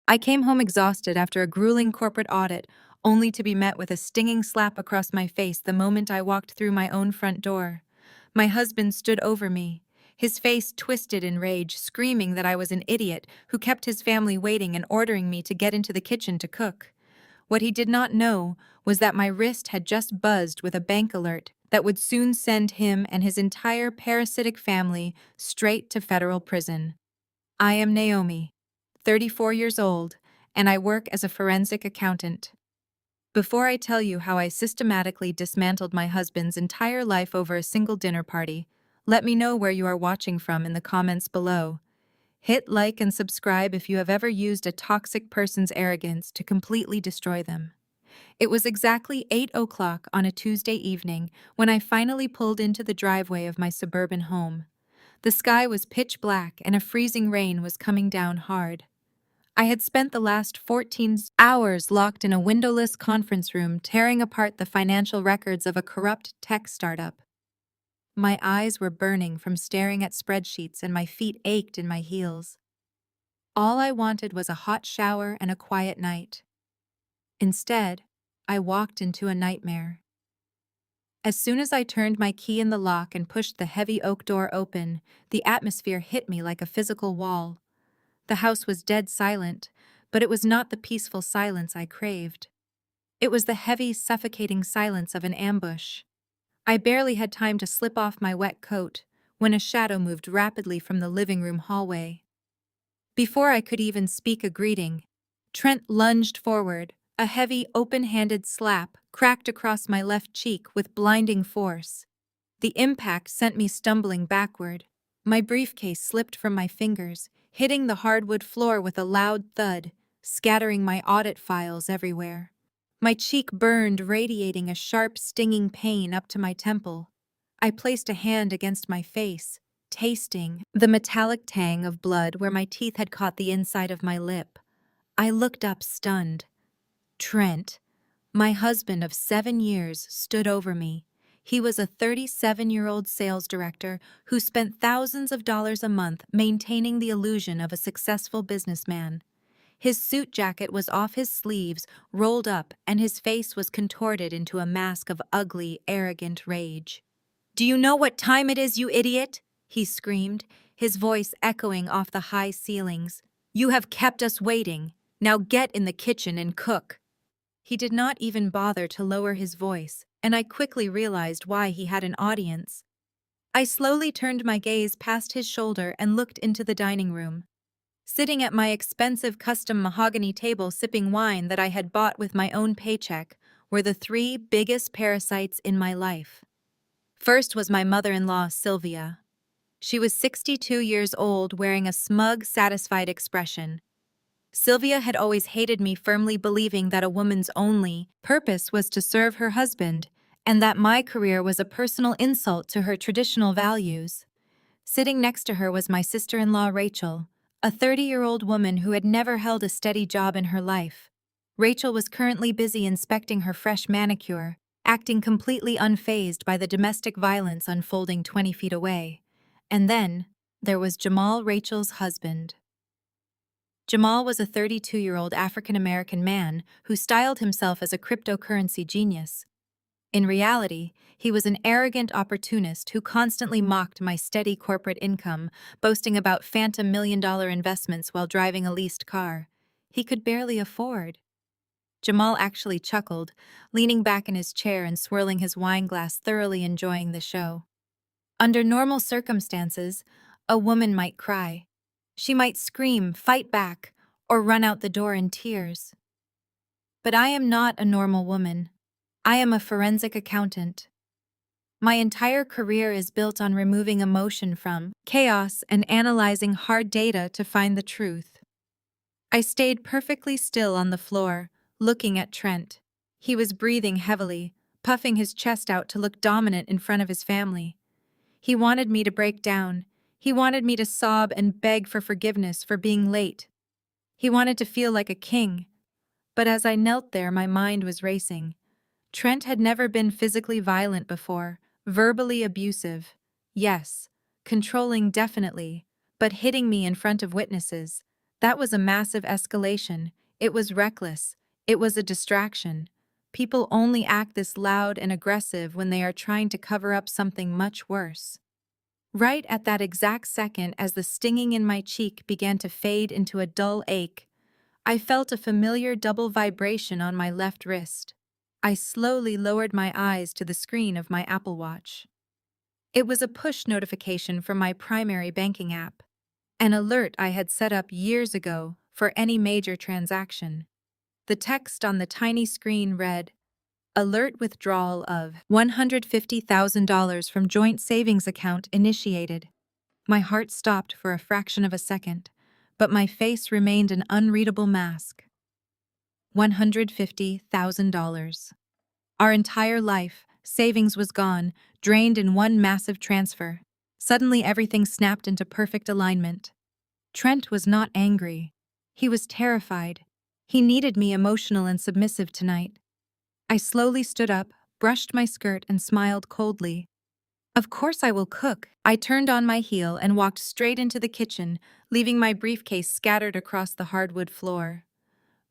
I came home exhausted after a grueling corporate audit, only to be met with a stinging slap across my face the moment I walked through my own front door. My husband stood over me, his face twisted in rage, screaming that I was an idiot who kept his family waiting and ordering me to get into the kitchen to cook. What he did not know was that my wrist had just buzzed with a bank alert that would soon send him and his entire parasitic family straight to federal prison. I am Naomi, 34 years old, and I work as a forensic accountant. Before I tell you how I systematically dismantled my husband's entire life over a single dinner party, let me know where you are watching from in the comments below. Hit like and subscribe if you have ever used a toxic person's arrogance to completely destroy them. It was exactly 8 o'clock on a Tuesday evening when I finally pulled into the driveway of my suburban home. The sky was pitch black and a freezing rain was coming down hard. I had spent the last 14 hours locked in a windowless conference room tearing apart the financial records of a corrupt tech startup. My eyes were burning from staring at spreadsheets and my feet ached in my heels. All I wanted was a hot shower and a quiet night. Instead, I walked into a nightmare. As soon as I turned my key in the lock and pushed the heavy oak door open, the atmosphere hit me like a physical wall. The house was dead silent, but it was not the peaceful silence I craved. It was the heavy, suffocating silence of an ambush. I barely had time to slip off my wet coat when a shadow moved rapidly from the living room hallway. Before I could even speak a greeting, Trent lunged forward. A heavy, open-handed slap cracked across my left cheek with blinding force. The impact sent me stumbling backward. My briefcase slipped from my fingers, hitting the hardwood floor with a loud thud, scattering my audit files everywhere. My cheek burned, radiating a sharp, stinging pain up to my temple. I placed a hand against my face, tasting the metallic tang of blood where my teeth had caught the inside of my lip. I looked up stunned. Trent, my husband of 7 years, stood over me. He was a 37-year-old sales director who spent thousands of dollars a month maintaining the illusion of a successful businessman. His suit jacket was off his sleeves, rolled up, and his face was contorted into a mask of ugly, arrogant rage. "Do you know what time it is, you idiot?" he screamed, his voice echoing off the high ceilings. "You have kept us waiting. Now get in the kitchen and cook." He did not even bother to lower his voice, and I quickly realized why he had an audience. I slowly turned my gaze past his shoulder and looked into the dining room. Sitting at my expensive custom mahogany table sipping wine that I had bought with my own paycheck were the 3 biggest parasites in my life. First was my mother-in-law, Sylvia. She was 62 years old, wearing a smug, satisfied expression. Sylvia had always hated me, firmly believing that a woman's only purpose was to serve her husband, and that my career was a personal insult to her traditional values. Sitting next to her was my sister-in-law, Rachel, a 30-year-old woman who had never held a steady job in her life. Rachel was currently busy inspecting her fresh manicure, acting completely unfazed by the domestic violence unfolding 20 feet away. And then, there was Jamal, Rachel's husband. Jamal was a 32-year-old African-American man who styled himself as a cryptocurrency genius. In reality, he was an arrogant opportunist who constantly mocked my steady corporate income, boasting about phantom million-dollar investments while driving a leased car he could barely afford. Jamal actually chuckled, leaning back in his chair and swirling his wine glass, thoroughly enjoying the show. Under normal circumstances, a woman might cry. She might scream, fight back, or run out the door in tears. But I am not a normal woman. I am a forensic accountant. My entire career is built on removing emotion from chaos and analyzing hard data to find the truth. I stayed perfectly still on the floor, looking at Trent. He was breathing heavily, puffing his chest out to look dominant in front of his family. He wanted me to break down. He wanted me to sob and beg for forgiveness for being late. He wanted to feel like a king. But as I knelt there, my mind was racing. Trent had never been physically violent before, verbally abusive. Yes, controlling definitely, but hitting me in front of witnesses. That was a massive escalation. It was reckless. It was a distraction. People only act this loud and aggressive when they are trying to cover up something much worse. Right at that exact second, as the stinging in my cheek began to fade into a dull ache, I felt a familiar double vibration on my left wrist. I slowly lowered my eyes to the screen of my Apple Watch. It was a push notification from my primary banking app, an alert I had set up years ago for any major transaction. The text on the tiny screen read, "Alert withdrawal of $150,000 from joint savings account initiated." My heart stopped for a fraction of a second, but my face remained an unreadable mask. $150,000. Our entire life, savings was gone, drained in one massive transfer. Suddenly everything snapped into perfect alignment. Trent was not angry. He was terrified. He needed me emotional and submissive tonight. I slowly stood up, brushed my skirt, and smiled coldly. Of course I will cook. I turned on my heel and walked straight into the kitchen, leaving my briefcase scattered across the hardwood floor.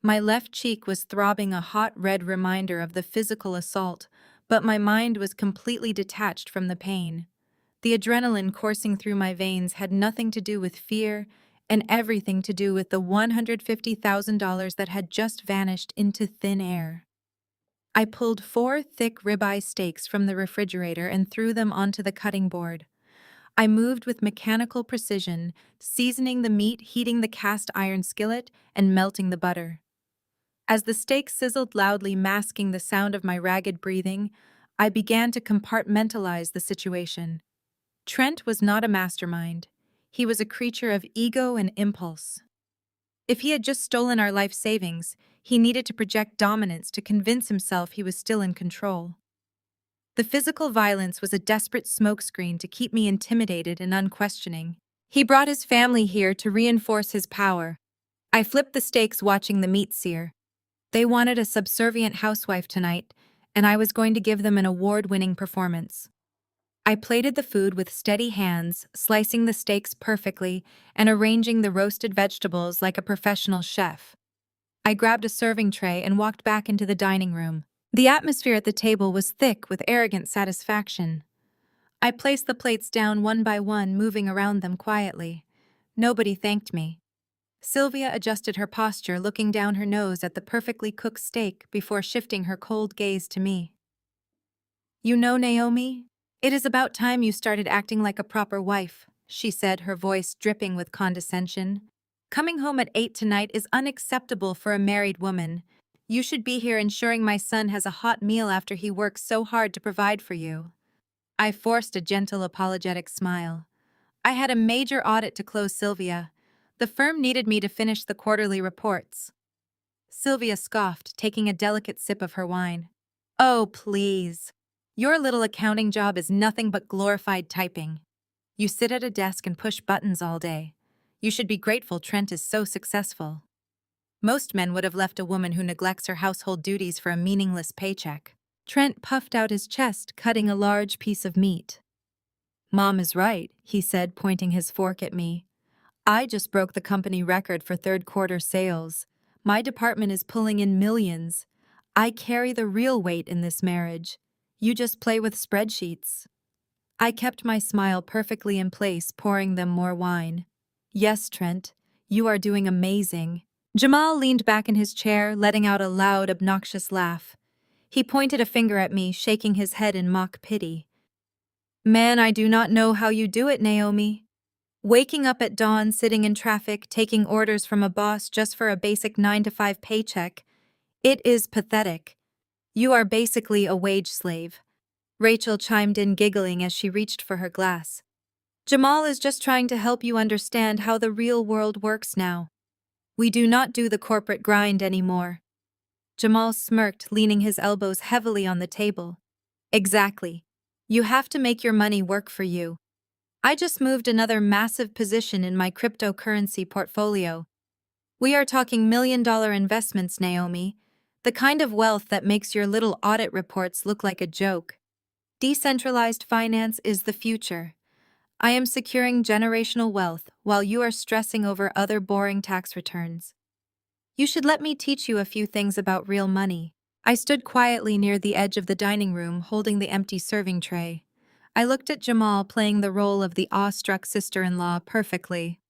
My left cheek was throbbing, a hot red reminder of the physical assault, but my mind was completely detached from the pain. The adrenaline coursing through my veins had nothing to do with fear and everything to do with the $150,000 that had just vanished into thin air. I pulled 4 thick ribeye steaks from the refrigerator and threw them onto the cutting board. I moved with mechanical precision, seasoning the meat, heating the cast iron skillet, and melting the butter. As the steak sizzled loudly, masking the sound of my ragged breathing, I began to compartmentalize the situation. Trent was not a mastermind. He was a creature of ego and impulse. If he had just stolen our life savings, he needed to project dominance to convince himself he was still in control. The physical violence was a desperate smokescreen to keep me intimidated and unquestioning. He brought his family here to reinforce his power. I flipped the steaks, watching the meat sear. They wanted a subservient housewife tonight, and I was going to give them an award-winning performance. I plated the food with steady hands, slicing the steaks perfectly and arranging the roasted vegetables like a professional chef. I grabbed a serving tray and walked back into the dining room. The atmosphere at the table was thick with arrogant satisfaction. I placed the plates down one by one, moving around them quietly. Nobody thanked me. Sylvia adjusted her posture, looking down her nose at the perfectly cooked steak before shifting her cold gaze to me. "You know, Naomi, it is about time you started acting like a proper wife," she said, her voice dripping with condescension. "Coming home at 8 tonight is unacceptable for a married woman. You should be here ensuring my son has a hot meal after he works so hard to provide for you." I forced a gentle, apologetic smile. I had a major audit to close, Sylvia. The firm needed me to finish the quarterly reports. Sylvia scoffed, taking a delicate sip of her wine. "Oh, please. Your little accounting job is nothing but glorified typing. You sit at a desk and push buttons all day. You should be grateful Trent is so successful. Most men would have left a woman who neglects her household duties for a meaningless paycheck." Trent puffed out his chest, cutting a large piece of meat. "Mom is right," he said, pointing his fork at me. "I just broke the company record for third-quarter sales. My department is pulling in millions. I carry the real weight in this marriage. You just play with spreadsheets." I kept my smile perfectly in place, pouring them more wine. "Yes, Trent, you are doing amazing." Jamal leaned back in his chair, letting out a loud, obnoxious laugh. He pointed a finger at me, shaking his head in mock pity. "Man, I do not know how you do it, Naomi. Waking up at dawn, sitting in traffic, taking orders from a boss just for a basic 9-to-5 paycheck. It is pathetic. You are basically a wage slave." Rachel chimed in, giggling as she reached for her glass. "Jamal is just trying to help you understand how the real world works now. We do not do the corporate grind anymore." Jamal smirked, leaning his elbows heavily on the table. "Exactly. You have to make your money work for you. I just moved another massive position in my cryptocurrency portfolio. We are talking million-dollar investments, Naomi. The kind of wealth that makes your little audit reports look like a joke. Decentralized finance is the future. I am securing generational wealth while you are stressing over other boring tax returns. You should let me teach you a few things about real money. I stood quietly near the edge of the dining room holding the empty serving tray. I looked at Jamal playing the role of the awestruck sister-in-law perfectly.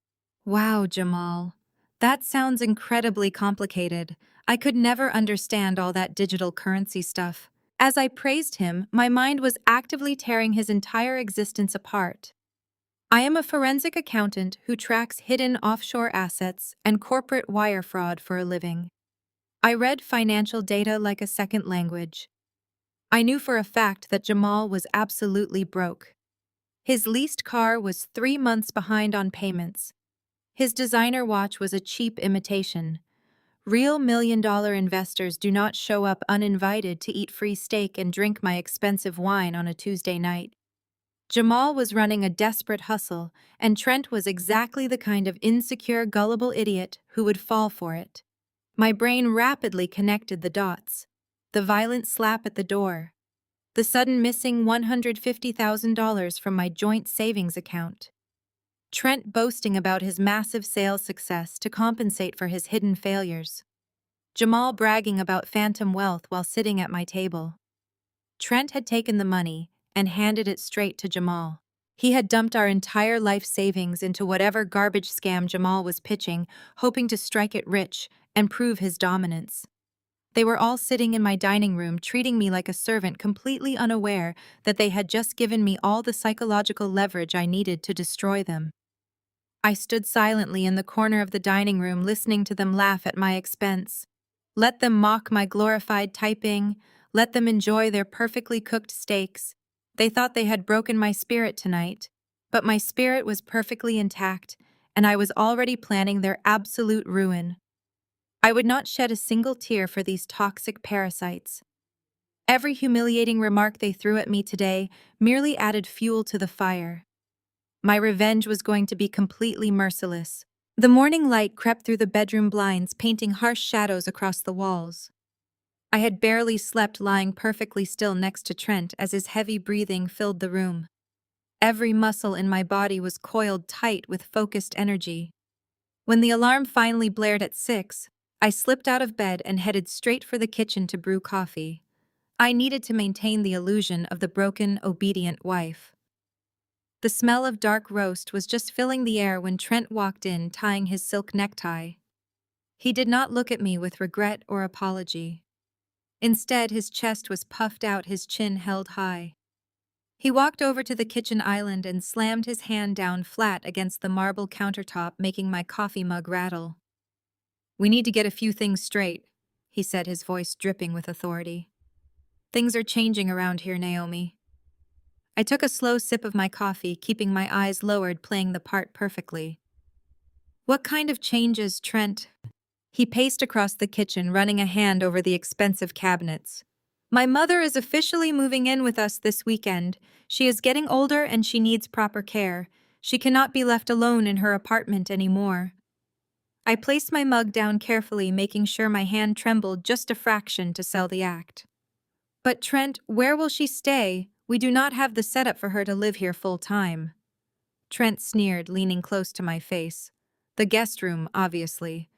Wow, Jamal. That sounds incredibly complicated. I could never understand all that digital currency stuff. As I praised him, my mind was actively tearing his entire existence apart. I am a forensic accountant who tracks hidden offshore assets and corporate wire fraud for a living. I read financial data like a second language. I knew for a fact that Jamal was absolutely broke. His leased car was 3 months behind on payments. His designer watch was a cheap imitation. Real million-dollar investors do not show up uninvited to eat free steak and drink my expensive wine on a Tuesday night. Jamal was running a desperate hustle, and Trent was exactly the kind of insecure, gullible idiot who would fall for it. My brain rapidly connected the dots. The violent slap at the door. The sudden missing $150,000 from my joint savings account. Trent boasting about his massive sales success to compensate for his hidden failures. Jamal bragging about phantom wealth while sitting at my table. Trent had taken the money and handed it straight to Jamal. He had dumped our entire life savings into whatever garbage scam Jamal was pitching, hoping to strike it rich and prove his dominance. They were all sitting in my dining room, treating me like a servant, completely unaware that they had just given me all the psychological leverage I needed to destroy them. I stood silently in the corner of the dining room, listening to them laugh at my expense. Let them mock my glorified typing. Let them enjoy their perfectly cooked steaks. They thought they had broken my spirit tonight, but my spirit was perfectly intact, and I was already planning their absolute ruin. I would not shed a single tear for these toxic parasites. Every humiliating remark they threw at me today merely added fuel to the fire. My revenge was going to be completely merciless. The morning light crept through the bedroom blinds, painting harsh shadows across the walls. I had barely slept, lying perfectly still next to Trent as his heavy breathing filled the room. Every muscle in my body was coiled tight with focused energy. When the alarm finally blared at 6, I slipped out of bed and headed straight for the kitchen to brew coffee. I needed to maintain the illusion of the broken, obedient wife. The smell of dark roast was just filling the air when Trent walked in, tying his silk necktie. He did not look at me with regret or apology. Instead, his chest was puffed out, his chin held high. He walked over to the kitchen island and slammed his hand down flat against the marble countertop, making my coffee mug rattle. "We need to get a few things straight," he said, his voice dripping with authority. "Things are changing around here, Naomi." I took a slow sip of my coffee, keeping my eyes lowered, playing the part perfectly. "What kind of changes, Trent?" He paced across the kitchen, running a hand over the expensive cabinets. "My mother is officially moving in with us this weekend. She is getting older and she needs proper care. She cannot be left alone in her apartment anymore." I placed my mug down carefully, making sure my hand trembled just a fraction to sell the act. "But Trent, where will she stay? We do not have the setup for her to live here full-time." Trent sneered, leaning close to my face. "The guest room, obviously.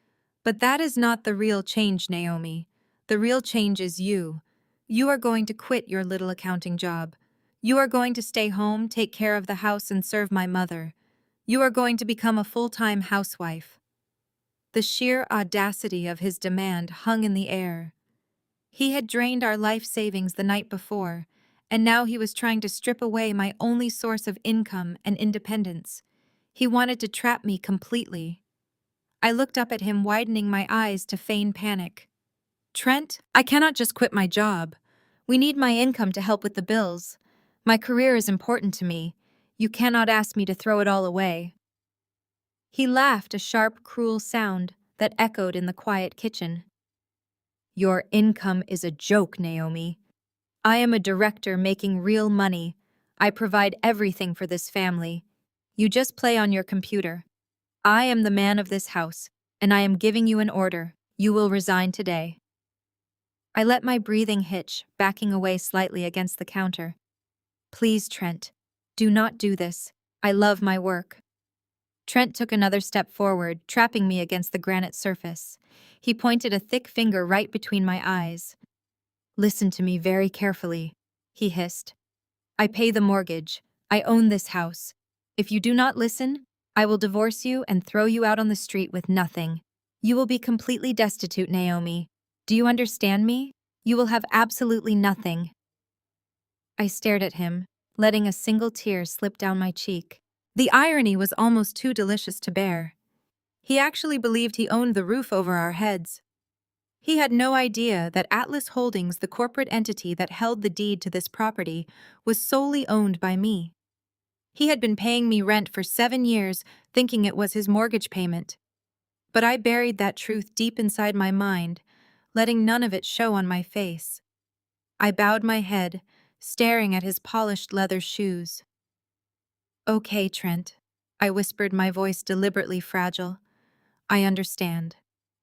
But that is not the real change, Naomi. The real change is you. You are going to quit your little accounting job. You are going to stay home, take care of the house, and serve my mother. You are going to become a full-time housewife." The sheer audacity of his demand hung in the air. He had drained our life savings the night before, and now he was trying to strip away my only source of income and independence. He wanted to trap me completely. I looked up at him, widening my eyes to feign panic. "Trent, I cannot just quit my job. We need my income to help with the bills. My career is important to me. You cannot ask me to throw it all away." He laughed, a sharp, cruel sound that echoed in the quiet kitchen. "Your income is a joke, Naomi. I am a director making real money. I provide everything for this family. You just play on your computer. I am the man of this house, and I am giving you an order. You will resign today." I let my breathing hitch, backing away slightly against the counter. "Please, Trent, do not do this. I love my work. Trent took another step forward, trapping me against the granite surface. He pointed a thick finger right between my eyes. Listen to me very carefully, he hissed. I pay the mortgage. I own this house. If you do not listen, I will divorce you and throw you out on the street with nothing. You will be completely destitute, Naomi. Do you understand me? You will have absolutely nothing. I stared at him, letting a single tear slip down my cheek. The irony was almost too delicious to bear. He actually believed he owned the roof over our heads. He had no idea that Atlas Holdings, the corporate entity that held the deed to this property, was solely owned by me. He had been paying me rent for 7 years, thinking it was his mortgage payment. But I buried that truth deep inside my mind, letting none of it show on my face. I bowed my head, staring at his polished leather shoes. Okay, Trent, I whispered, my voice deliberately fragile. I understand.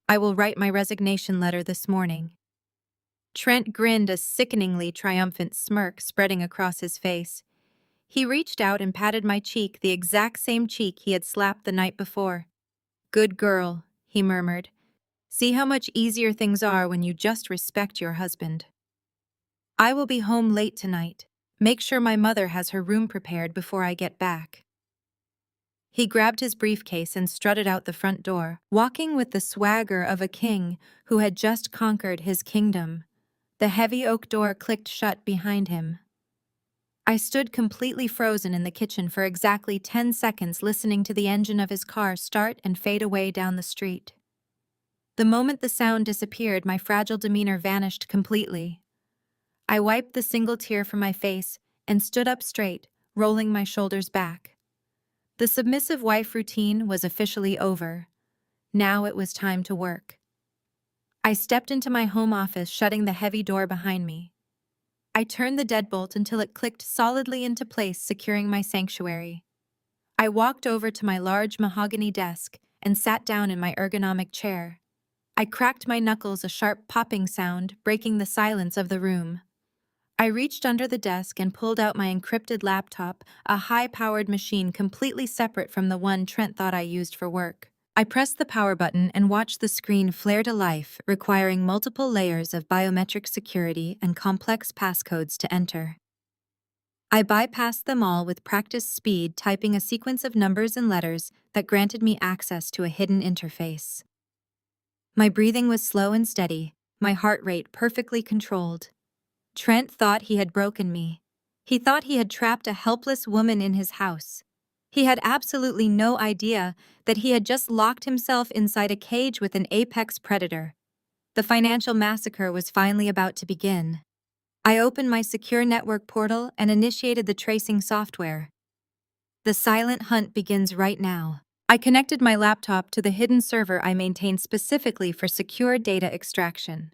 I will write my resignation letter this morning. Trent grinned, a sickeningly triumphant smirk spreading across his face. He reached out and patted my cheek, the exact same cheek he had slapped the night before. Good girl, he murmured. See how much easier things are when you just respect your husband. I will be home late tonight. Make sure my mother has her room prepared before I get back. He grabbed his briefcase and strutted out the front door, walking with the swagger of a king who had just conquered his kingdom. The heavy oak door clicked shut behind him. I stood completely frozen in the kitchen for exactly 10 seconds, listening to the engine of his car start and fade away down the street. The moment the sound disappeared, my fragile demeanor vanished completely. I wiped the single tear from my face and stood up straight, rolling my shoulders back. The submissive wife routine was officially over. Now it was time to work. I stepped into my home office, shutting the heavy door behind me. I turned the deadbolt until it clicked solidly into place, securing my sanctuary. I walked over to my large mahogany desk and sat down in my ergonomic chair. I cracked my knuckles, a sharp popping sound breaking the silence of the room. I reached under the desk and pulled out my encrypted laptop, a high-powered machine completely separate from the one Trent thought I used for work. I pressed the power button and watched the screen flare to life, requiring multiple layers of biometric security and complex passcodes to enter. I bypassed them all with practiced speed, typing a sequence of numbers and letters that granted me access to a hidden interface. My breathing was slow and steady, my heart rate perfectly controlled. Trent thought he had broken me. He thought he had trapped a helpless woman in his house. He had absolutely no idea that he had just locked himself inside a cage with an apex predator. The financial massacre was finally about to begin. I opened my secure network portal and initiated the tracing software. The silent hunt begins right now. I connected my laptop to the hidden server I maintained specifically for secure data extraction.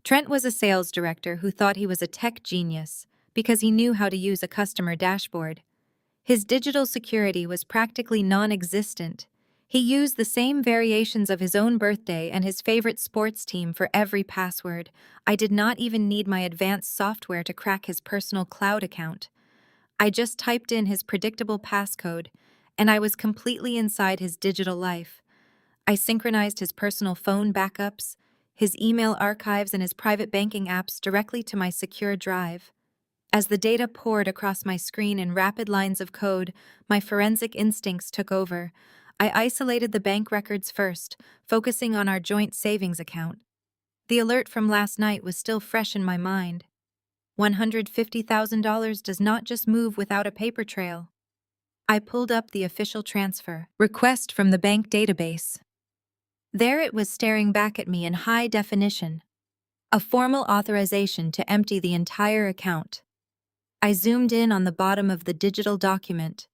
Trent was a sales director who thought he was a tech genius because he knew how to use a customer dashboard. His digital security was practically non-existent. He used the same variations of his own birthday and his favorite sports team for every password. I did not even need my advanced software to crack his personal cloud account. I just typed in his predictable passcode, and I was completely inside his digital life. I synchronized his personal phone backups, his email archives, and his private banking apps directly to my secure drive. As the data poured across my screen in rapid lines of code, my forensic instincts took over. I isolated the bank records first, focusing on our joint savings account. The alert from last night was still fresh in my mind. $150,000 does not just move without a paper trail. I pulled up the official transfer request from the bank database. There it was, staring back at me in high definition. A formal authorization to empty the entire account. I zoomed in on the bottom of the digital document.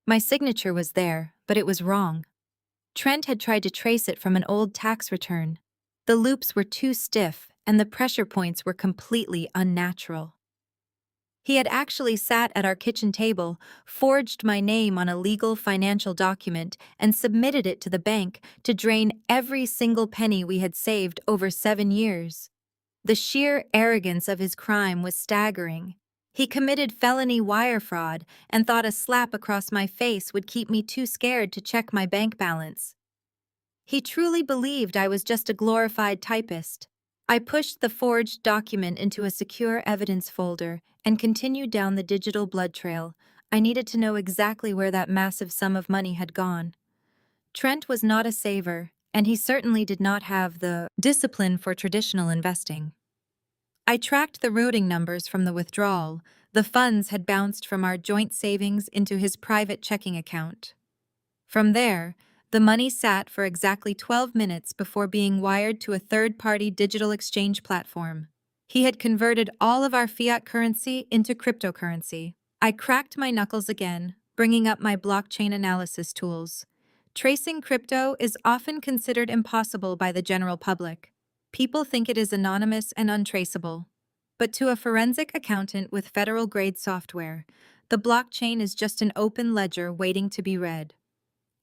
My signature was there, but it was wrong. Trent had tried to trace it from an old tax return. The loops were too stiff, and the pressure points were completely unnatural. He had actually sat at our kitchen table, forged my name on a legal financial document, and submitted it to the bank to drain every single penny we had saved over 7 years. The sheer arrogance of his crime was staggering. He committed felony wire fraud and thought a slap across my face would keep me too scared to check my bank balance. He truly believed I was just a glorified typist. I pushed the forged document into a secure evidence folder and continued down the digital blood trail. I needed to know exactly where that massive sum of money had gone. Trent was not a saver, and he certainly did not have the discipline for traditional investing. I tracked the routing numbers from the withdrawal. The funds had bounced from our joint savings into his private checking account. From there, the money sat for exactly 12 minutes before being wired to a third-party digital exchange platform. He had converted all of our fiat currency into cryptocurrency. I cracked my knuckles again, bringing up my blockchain analysis tools. Tracing crypto is often considered impossible by the general public. People think it is anonymous and untraceable. But to a forensic accountant with federal-grade software, the blockchain is just an open ledger waiting to be read.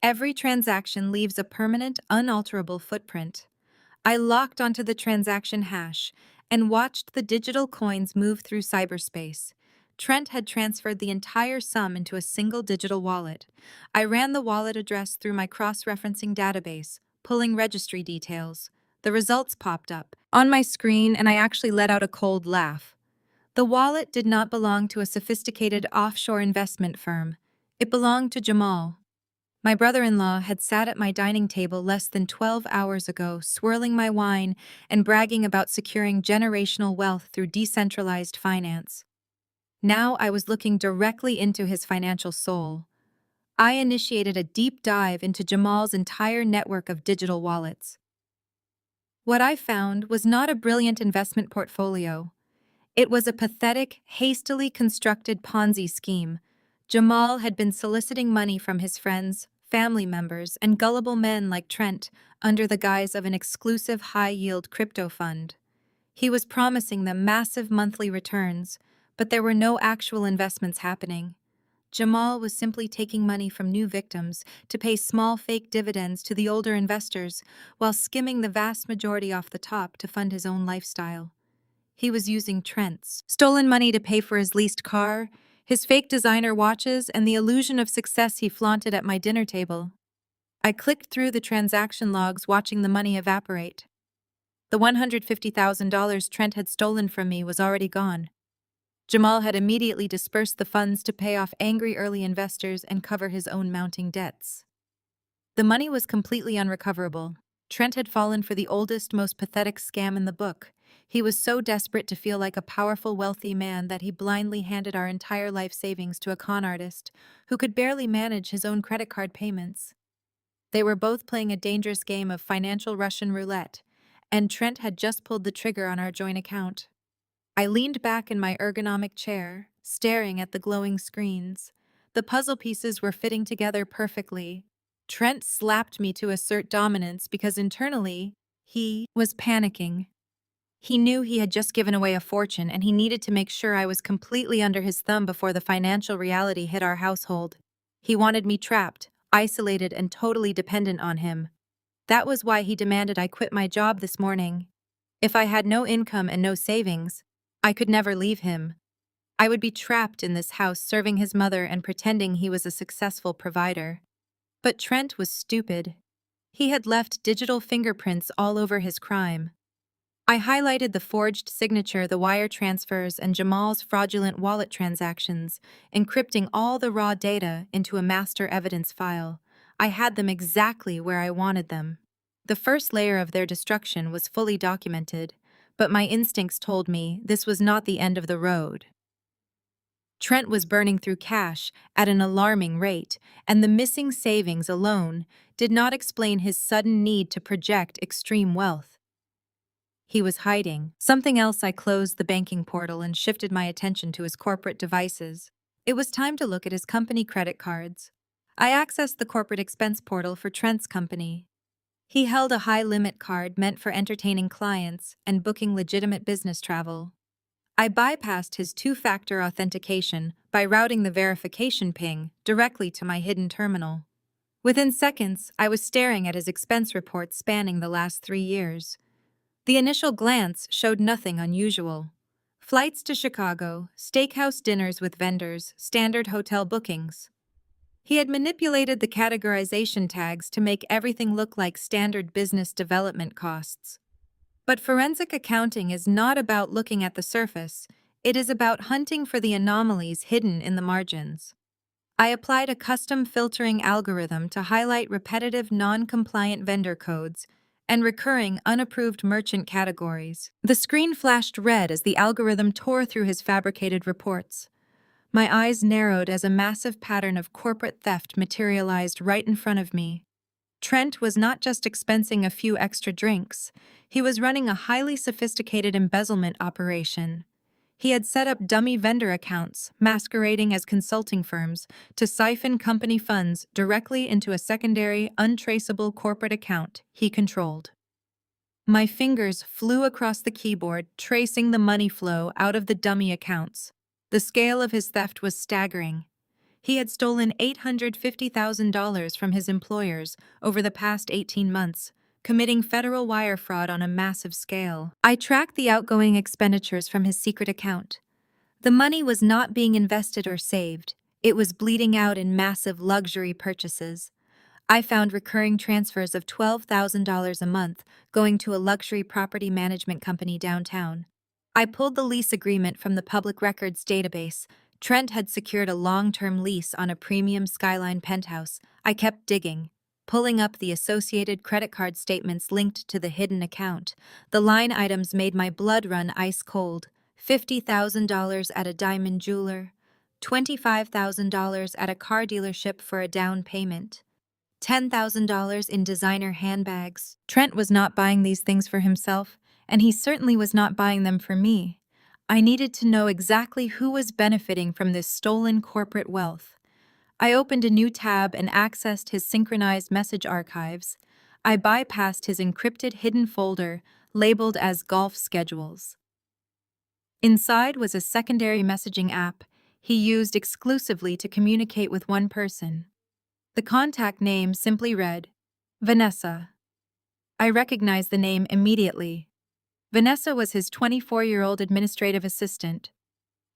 Every transaction leaves a permanent, unalterable footprint. I locked onto the transaction hash and watched the digital coins move through cyberspace. Trent had transferred the entire sum into a single digital wallet. I ran the wallet address through my cross-referencing database, pulling registry details. The results popped up on my screen, and I actually let out a cold laugh. The wallet did not belong to a sophisticated offshore investment firm. It belonged to Jamal. My brother-in-law had sat at my dining table less than 12 hours ago, swirling my wine and bragging about securing generational wealth through decentralized finance. Now I was looking directly into his financial soul. I initiated a deep dive into Jamal's entire network of digital wallets. What I found was not a brilliant investment portfolio. It was a pathetic, hastily constructed Ponzi scheme. Jamal had been soliciting money from his friends, family members, and gullible men like Trent under the guise of an exclusive high-yield crypto fund. He was promising them massive monthly returns, but there were no actual investments happening. Jamal was simply taking money from new victims to pay small fake dividends to the older investors, while skimming the vast majority off the top to fund his own lifestyle. He was using Trent's stolen money to pay for his leased car, his fake designer watches, and the illusion of success he flaunted at my dinner table. I clicked through the transaction logs, watching the money evaporate. The $150,000 Trent had stolen from me was already gone. Jamal had immediately dispersed the funds to pay off angry early investors and cover his own mounting debts. The money was completely unrecoverable. Trent had fallen for the oldest, most pathetic scam in the book. He was so desperate to feel like a powerful, wealthy man that he blindly handed our entire life savings to a con artist who could barely manage his own credit card payments. They were both playing a dangerous game of financial Russian roulette, and Trent had just pulled the trigger on our joint account. I leaned back in my ergonomic chair, staring at the glowing screens. The puzzle pieces were fitting together perfectly. Trent slapped me to assert dominance because internally, he was panicking. He knew he had just given away a fortune, and he needed to make sure I was completely under his thumb before the financial reality hit our household. He wanted me trapped, isolated, and totally dependent on him. That was why he demanded I quit my job this morning. If I had no income and no savings, I could never leave him. I would be trapped in this house serving his mother and pretending he was a successful provider. But Trent was stupid. He had left digital fingerprints all over his crime. I highlighted the forged signature, the wire transfers, and Jamal's fraudulent wallet transactions, encrypting all the raw data into a master evidence file. I had them exactly where I wanted them. The first layer of their destruction was fully documented, but my instincts told me this was not the end of the road. Trent was burning through cash at an alarming rate, and the missing savings alone did not explain his sudden need to project extreme wealth. He was hiding something else. I closed the banking portal and shifted my attention to his corporate devices. It was time to look at his company credit cards. I accessed the corporate expense portal for Trent's company. He held a high-limit card meant for entertaining clients and booking legitimate business travel. I bypassed his two-factor authentication by routing the verification ping directly to my hidden terminal. Within seconds, I was staring at his expense report spanning the last 3 years. The initial glance showed nothing unusual. Flights to Chicago, steakhouse dinners with vendors, standard hotel bookings. He had manipulated the categorization tags to make everything look like standard business development costs. But forensic accounting is not about looking at the surface, it is about hunting for the anomalies hidden in the margins. I applied a custom filtering algorithm to highlight repetitive non-compliant vendor codes and recurring unapproved merchant categories. The screen flashed red as the algorithm tore through his fabricated reports. My eyes narrowed as a massive pattern of corporate theft materialized right in front of me. Trent was not just expensing a few extra drinks, he was running a highly sophisticated embezzlement operation. He had set up dummy vendor accounts, masquerading as consulting firms, to siphon company funds directly into a secondary, untraceable corporate account he controlled. My fingers flew across the keyboard, tracing the money flow out of the dummy accounts. The scale of his theft was staggering. He had stolen $850,000 from his employers over the past 18 months, committing federal wire fraud on a massive scale. I tracked the outgoing expenditures from his secret account. The money was not being invested or saved. It was bleeding out in massive luxury purchases. I found recurring transfers of $12,000 a month going to a luxury property management company downtown. I pulled the lease agreement from the public records database. Trent had secured a long-term lease on a premium skyline penthouse. I kept digging, pulling up the associated credit card statements linked to the hidden account. The line items made my blood run ice cold. $50,000 at a diamond jeweler, $25,000 at a car dealership for a down payment, $10,000 in designer handbags. Trent was not buying these things for himself, and he certainly was not buying them for me. I needed to know exactly who was benefiting from this stolen corporate wealth. I opened a new tab and accessed his synchronized message archives. I bypassed his encrypted hidden folder, labeled as golf schedules. Inside was a secondary messaging app he used exclusively to communicate with one person. The contact name simply read, Vanessa. I recognized the name immediately. Vanessa was his 24-year-old administrative assistant.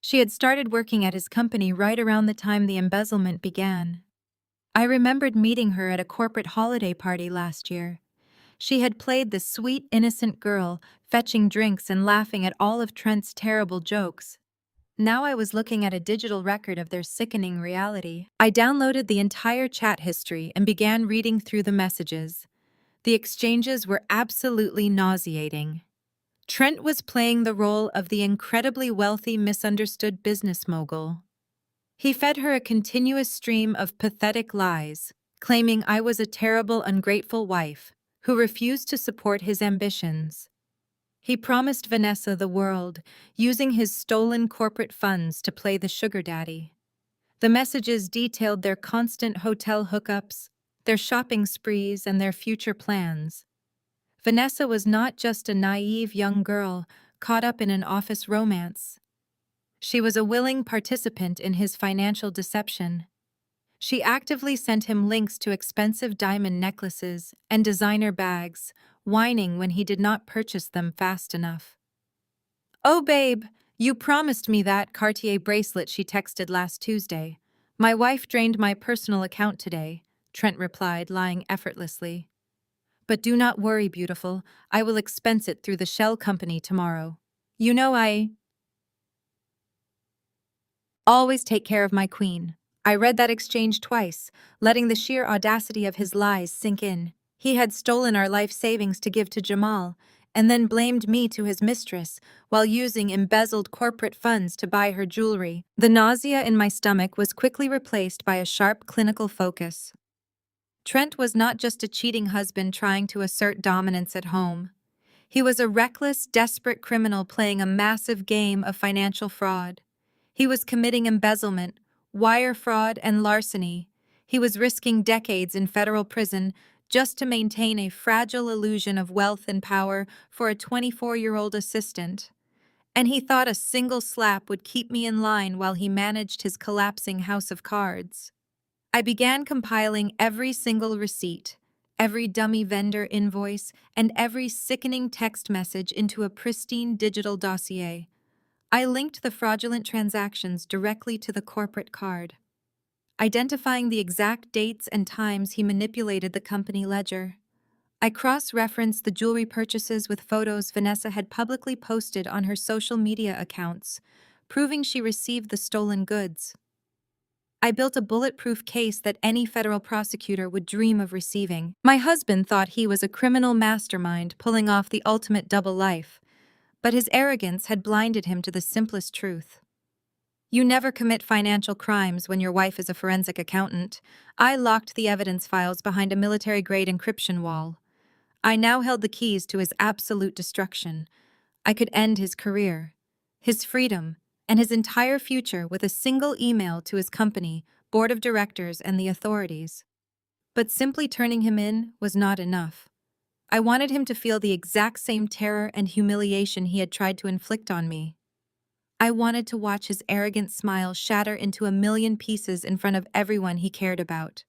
She had started working at his company right around the time the embezzlement began. I remembered meeting her at a corporate holiday party last year. She had played the sweet, innocent girl, fetching drinks and laughing at all of Trent's terrible jokes. Now I was looking at a digital record of their sickening reality. I downloaded the entire chat history and began reading through the messages. The exchanges were absolutely nauseating. Trent was playing the role of the incredibly wealthy, misunderstood business mogul. He fed her a continuous stream of pathetic lies, claiming I was a terrible, ungrateful wife who refused to support his ambitions. He promised Vanessa the world, using his stolen corporate funds to play the sugar daddy. The messages detailed their constant hotel hookups, their shopping sprees, and their future plans. Vanessa was not just a naive young girl caught up in an office romance. She was a willing participant in his financial deception. She actively sent him links to expensive diamond necklaces and designer bags, whining when he did not purchase them fast enough. "Oh, babe, you promised me that Cartier bracelet," she texted last Tuesday. "My wife drained my personal account today," Trent replied, lying effortlessly. "But do not worry, beautiful. I will expense it through the shell company tomorrow. You know I always take care of my queen." I read that exchange twice, letting the sheer audacity of his lies sink in. He had stolen our life savings to give to Jamal, and then blamed me to his mistress while using embezzled corporate funds to buy her jewelry. The nausea in my stomach was quickly replaced by a sharp clinical focus. Trent was not just a cheating husband trying to assert dominance at home. He was a reckless, desperate criminal playing a massive game of financial fraud. He was committing embezzlement, wire fraud, and larceny. He was risking decades in federal prison just to maintain a fragile illusion of wealth and power for a 24-year-old assistant. And he thought a single slap would keep me in line while he managed his collapsing house of cards. I began compiling every single receipt, every dummy vendor invoice, and every sickening text message into a pristine digital dossier. I linked the fraudulent transactions directly to the corporate card, identifying the exact dates and times he manipulated the company ledger. I cross-referenced the jewelry purchases with photos Vanessa had publicly posted on her social media accounts, proving she received the stolen goods. I built a bulletproof case that any federal prosecutor would dream of receiving. My husband thought he was a criminal mastermind pulling off the ultimate double life, but his arrogance had blinded him to the simplest truth. You never commit financial crimes when your wife is a forensic accountant. I locked the evidence files behind a military-grade encryption wall. I now held the keys to his absolute destruction. I could end his career, his freedom, and his entire future with a single email to his company, board of directors, and the authorities. But simply turning him in was not enough. I wanted him to feel the exact same terror and humiliation he had tried to inflict on me. I wanted to watch his arrogant smile shatter into a million pieces in front of everyone he cared about.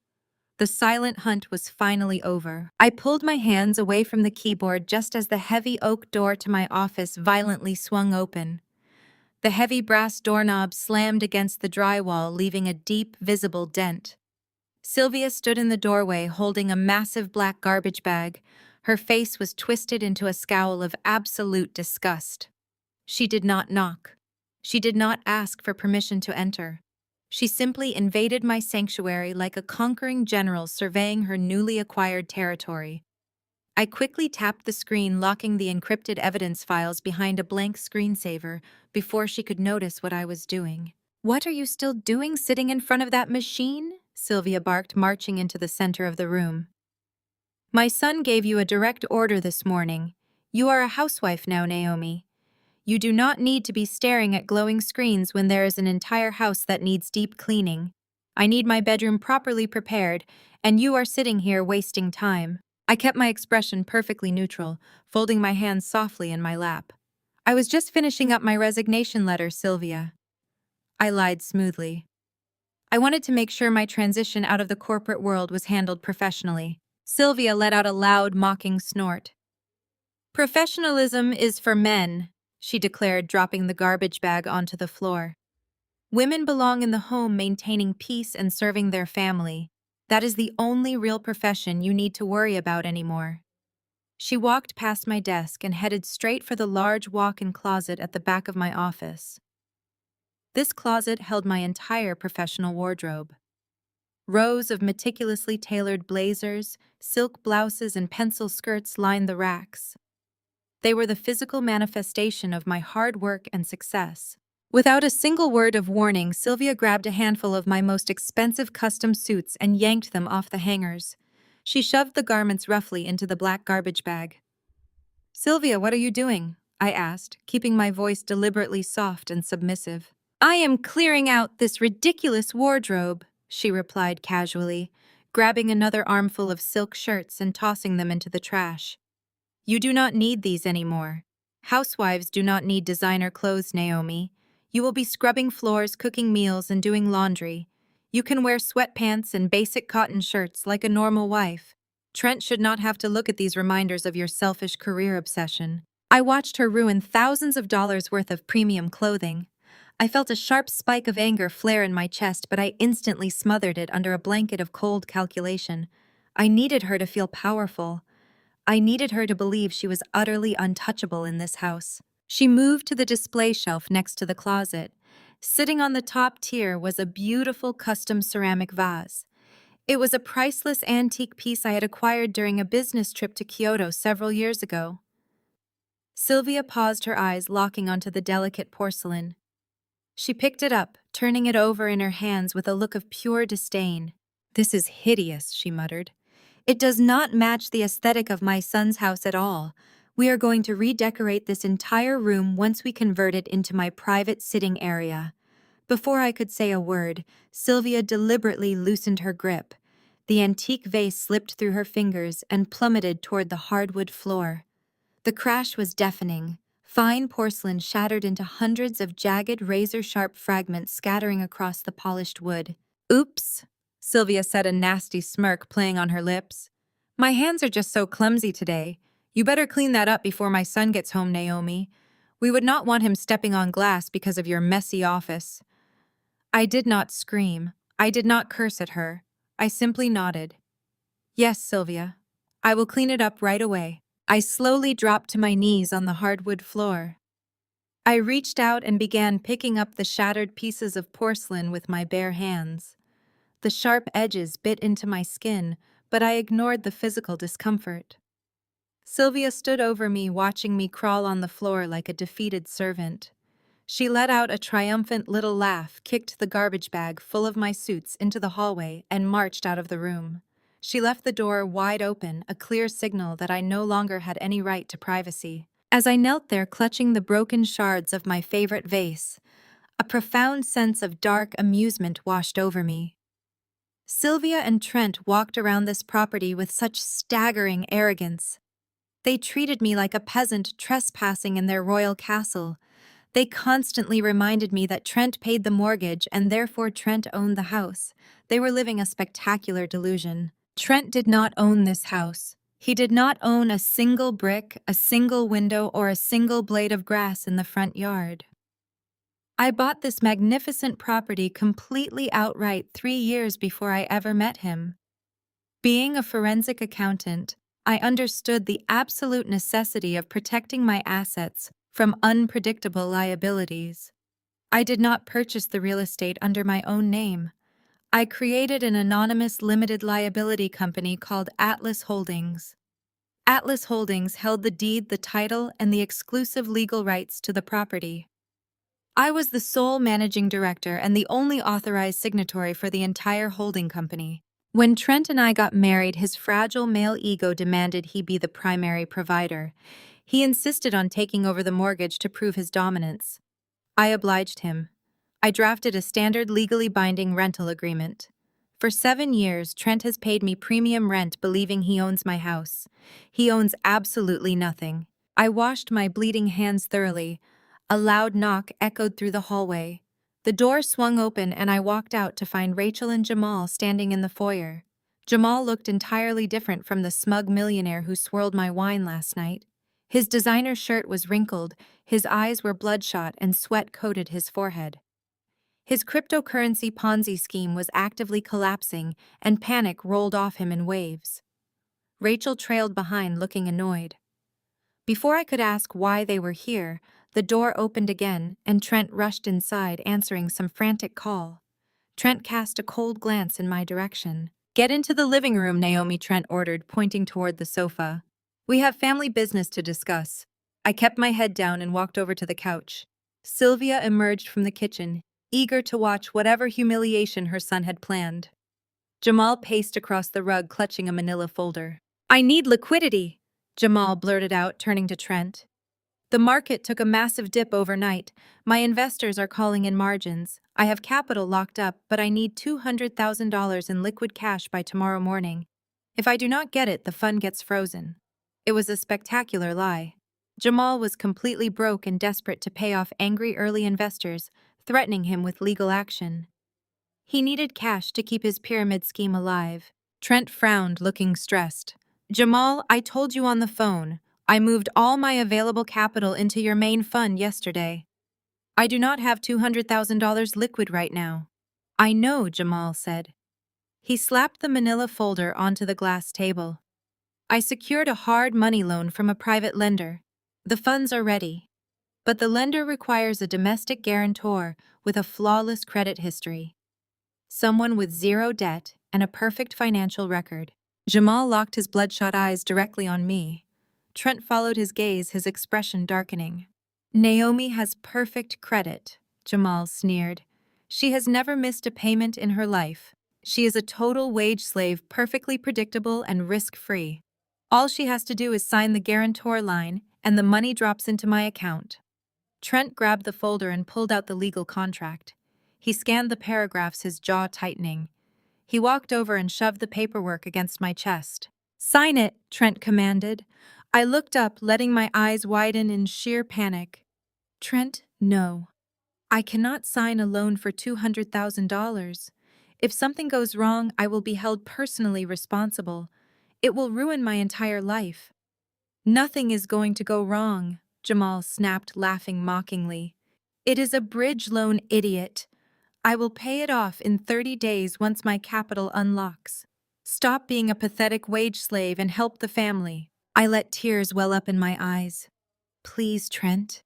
The silent hunt was finally over. I pulled my hands away from the keyboard just as the heavy oak door to my office violently swung open. The heavy brass doorknob slammed against the drywall, leaving a deep, visible dent. Sylvia stood in the doorway holding a massive black garbage bag. Her face was twisted into a scowl of absolute disgust. She did not knock. She did not ask for permission to enter. She simply invaded my sanctuary like a conquering general surveying her newly acquired territory. I quickly tapped the screen, locking the encrypted evidence files behind a blank screensaver before she could notice what I was doing. "What are you still doing sitting in front of that machine?" Sylvia barked, marching into the center of the room. "My son gave you a direct order this morning. You are a housewife now, Naomi. You do not need to be staring at glowing screens when there is an entire house that needs deep cleaning. I need my bedroom properly prepared, and you are sitting here wasting time." I kept my expression perfectly neutral, folding my hands softly in my lap. "I was just finishing up my resignation letter, Sylvia." I lied smoothly. I wanted to make sure my transition out of the corporate world was handled professionally. Sylvia let out a loud, mocking snort. "Professionalism is for men," she declared, dropping the garbage bag onto the floor. "Women belong in the home, maintaining peace and serving their family. That is the only real profession you need to worry about anymore." She walked past my desk and headed straight for the large walk-in closet at the back of my office. This closet held my entire professional wardrobe. Rows of meticulously tailored blazers, silk blouses, and pencil skirts lined the racks. They were the physical manifestation of my hard work and success. Without a single word of warning, Sylvia grabbed a handful of my most expensive custom suits and yanked them off the hangers. She shoved the garments roughly into the black garbage bag. "Sylvia, what are you doing?" I asked, keeping my voice deliberately soft and submissive. "I am clearing out this ridiculous wardrobe," she replied casually, grabbing another armful of silk shirts and tossing them into the trash. "You do not need these anymore. Housewives do not need designer clothes, Naomi. You will be scrubbing floors, cooking meals, and doing laundry. You can wear sweatpants and basic cotton shirts like a normal wife. Trent should not have to look at these reminders of your selfish career obsession." I watched her ruin thousands of dollars worth of premium clothing. I felt a sharp spike of anger flare in my chest, but I instantly smothered it under a blanket of cold calculation. I needed her to feel powerful. I needed her to believe she was utterly untouchable in this house. She moved to the display shelf next to the closet. Sitting on the top tier was a beautiful custom ceramic vase. It was a priceless antique piece I had acquired during a business trip to Kyoto several years ago. Sylvia paused, her eyes locking onto the delicate porcelain. She picked it up, turning it over in her hands with a look of pure disdain. "This is hideous," she muttered. "It does not match the aesthetic of my son's house at all. We are going to redecorate this entire room once we convert it into my private sitting area." Before I could say a word, Sylvia deliberately loosened her grip. The antique vase slipped through her fingers and plummeted toward the hardwood floor. The crash was deafening. Fine porcelain shattered into hundreds of jagged, razor-sharp fragments scattering across the polished wood. "Oops," Sylvia said, a nasty smirk playing on her lips. "My hands are just so clumsy today. You better clean that up before my son gets home, Naomi. We would not want him stepping on glass because of your messy office. I did not scream. I did not curse at her. I simply nodded. Yes, Sylvia. I will clean it up right away. I slowly dropped to my knees on the hardwood floor. I reached out and began picking up the shattered pieces of porcelain with my bare hands. The sharp edges bit into my skin, but I ignored the physical discomfort. Sylvia stood over me, watching me crawl on the floor like a defeated servant. She let out a triumphant little laugh, kicked the garbage bag full of my suits into the hallway, and marched out of the room. She left the door wide open, a clear signal that I no longer had any right to privacy. As I knelt there clutching the broken shards of my favorite vase, a profound sense of dark amusement washed over me. Sylvia and Trent walked around this property with such staggering arrogance. They treated me like a peasant trespassing in their royal castle. They constantly reminded me that Trent paid the mortgage and therefore Trent owned the house. They were living a spectacular delusion. Trent did not own this house. He did not own a single brick, a single window, or a single blade of grass in the front yard. I bought this magnificent property completely outright 3 years before I ever met him. Being a forensic accountant, I understood the absolute necessity of protecting my assets from unpredictable liabilities. I did not purchase the real estate under my own name. I created an anonymous limited liability company called Atlas Holdings. Atlas Holdings held the deed, the title, and the exclusive legal rights to the property. I was the sole managing director and the only authorized signatory for the entire holding company. When Trent and I got married, his fragile male ego demanded he be the primary provider. He insisted on taking over the mortgage to prove his dominance. I obliged him. I drafted a standard legally binding rental agreement. For 7 years, Trent has paid me premium rent believing he owns my house. He owns absolutely nothing. I washed my bleeding hands thoroughly. A loud knock echoed through the hallway. The door swung open and I walked out to find Rachel and Jamal standing in the foyer. Jamal looked entirely different from the smug millionaire who swirled my wine last night. His designer shirt was wrinkled, his eyes were bloodshot, and sweat coated his forehead. His cryptocurrency Ponzi scheme was actively collapsing, and panic rolled off him in waves. Rachel trailed behind, looking annoyed. Before I could ask why they were here, the door opened again, and Trent rushed inside, answering some frantic call. Trent cast a cold glance in my direction. "Get into the living room," Naomi, Trent ordered, pointing toward the sofa. "We have family business to discuss." I kept my head down and walked over to the couch. Sylvia emerged from the kitchen, eager to watch whatever humiliation her son had planned. Jamal paced across the rug, clutching a manila folder. "I need liquidity," Jamal blurted out, turning to Trent. "The market took a massive dip overnight. My investors are calling in margins. I have capital locked up, but I need $200,000 in liquid cash by tomorrow morning. If I do not get it, the fund gets frozen." It was a spectacular lie. Jamal was completely broke and desperate to pay off angry early investors, threatening him with legal action. He needed cash to keep his pyramid scheme alive. Trent frowned, looking stressed. "Jamal, I told you on the phone. I moved all my available capital into your main fund yesterday. I do not have $200,000 liquid right now." "I know," Jamal said. He slapped the manila folder onto the glass table. "I secured a hard money loan from a private lender. The funds are ready. But the lender requires a domestic guarantor with a flawless credit history. Someone with zero debt and a perfect financial record." Jamal locked his bloodshot eyes directly on me. Trent followed his gaze, his expression darkening. "Naomi has perfect credit," Jamal sneered. "She has never missed a payment in her life. She is a total wage slave, perfectly predictable and risk-free. All she has to do is sign the guarantor line, and the money drops into my account." Trent grabbed the folder and pulled out the legal contract. He scanned the paragraphs, his jaw tightening. He walked over and shoved the paperwork against my chest. "Sign it," Trent commanded. I looked up, letting my eyes widen in sheer panic. "Trent, no. I cannot sign a loan for $200,000. If something goes wrong, I will be held personally responsible. It will ruin my entire life." "Nothing is going to go wrong," Jamal snapped, laughing mockingly. "It is a bridge loan, idiot. I will pay it off in 30 days once my capital unlocks. Stop being a pathetic wage slave and help the family." I let tears well up in my eyes. "Please, Trent.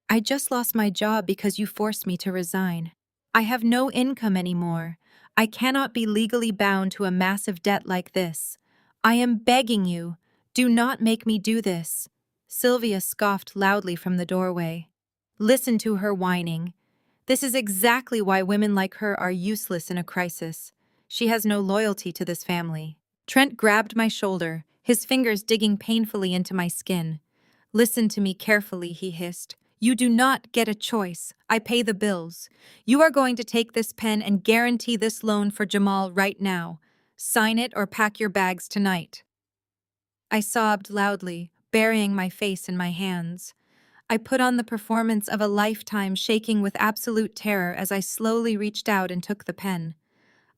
I just lost my job because you forced me to resign. I have no income anymore. I cannot be legally bound to a massive debt like this. I am begging you, do not make me do this." Sylvia scoffed loudly from the doorway. "Listen to her whining. This is exactly why women like her are useless in a crisis. She has no loyalty to this family." Trent grabbed my shoulder, his fingers digging painfully into my skin. "Listen to me carefully," he hissed. "You do not get a choice. I pay the bills. You are going to take this pen and guarantee this loan for Jamal right now. Sign it or pack your bags tonight." I sobbed loudly, burying my face in my hands. I put on the performance of a lifetime, shaking with absolute terror as I slowly reached out and took the pen.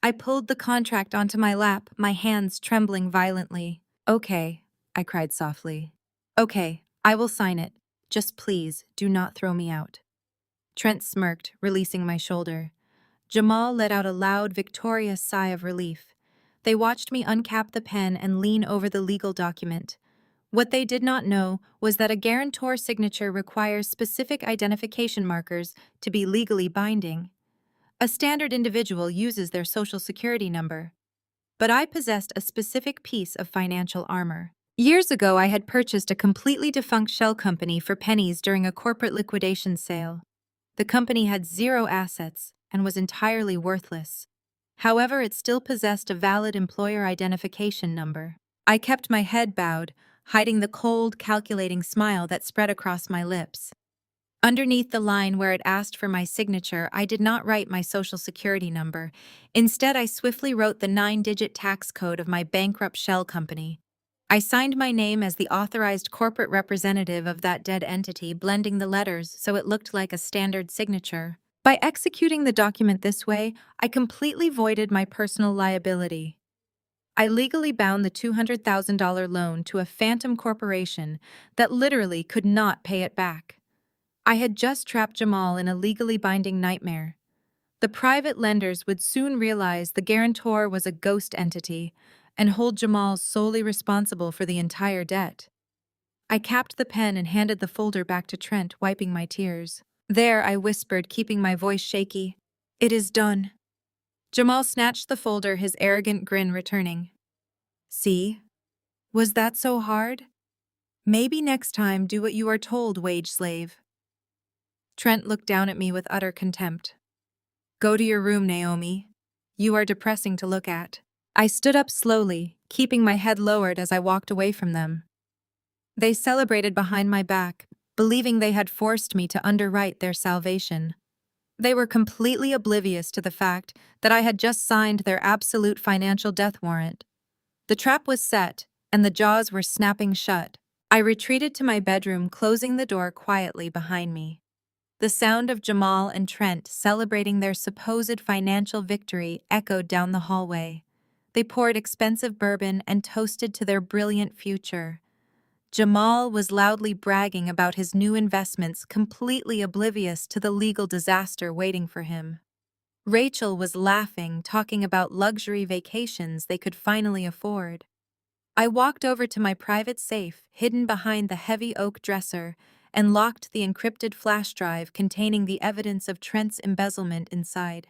I pulled the contract onto my lap, my hands trembling violently. "Okay," I cried softly. "Okay, I will sign it. Just please, do not throw me out." Trent smirked, releasing my shoulder. Jamal let out a loud, victorious sigh of relief. They watched me uncap the pen and lean over the legal document. What they did not know was that a guarantor signature requires specific identification markers to be legally binding. A standard individual uses their social security number. But I possessed a specific piece of financial armor. Years ago, I had purchased a completely defunct shell company for pennies during a corporate liquidation sale. The company had zero assets and was entirely worthless. However, it still possessed a valid employer identification number. I kept my head bowed, hiding the cold, calculating smile that spread across my lips. Underneath the line where it asked for my signature, I did not write my social security number. Instead, I swiftly wrote the 9-digit tax code of my bankrupt shell company. I signed my name as the authorized corporate representative of that dead entity, blending the letters so it looked like a standard signature. By executing the document this way, I completely voided my personal liability. I legally bound the $200,000 loan to a phantom corporation that literally could not pay it back. I had just trapped Jamal in a legally binding nightmare. The private lenders would soon realize the guarantor was a ghost entity and hold Jamal solely responsible for the entire debt. I capped the pen and handed the folder back to Trent, wiping my tears. "There," I whispered, keeping my voice shaky. "It is done." Jamal snatched the folder, his arrogant grin returning. "See? Was that so hard? Maybe next time do what you are told, wage slave." Trent looked down at me with utter contempt. "Go to your room, Naomi. You are depressing to look at." I stood up slowly, keeping my head lowered as I walked away from them. They celebrated behind my back, believing they had forced me to underwrite their salvation. They were completely oblivious to the fact that I had just signed their absolute financial death warrant. The trap was set, and the jaws were snapping shut. I retreated to my bedroom, closing the door quietly behind me. The sound of Jamal and Trent celebrating their supposed financial victory echoed down the hallway. They poured expensive bourbon and toasted to their brilliant future. Jamal was loudly bragging about his new investments, completely oblivious to the legal disaster waiting for him. Rachel was laughing, talking about luxury vacations they could finally afford. I walked over to my private safe, hidden behind the heavy oak dresser, and locked the encrypted flash drive containing the evidence of Trent's embezzlement inside.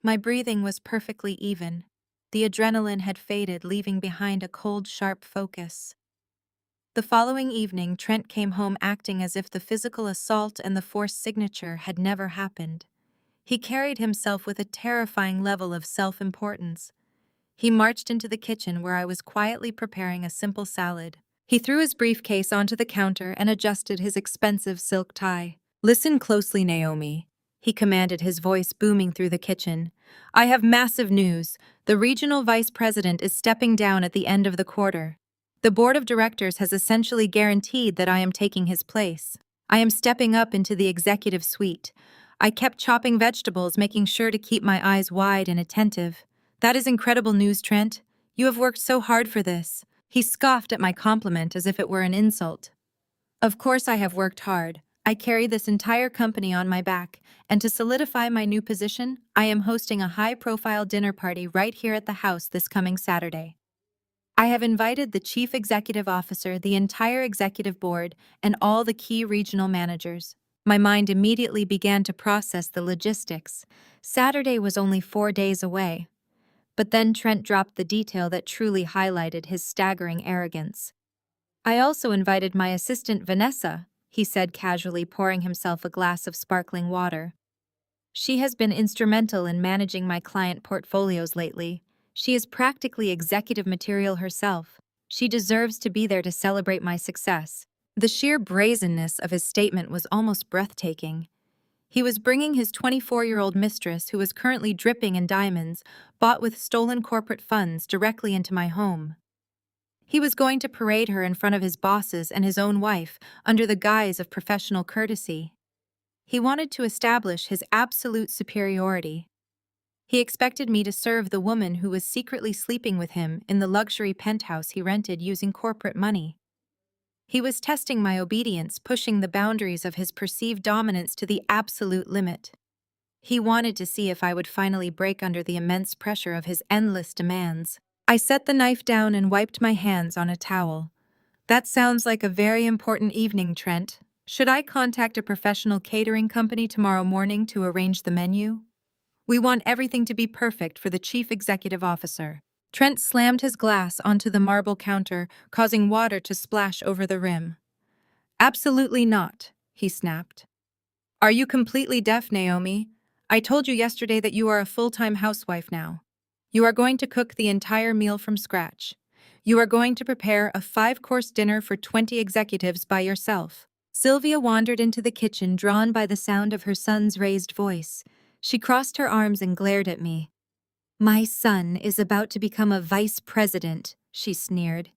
My breathing was perfectly even. The adrenaline had faded, leaving behind a cold, sharp focus. The following evening, Trent came home acting as if the physical assault and the forced signature had never happened. He carried himself with a terrifying level of self-importance. He marched into the kitchen where I was quietly preparing a simple salad. He threw his briefcase onto the counter and adjusted his expensive silk tie. "Listen closely, Naomi," he commanded, his voice booming through the kitchen. "I have massive news. The regional vice president is stepping down at the end of the quarter. The board of directors has essentially guaranteed that I am taking his place. I am stepping up into the executive suite. I kept chopping vegetables, making sure to keep my eyes wide and attentive. That is incredible news, Trent. You have worked so hard for this." He scoffed at my compliment as if it were an insult. Of course I have worked hard. I carry this entire company on my back, and to solidify my new position, I am hosting a high-profile dinner party right here at the house this coming Saturday. I have invited the chief executive officer, the entire executive board, and all the key regional managers. My mind immediately began to process the logistics. Saturday was only 4 days away. But then Trent dropped the detail that truly highlighted his staggering arrogance. I also invited my assistant Vanessa, he said casually, pouring himself a glass of sparkling water. She has been instrumental in managing my client portfolios lately. She is practically executive material herself. She deserves to be there to celebrate my success. The sheer brazenness of his statement was almost breathtaking. He was bringing his 24-year-old mistress, who was currently dripping in diamonds, bought with stolen corporate funds, directly into my home. He was going to parade her in front of his bosses and his own wife, under the guise of professional courtesy. He wanted to establish his absolute superiority. He expected me to serve the woman who was secretly sleeping with him in the luxury penthouse he rented using corporate money. He was testing my obedience, pushing the boundaries of his perceived dominance to the absolute limit. He wanted to see if I would finally break under the immense pressure of his endless demands. I set the knife down and wiped my hands on a towel. That sounds like a very important evening, Trent. Should I contact a professional catering company tomorrow morning to arrange the menu? We want everything to be perfect for the chief executive officer. Trent slammed his glass onto the marble counter, causing water to splash over the rim. Absolutely not, he snapped. Are you completely deaf, Naomi? I told you yesterday that you are a full-time housewife now. You are going to cook the entire meal from scratch. You are going to prepare a 5-course dinner for 20 executives by yourself. Sylvia wandered into the kitchen, drawn by the sound of her son's raised voice. She crossed her arms and glared at me. My son is about to become a vice president, she sneered.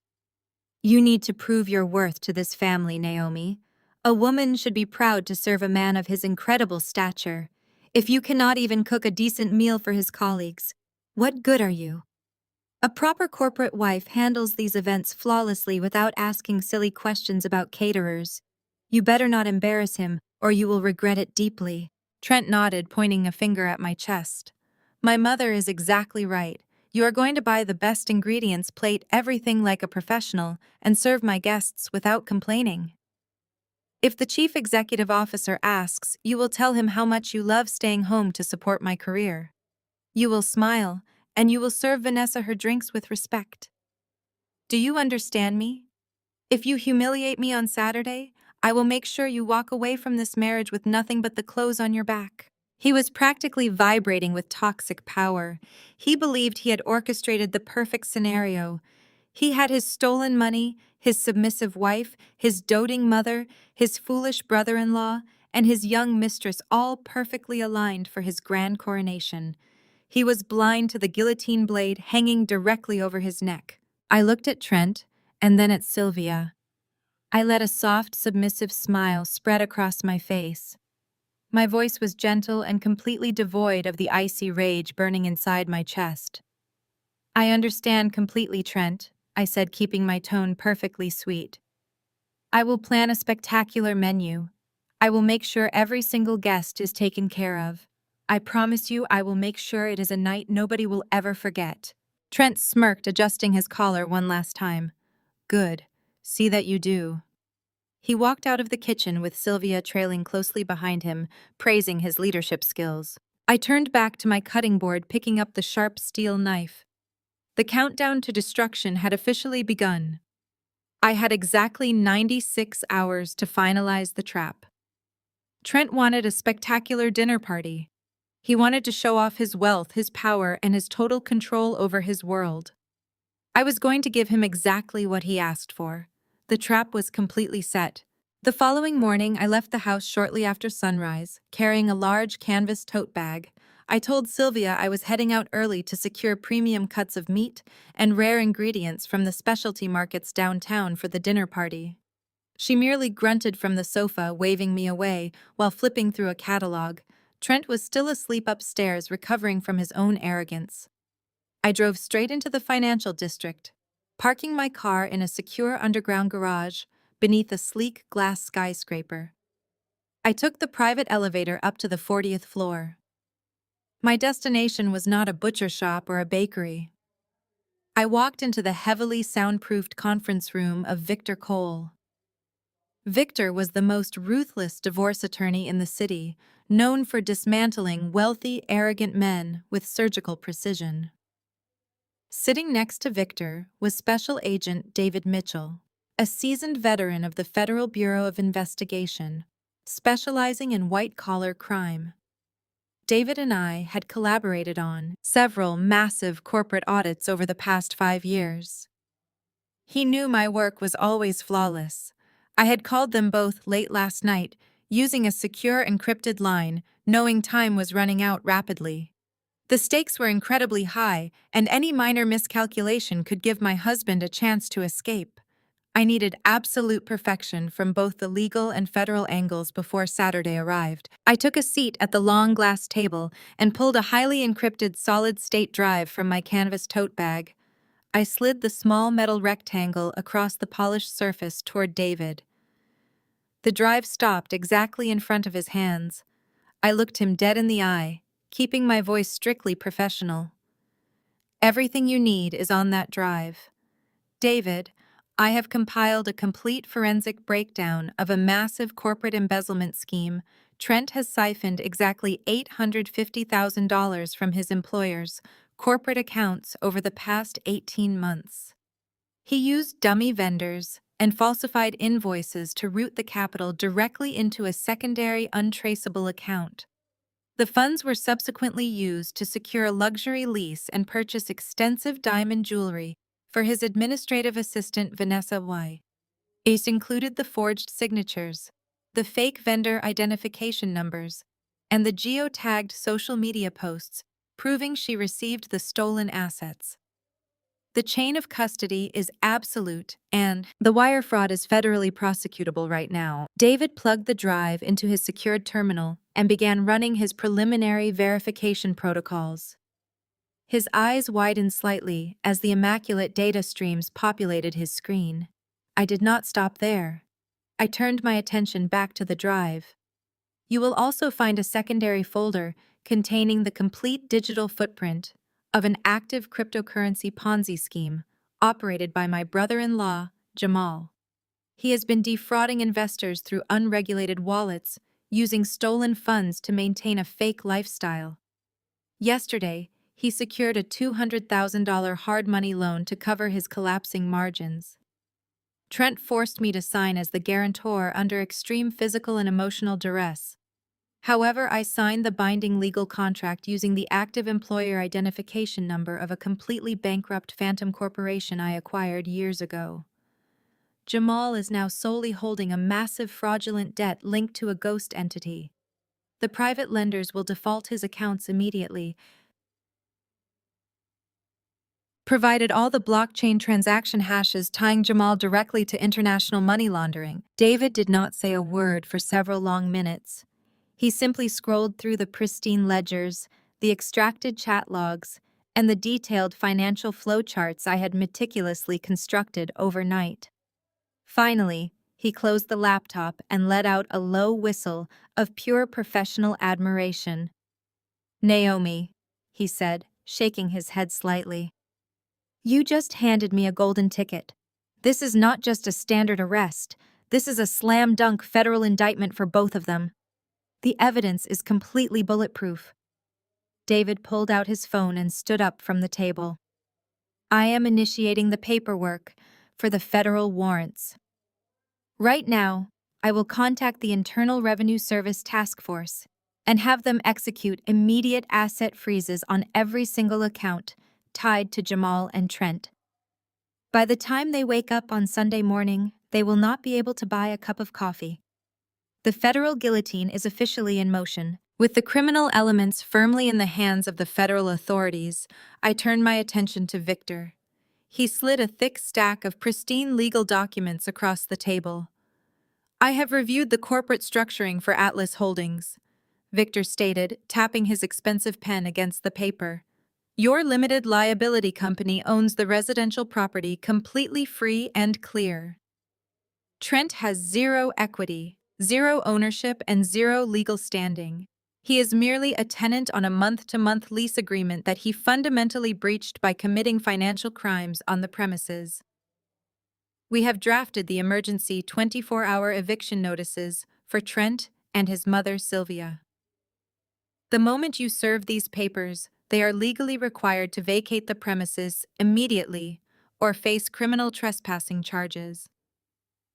You need to prove your worth to this family, Naomi. A woman should be proud to serve a man of his incredible stature. If you cannot even cook a decent meal for his colleagues, what good are you? A proper corporate wife handles these events flawlessly without asking silly questions about caterers. You better not embarrass him, or you will regret it deeply. Trent nodded, pointing a finger at my chest. My mother is exactly right. You are going to buy the best ingredients, plate everything like a professional, and serve my guests without complaining. If the chief executive officer asks, you will tell him how much you love staying home to support my career. You will smile, and you will serve Vanessa her drinks with respect. Do you understand me? If you humiliate me on Saturday, I will make sure you walk away from this marriage with nothing but the clothes on your back. He was practically vibrating with toxic power. He believed he had orchestrated the perfect scenario. He had his stolen money, his submissive wife, his doting mother, his foolish brother-in-law, and his young mistress all perfectly aligned for his grand coronation. He was blind to the guillotine blade hanging directly over his neck. I looked at Trent, and then at Sylvia. I let a soft, submissive smile spread across my face. My voice was gentle and completely devoid of the icy rage burning inside my chest. I understand completely, Trent, I said, keeping my tone perfectly sweet. I will plan a spectacular menu. I will make sure every single guest is taken care of. I promise you I will make sure it is a night nobody will ever forget. Trent smirked, adjusting his collar one last time. Good. See that you do. He walked out of the kitchen with Sylvia trailing closely behind him, praising his leadership skills. I turned back to my cutting board, picking up the sharp steel knife. The countdown to destruction had officially begun. I had exactly 96 hours to finalize the trap. Trent wanted a spectacular dinner party. He wanted to show off his wealth, his power, and his total control over his world. I was going to give him exactly what he asked for. The trap was completely set. The following morning, I left the house shortly after sunrise, carrying a large canvas tote bag. I told Sylvia I was heading out early to secure premium cuts of meat and rare ingredients from the specialty markets downtown for the dinner party. She merely grunted from the sofa, waving me away, while flipping through a catalog. Trent was still asleep upstairs, recovering from his own arrogance. I drove straight into the financial district, parking my car in a secure underground garage. beneath a sleek glass skyscraper. I took the private elevator up to the 40th floor. My destination was not a butcher shop or a bakery. I walked into the heavily soundproofed conference room of Victor Cole. Victor was the most ruthless divorce attorney in the city, known for dismantling wealthy, arrogant men with surgical precision. Sitting next to Victor was Special Agent David Mitchell, a seasoned veteran of the Federal Bureau of Investigation, specializing in white-collar crime. David and I had collaborated on several massive corporate audits over the past 5 years. He knew my work was always flawless. I had called them both late last night, using a secure encrypted line, knowing time was running out rapidly. The stakes were incredibly high, and any minor miscalculation could give my husband a chance to escape. I needed absolute perfection from both the legal and federal angles before Saturday arrived. I took a seat at the long glass table and pulled a highly encrypted solid-state drive from my canvas tote bag. I slid the small metal rectangle across the polished surface toward David. The drive stopped exactly in front of his hands. I looked him dead in the eye, keeping my voice strictly professional. Everything you need is on that drive. David, I have compiled a complete forensic breakdown of a massive corporate embezzlement scheme. Trent has siphoned exactly $850,000 from his employer's corporate accounts over the past 18 months. He used dummy vendors and falsified invoices to route the capital directly into a secondary untraceable account. The funds were subsequently used to secure a luxury lease and purchase extensive diamond jewelry for his administrative assistant Vanessa Y. Ace included the forged signatures, the fake vendor identification numbers, and the geotagged social media posts proving she received the stolen assets. The chain of custody is absolute, and the wire fraud is federally prosecutable right now. David plugged the drive into his secured terminal and began running his preliminary verification protocols. His eyes widened slightly as the immaculate data streams populated his screen. I did not stop there. I turned my attention back to the drive. You will also find a secondary folder containing the complete digital footprint of an active cryptocurrency Ponzi scheme operated by my brother-in-law, Jamal. He has been defrauding investors through unregulated wallets, using stolen funds to maintain a fake lifestyle. Yesterday, he secured a $200,000 hard money loan to cover his collapsing margins. Trent forced me to sign as the guarantor under extreme physical and emotional duress. However, I signed the binding legal contract using the active employer identification number of a completely bankrupt phantom corporation I acquired years ago. Jamal is now solely holding a massive fraudulent debt linked to a ghost entity. The private lenders will default his accounts immediately, provided all the blockchain transaction hashes tying Jamal directly to international money laundering. David did not say a word for several long minutes. He simply scrolled through the pristine ledgers, the extracted chat logs, and the detailed financial flowcharts I had meticulously constructed overnight. Finally, he closed the laptop and let out a low whistle of pure professional admiration. "Naomi," he said, shaking his head slightly. "You just handed me a golden ticket. This is not just a standard arrest. This is a slam-dunk federal indictment for both of them. The evidence is completely bulletproof." David pulled out his phone and stood up from the table. "I am initiating the paperwork for the federal warrants. Right now, I will contact the Internal Revenue Service Task Force and have them execute immediate asset freezes on every single account tied to Jamal and Trent. By the time they wake up on Sunday morning, they will not be able to buy a cup of coffee. The federal guillotine is officially in motion. With the criminal elements firmly in the hands of the federal authorities, I turned my attention to Victor. He slid a thick stack of pristine legal documents across the table. "I have reviewed the corporate structuring for Atlas Holdings," Victor stated, tapping his expensive pen against the paper. "Your limited liability company owns the residential property completely free and clear." Trent has zero equity, zero ownership, and zero legal standing. He is merely a tenant on a month-to-month lease agreement that he fundamentally breached by committing financial crimes on the premises. We have drafted the emergency 24-hour eviction notices for Trent and his mother, Sylvia. The moment you serve these papers, they are legally required to vacate the premises immediately or face criminal trespassing charges.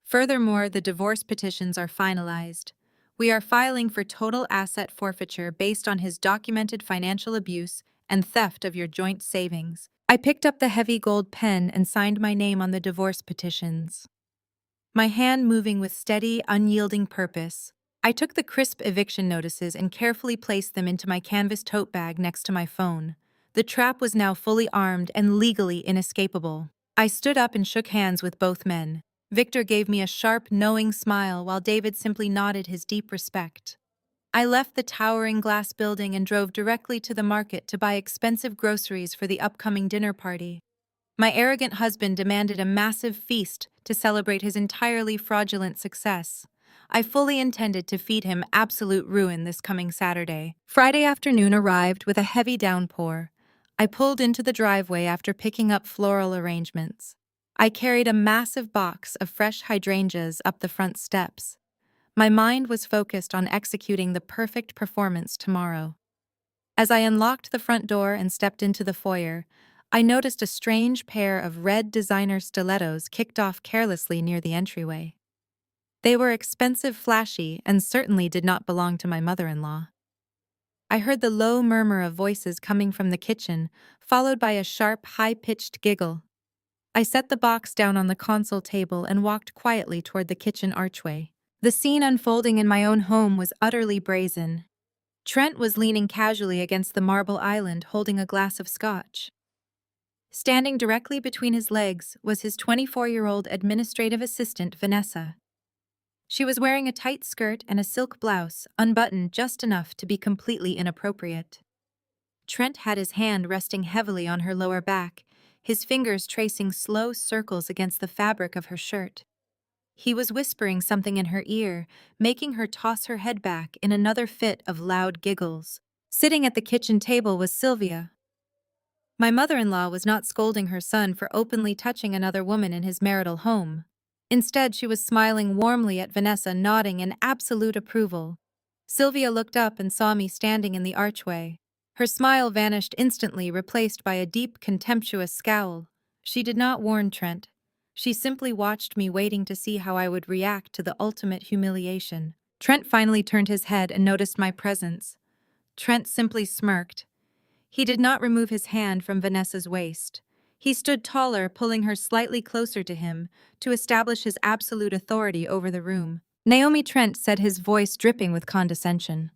Furthermore, the divorce petitions are finalized. We are filing for total asset forfeiture based on his documented financial abuse and theft of your joint savings. I picked up the heavy gold pen and signed my name on the divorce petitions, my hand moving with steady, unyielding purpose. I took the crisp eviction notices and carefully placed them into my canvas tote bag next to my phone. The trap was now fully armed and legally inescapable. I stood up and shook hands with both men. Victor gave me a sharp, knowing smile while David simply nodded his deep respect. I left the towering glass building and drove directly to the market to buy expensive groceries for the upcoming dinner party. My arrogant husband demanded a massive feast to celebrate his entirely fraudulent success. I fully intended to feed him absolute ruin this coming Saturday. Friday afternoon arrived with a heavy downpour. I pulled into the driveway after picking up floral arrangements. I carried a massive box of fresh hydrangeas up the front steps. My mind was focused on executing the perfect performance tomorrow. As I unlocked the front door and stepped into the foyer, I noticed a strange pair of red designer stilettos kicked off carelessly near the entryway. They were expensive, flashy, and certainly did not belong to my mother-in-law. I heard the low murmur of voices coming from the kitchen, followed by a sharp, high-pitched giggle. I set the box down on the console table and walked quietly toward the kitchen archway. The scene unfolding in my own home was utterly brazen. Trent was leaning casually against the marble island holding a glass of scotch. Standing directly between his legs was his 24-year-old administrative assistant, Vanessa. She was wearing a tight skirt and a silk blouse, unbuttoned just enough to be completely inappropriate. Trent had his hand resting heavily on her lower back, his fingers tracing slow circles against the fabric of her shirt. He was whispering something in her ear, making her toss her head back in another fit of loud giggles. Sitting at the kitchen table was Sylvia. My mother-in-law was not scolding her son for openly touching another woman in his marital home. Instead, she was smiling warmly at Vanessa, nodding in absolute approval. Sylvia looked up and saw me standing in the archway. Her smile vanished instantly, replaced by a deep, contemptuous scowl. She did not warn Trent. She simply watched me, waiting to see how I would react to the ultimate humiliation. Trent finally turned his head and noticed my presence. Trent simply smirked. He did not remove his hand from Vanessa's waist. He stood taller, pulling her slightly closer to him to establish his absolute authority over the room. "Naomi," Trent said, his voice dripping with condescension.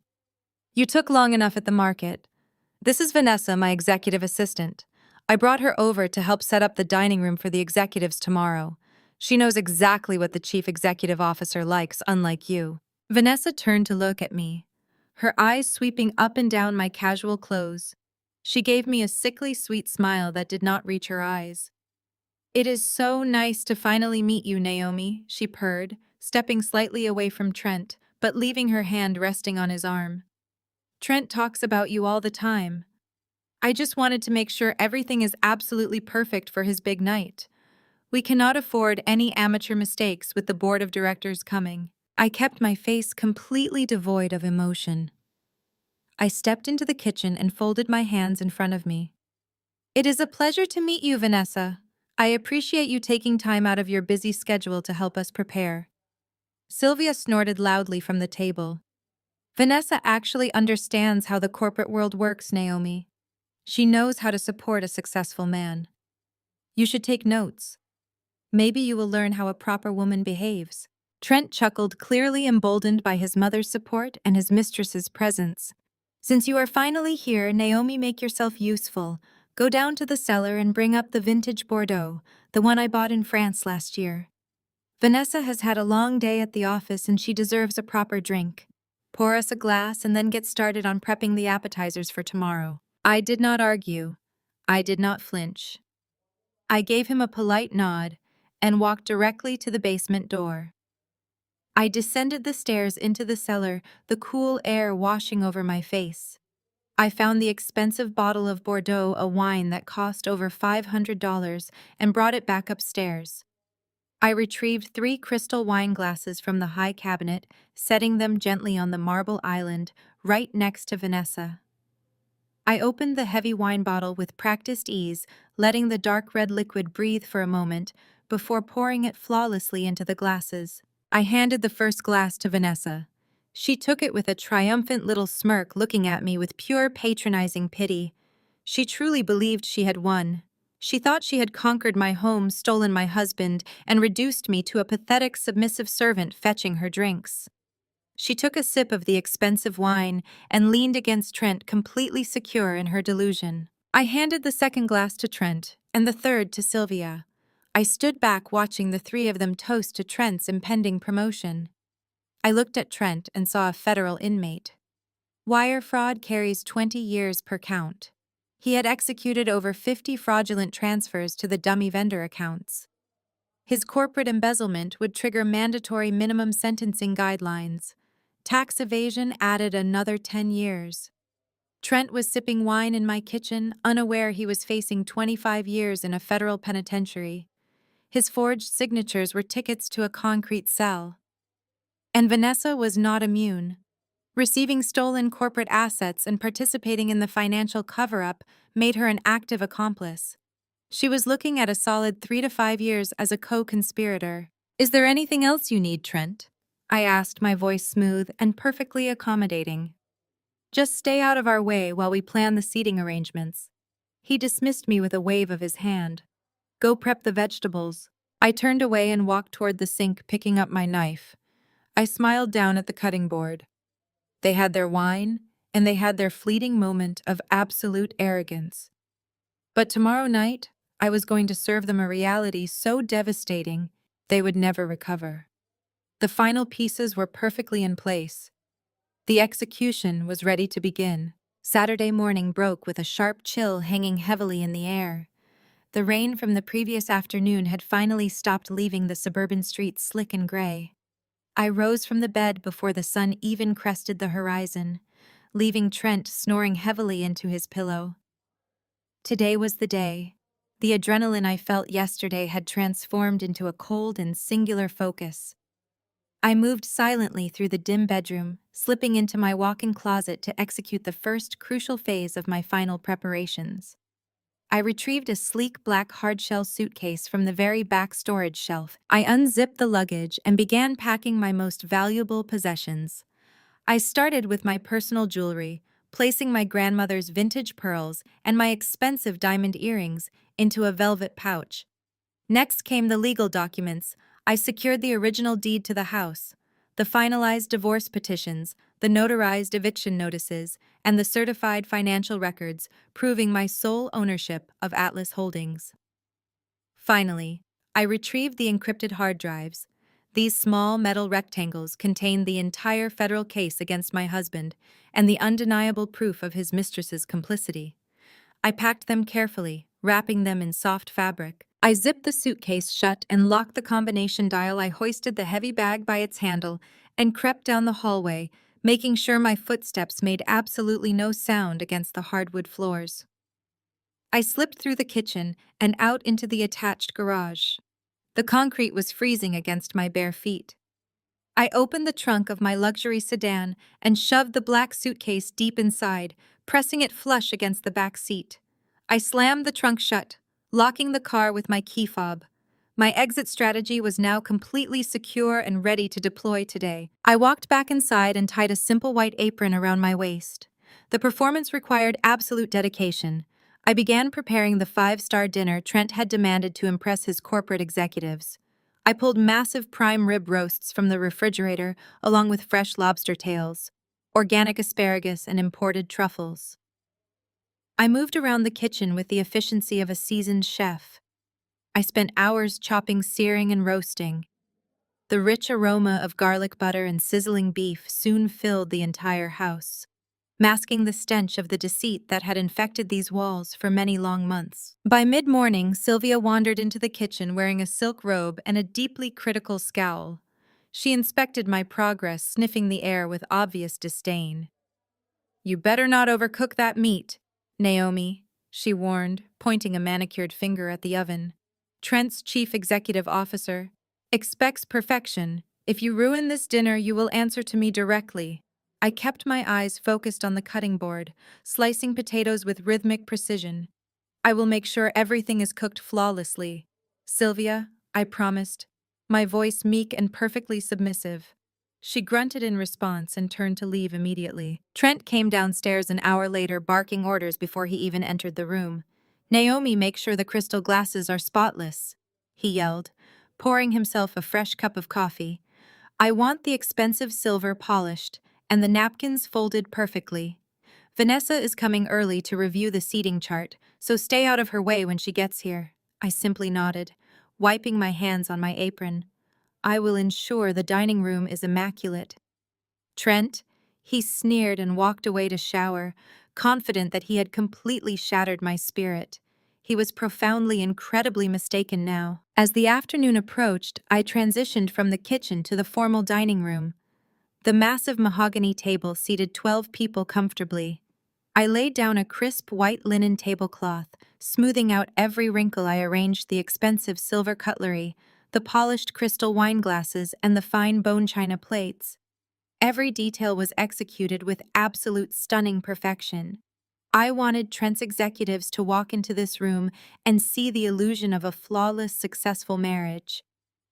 "You took long enough at the market. This is Vanessa, my executive assistant. I brought her over to help set up the dining room for the executives tomorrow. She knows exactly what the chief executive officer likes, unlike you." Vanessa turned to look at me, her eyes sweeping up and down my casual clothes. She gave me a sickly sweet smile that did not reach her eyes. "It is so nice to finally meet you, Naomi," she purred, stepping slightly away from Trent, but leaving her hand resting on his arm. "Trent talks about you all the time. I just wanted to make sure everything is absolutely perfect for his big night. We cannot afford any amateur mistakes with the board of directors coming." I kept my face completely devoid of emotion. I stepped into the kitchen and folded my hands in front of me. "It is a pleasure to meet you, Vanessa. I appreciate you taking time out of your busy schedule to help us prepare." Sylvia snorted loudly from the table. "Vanessa actually understands how the corporate world works, Naomi. She knows how to support a successful man. You should take notes. Maybe you will learn how a proper woman behaves." Trent chuckled, clearly emboldened by his mother's support and his mistress's presence. "Since you are finally here, Naomi, make yourself useful. Go down to the cellar and bring up the vintage Bordeaux, the one I bought in France last year. Vanessa has had a long day at the office and she deserves a proper drink. Pour us a glass and then get started on prepping the appetizers for tomorrow." I did not argue. I did not flinch. I gave him a polite nod and walked directly to the basement door. I descended the stairs into the cellar, the cool air washing over my face. I found the expensive bottle of Bordeaux, a wine that cost over $500, and brought it back upstairs. I retrieved 3 crystal wine glasses from the high cabinet, setting them gently on the marble island right next to Vanessa. I opened the heavy wine bottle with practiced ease, letting the dark red liquid breathe for a moment before pouring it flawlessly into the glasses. I handed the first glass to Vanessa. She took it with a triumphant little smirk, looking at me with pure patronizing pity. She truly believed she had won. She thought she had conquered my home, stolen my husband, and reduced me to a pathetic, submissive servant fetching her drinks. She took a sip of the expensive wine and leaned against Trent, completely secure in her delusion. I handed the second glass to Trent and the third to Sylvia. I stood back watching the 3 of them toast to Trent's impending promotion. I looked at Trent and saw a federal inmate. Wire fraud carries 20 years per count. He had executed over 50 fraudulent transfers to the dummy vendor accounts. His corporate embezzlement would trigger mandatory minimum sentencing guidelines. Tax evasion added another 10 years. Trent was sipping wine in my kitchen, unaware he was facing 25 years in a federal penitentiary. His forged signatures were tickets to a concrete cell. And Vanessa was not immune. Receiving stolen corporate assets and participating in the financial cover-up made her an active accomplice. She was looking at a solid 3 to 5 years as a co-conspirator. "Is there anything else you need, Trent?" I asked, my voice smooth and perfectly accommodating. "Just stay out of our way while we plan the seating arrangements." He dismissed me with a wave of his hand. "Go prep the vegetables." I turned away and walked toward the sink, picking up my knife. I smiled down at the cutting board. They had their wine, and they had their fleeting moment of absolute arrogance. But tomorrow night, I was going to serve them a reality so devastating they would never recover. The final pieces were perfectly in place. The execution was ready to begin. Saturday morning broke with a sharp chill hanging heavily in the air. The rain from the previous afternoon had finally stopped, leaving the suburban streets slick and gray. I rose from the bed before the sun even crested the horizon, leaving Trent snoring heavily into his pillow. Today was the day. The adrenaline I felt yesterday had transformed into a cold and singular focus. I moved silently through the dim bedroom, slipping into my walk-in closet to execute the first crucial phase of my final preparations. I retrieved a sleek black hardshell suitcase from the very back storage shelf. I unzipped the luggage and began packing my most valuable possessions. I started with my personal jewelry, placing my grandmother's vintage pearls and my expensive diamond earrings into a velvet pouch. Next came the legal documents. I secured the original deed to the house, the finalized divorce petitions, the notarized eviction notices, and the certified financial records proving my sole ownership of Atlas Holdings. Finally, I retrieved the encrypted hard drives. These small metal rectangles contained the entire federal case against my husband and the undeniable proof of his mistress's complicity. I packed them carefully, wrapping them in soft fabric. I zipped the suitcase shut and locked the combination dial. I hoisted the heavy bag by its handle and crept down the hallway, making sure my footsteps made absolutely no sound against the hardwood floors. I slipped through the kitchen and out into the attached garage. The concrete was freezing against my bare feet. I opened the trunk of my luxury sedan and shoved the black suitcase deep inside, pressing it flush against the back seat. I slammed the trunk shut, locking the car with my key fob. My exit strategy was now completely secure and ready to deploy today. I walked back inside and tied a simple white apron around my waist. The performance required absolute dedication. I began preparing the 5-star dinner Trent had demanded to impress his corporate executives. I pulled massive prime rib roasts from the refrigerator along with fresh lobster tails, organic asparagus, and imported truffles. I moved around the kitchen with the efficiency of a seasoned chef. I spent hours chopping, searing, and roasting. The rich aroma of garlic butter and sizzling beef soon filled the entire house, masking the stench of the deceit that had infected these walls for many long months. By mid-morning, Sylvia wandered into the kitchen wearing a silk robe and a deeply critical scowl. She inspected my progress, sniffing the air with obvious disdain. "You better not overcook that meat, Naomi," she warned, pointing a manicured finger at the oven. "Trent's chief executive officer expects perfection. If you ruin this dinner, you will answer to me directly." I kept my eyes focused on the cutting board, slicing potatoes with rhythmic precision. "I will make sure everything is cooked flawlessly, Sylvia," I promised, my voice meek and perfectly submissive. She grunted in response and turned to leave immediately. Trent came downstairs an hour later, barking orders before he even entered the room. "Naomi, make sure the crystal glasses are spotless," he yelled, pouring himself a fresh cup of coffee. "I want the expensive silver polished and the napkins folded perfectly. Vanessa is coming early to review the seating chart, so stay out of her way when she gets here." I simply nodded, wiping my hands on my apron. "I will ensure the dining room is immaculate." "Trent," he sneered and walked away to shower, confident that he had completely shattered my spirit. He was profoundly, incredibly mistaken now. As the afternoon approached, I transitioned from the kitchen to the formal dining room. The massive mahogany table seated 12 people comfortably. I laid down a crisp white linen tablecloth, smoothing out every wrinkle. I arranged the expensive silver cutlery, the polished crystal wine glasses, and the fine bone china plates. Every detail was executed with absolute stunning perfection. I wanted Trent's executives to walk into this room and see the illusion of a flawless, successful marriage.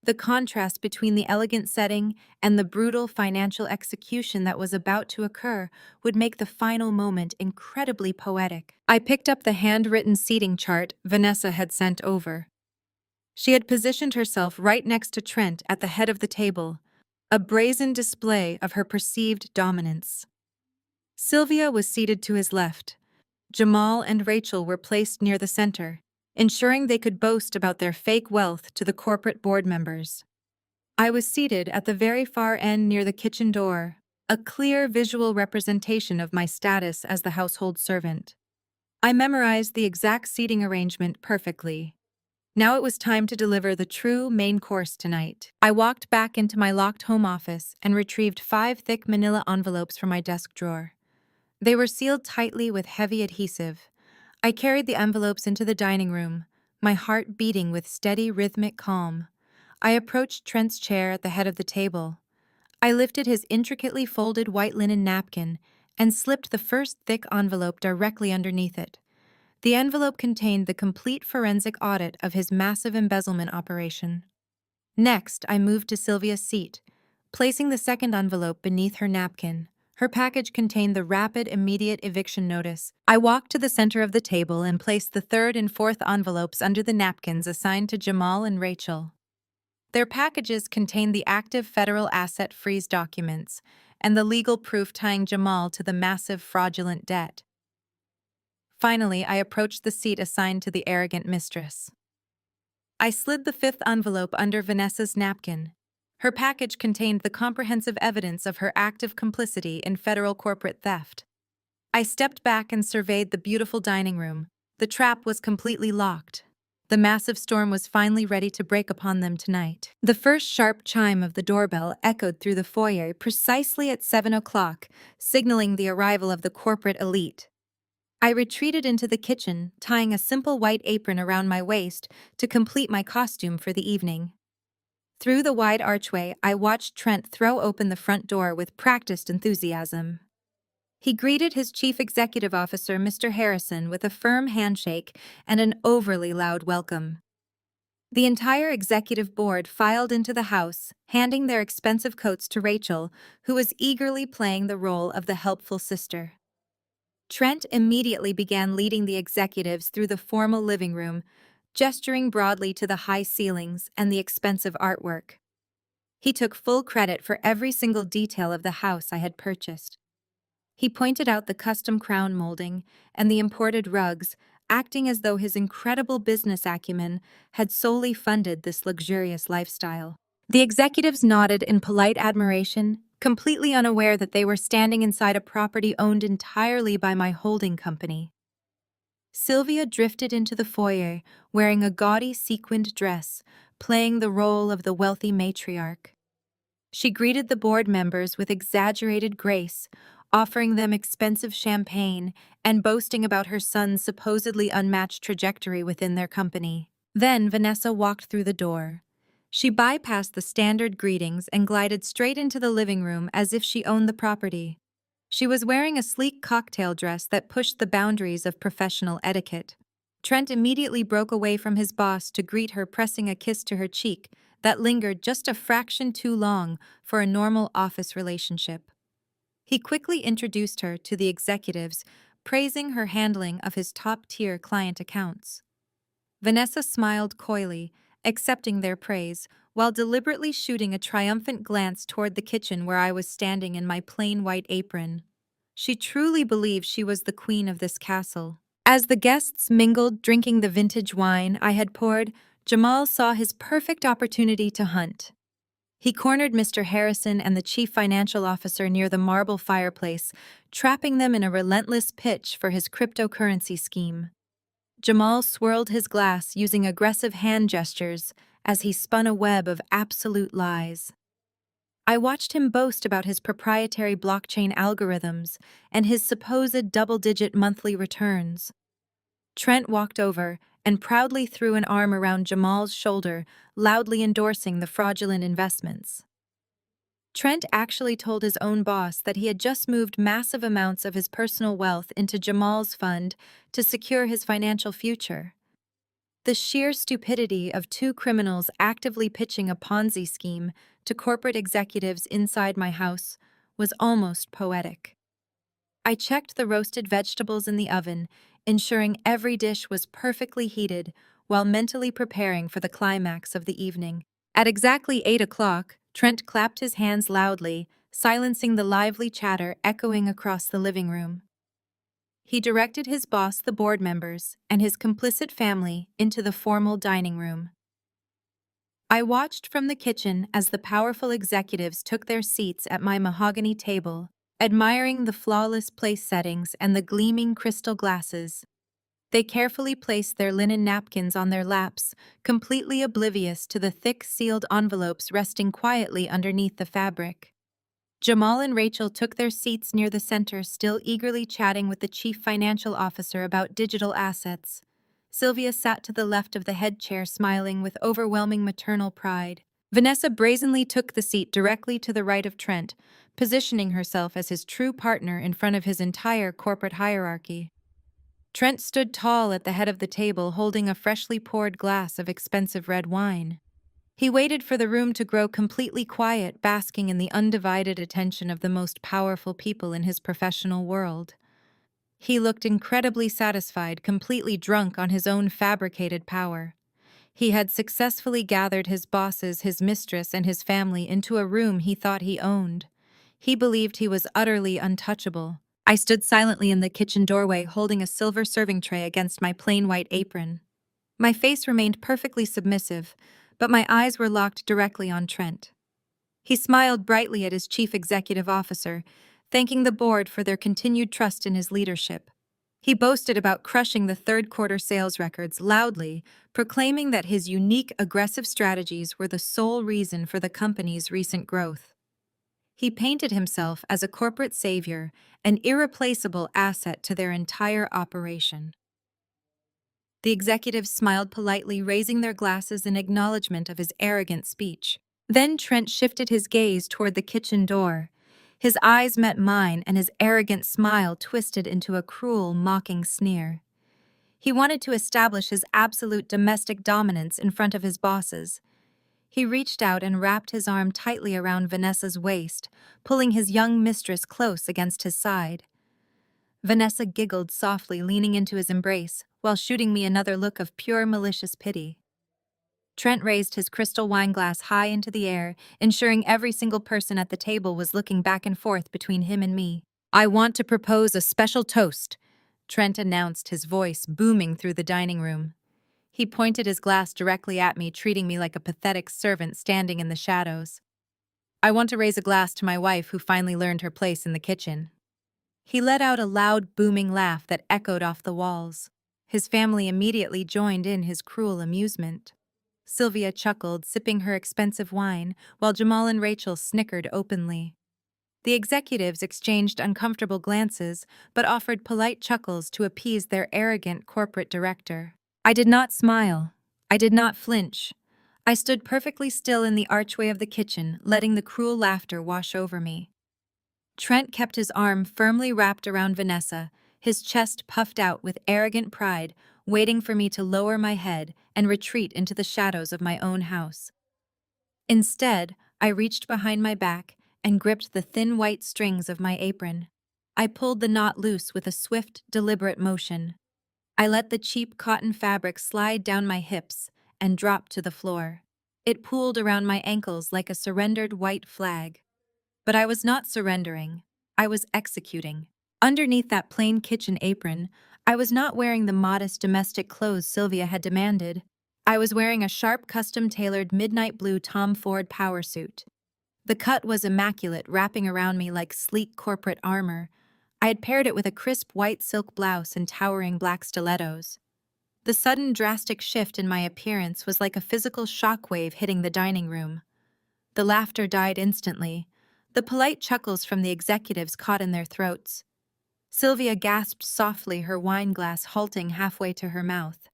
The contrast between the elegant setting and the brutal financial execution that was about to occur would make the final moment incredibly poetic. I picked up the handwritten seating chart Vanessa had sent over. She had positioned herself right next to Trent at the head of the table, a brazen display of her perceived dominance. Sylvia was seated to his left. Jamal and Rachel were placed near the center, ensuring they could boast about their fake wealth to the corporate board members. I was seated at the very far end near the kitchen door, a clear visual representation of my status as the household servant. I memorized the exact seating arrangement perfectly. Now it was time to deliver the true main course tonight. I walked back into my locked home office and retrieved 5 thick manila envelopes from my desk drawer. They were sealed tightly with heavy adhesive. I carried the envelopes into the dining room, my heart beating with steady, rhythmic calm. I approached Trent's chair at the head of the table. I lifted his intricately folded white linen napkin and slipped the first thick envelope directly underneath it. The envelope contained the complete forensic audit of his massive embezzlement operation. Next, I moved to Sylvia's seat, placing the second envelope beneath her napkin. Her package contained the rapid, immediate eviction notice. I walked to the center of the table and placed the third and fourth envelopes under the napkins assigned to Jamal and Rachel. Their packages contained the active federal asset freeze documents and the legal proof tying Jamal to the massive fraudulent debt. Finally, I approached the seat assigned to the arrogant mistress. I slid the fifth envelope under Vanessa's napkin. Her package contained the comprehensive evidence of her active complicity in federal corporate theft. I stepped back and surveyed the beautiful dining room. The trap was completely locked. The massive storm was finally ready to break upon them tonight. The first sharp chime of the doorbell echoed through the foyer precisely at 7 o'clock, signaling the arrival of the corporate elite. I retreated into the kitchen, tying a simple white apron around my waist to complete my costume for the evening. Through the wide archway, I watched Trent throw open the front door with practiced enthusiasm. He greeted his chief executive officer, Mr. Harrison, with a firm handshake and an overly loud welcome. The entire executive board filed into the house, handing their expensive coats to Rachel, who was eagerly playing the role of the helpful sister. Trent immediately began leading the executives through the formal living room, gesturing broadly to the high ceilings and the expensive artwork. He took full credit for every single detail of the house I had purchased. He pointed out the custom crown molding and the imported rugs, acting as though his incredible business acumen had solely funded this luxurious lifestyle. The executives nodded in polite admiration, completely unaware that they were standing inside a property owned entirely by my holding company. Sylvia drifted into the foyer, wearing a gaudy sequined dress, playing the role of the wealthy matriarch. She greeted the board members with exaggerated grace, offering them expensive champagne and boasting about her son's supposedly unmatched trajectory within their company. Then Vanessa walked through the door. She bypassed the standard greetings and glided straight into the living room as if she owned the property. She was wearing a sleek cocktail dress that pushed the boundaries of professional etiquette. Trent immediately broke away from his boss to greet her, pressing a kiss to her cheek that lingered just a fraction too long for a normal office relationship. He quickly introduced her to the executives, praising her handling of his top-tier client accounts. Vanessa smiled coyly, accepting their praise, while deliberately shooting a triumphant glance toward the kitchen where I was standing in my plain white apron. She truly believed she was the queen of this castle. As the guests mingled, drinking the vintage wine I had poured, Jamal saw his perfect opportunity to hunt. He cornered Mr. Harrison and the chief financial officer near the marble fireplace, trapping them in a relentless pitch for his cryptocurrency scheme. Jamal swirled his glass using aggressive hand gestures as he spun a web of absolute lies. I watched him boast about his proprietary blockchain algorithms and his supposed double-digit monthly returns. Trent walked over and proudly threw an arm around Jamal's shoulder, loudly endorsing the fraudulent investments. Trent actually told his own boss that he had just moved massive amounts of his personal wealth into Jamal's fund to secure his financial future. The sheer stupidity of two criminals actively pitching a Ponzi scheme to corporate executives inside my house was almost poetic. I checked the roasted vegetables in the oven, ensuring every dish was perfectly heated while mentally preparing for the climax of the evening. At exactly 8 o'clock, Trent clapped his hands loudly, silencing the lively chatter echoing across the living room. He directed his boss, the board members, and his complicit family into the formal dining room. I watched from the kitchen as the powerful executives took their seats at my mahogany table, admiring the flawless place settings and the gleaming crystal glasses. They carefully placed their linen napkins on their laps, completely oblivious to the thick sealed envelopes resting quietly underneath the fabric. Jamal and Rachel took their seats near the center, still eagerly chatting with the chief financial officer about digital assets. Sylvia sat to the left of the head chair, smiling with overwhelming maternal pride. Vanessa brazenly took the seat directly to the right of Trent, positioning herself as his true partner in front of his entire corporate hierarchy. Trent stood tall at the head of the table, holding a freshly poured glass of expensive red wine. He waited for the room to grow completely quiet, basking in the undivided attention of the most powerful people in his professional world. He looked incredibly satisfied, completely drunk on his own fabricated power. He had successfully gathered his bosses, his mistress, and his family into a room he thought he owned. He believed he was utterly untouchable. I stood silently in the kitchen doorway, holding a silver serving tray against my plain white apron. My face remained perfectly submissive, but my eyes were locked directly on Trent. He smiled brightly at his chief executive officer, thanking the board for their continued trust in his leadership. He boasted about crushing the third-quarter sales records loudly, proclaiming that his unique, aggressive strategies were the sole reason for the company's recent growth. He painted himself as a corporate savior, an irreplaceable asset to their entire operation. The executives smiled politely, raising their glasses in acknowledgement of his arrogant speech. Then Trent shifted his gaze toward the kitchen door. His eyes met mine, and his arrogant smile twisted into a cruel, mocking sneer. He wanted to establish his absolute domestic dominance in front of his bosses. He reached out and wrapped his arm tightly around Vanessa's waist, pulling his young mistress close against his side. Vanessa giggled softly, leaning into his embrace, while shooting me another look of pure malicious pity. Trent raised his crystal wine glass high into the air, ensuring every single person at the table was looking back and forth between him and me. "I want to propose a special toast," Trent announced, his voice booming through the dining room. He pointed his glass directly at me, treating me like a pathetic servant standing in the shadows. "I want to raise a glass to my wife who finally learned her place in the kitchen." He let out a loud, booming laugh that echoed off the walls. His family immediately joined in his cruel amusement. Sylvia chuckled, sipping her expensive wine, while Jamal and Rachel snickered openly. The executives exchanged uncomfortable glances, but offered polite chuckles to appease their arrogant corporate director. I did not smile. I did not flinch. I stood perfectly still in the archway of the kitchen, letting the cruel laughter wash over me. Trent kept his arm firmly wrapped around Vanessa, his chest puffed out with arrogant pride, waiting for me to lower my head and retreat into the shadows of my own house. Instead, I reached behind my back and gripped the thin white strings of my apron. I pulled the knot loose with a swift, deliberate motion. I let the cheap cotton fabric slide down my hips and drop to the floor. It pooled around my ankles like a surrendered white flag. But I was not surrendering. I was executing. Underneath that plain kitchen apron, I was not wearing the modest domestic clothes Sylvia had demanded. I was wearing a sharp, custom-tailored midnight blue Tom Ford power suit. The cut was immaculate, wrapping around me like sleek corporate armor. I had paired it with a crisp white silk blouse and towering black stilettos. The sudden drastic shift in my appearance was like a physical shockwave hitting the dining room. The laughter died instantly. The polite chuckles from the executives caught in their throats. Sylvia gasped softly, her wine glass halting halfway to her mouth.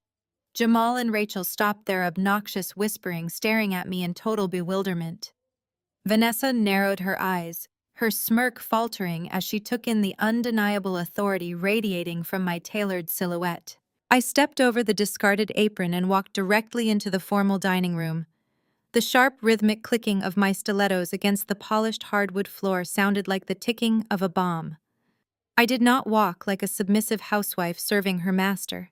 Jamal and Rachel stopped their obnoxious whispering, staring at me in total bewilderment. Vanessa narrowed her eyes, her smirk faltering as she took in the undeniable authority radiating from my tailored silhouette. I stepped over the discarded apron and walked directly into the formal dining room. The sharp, rhythmic clicking of my stilettos against the polished hardwood floor sounded like the ticking of a bomb. I did not walk like a submissive housewife serving her master.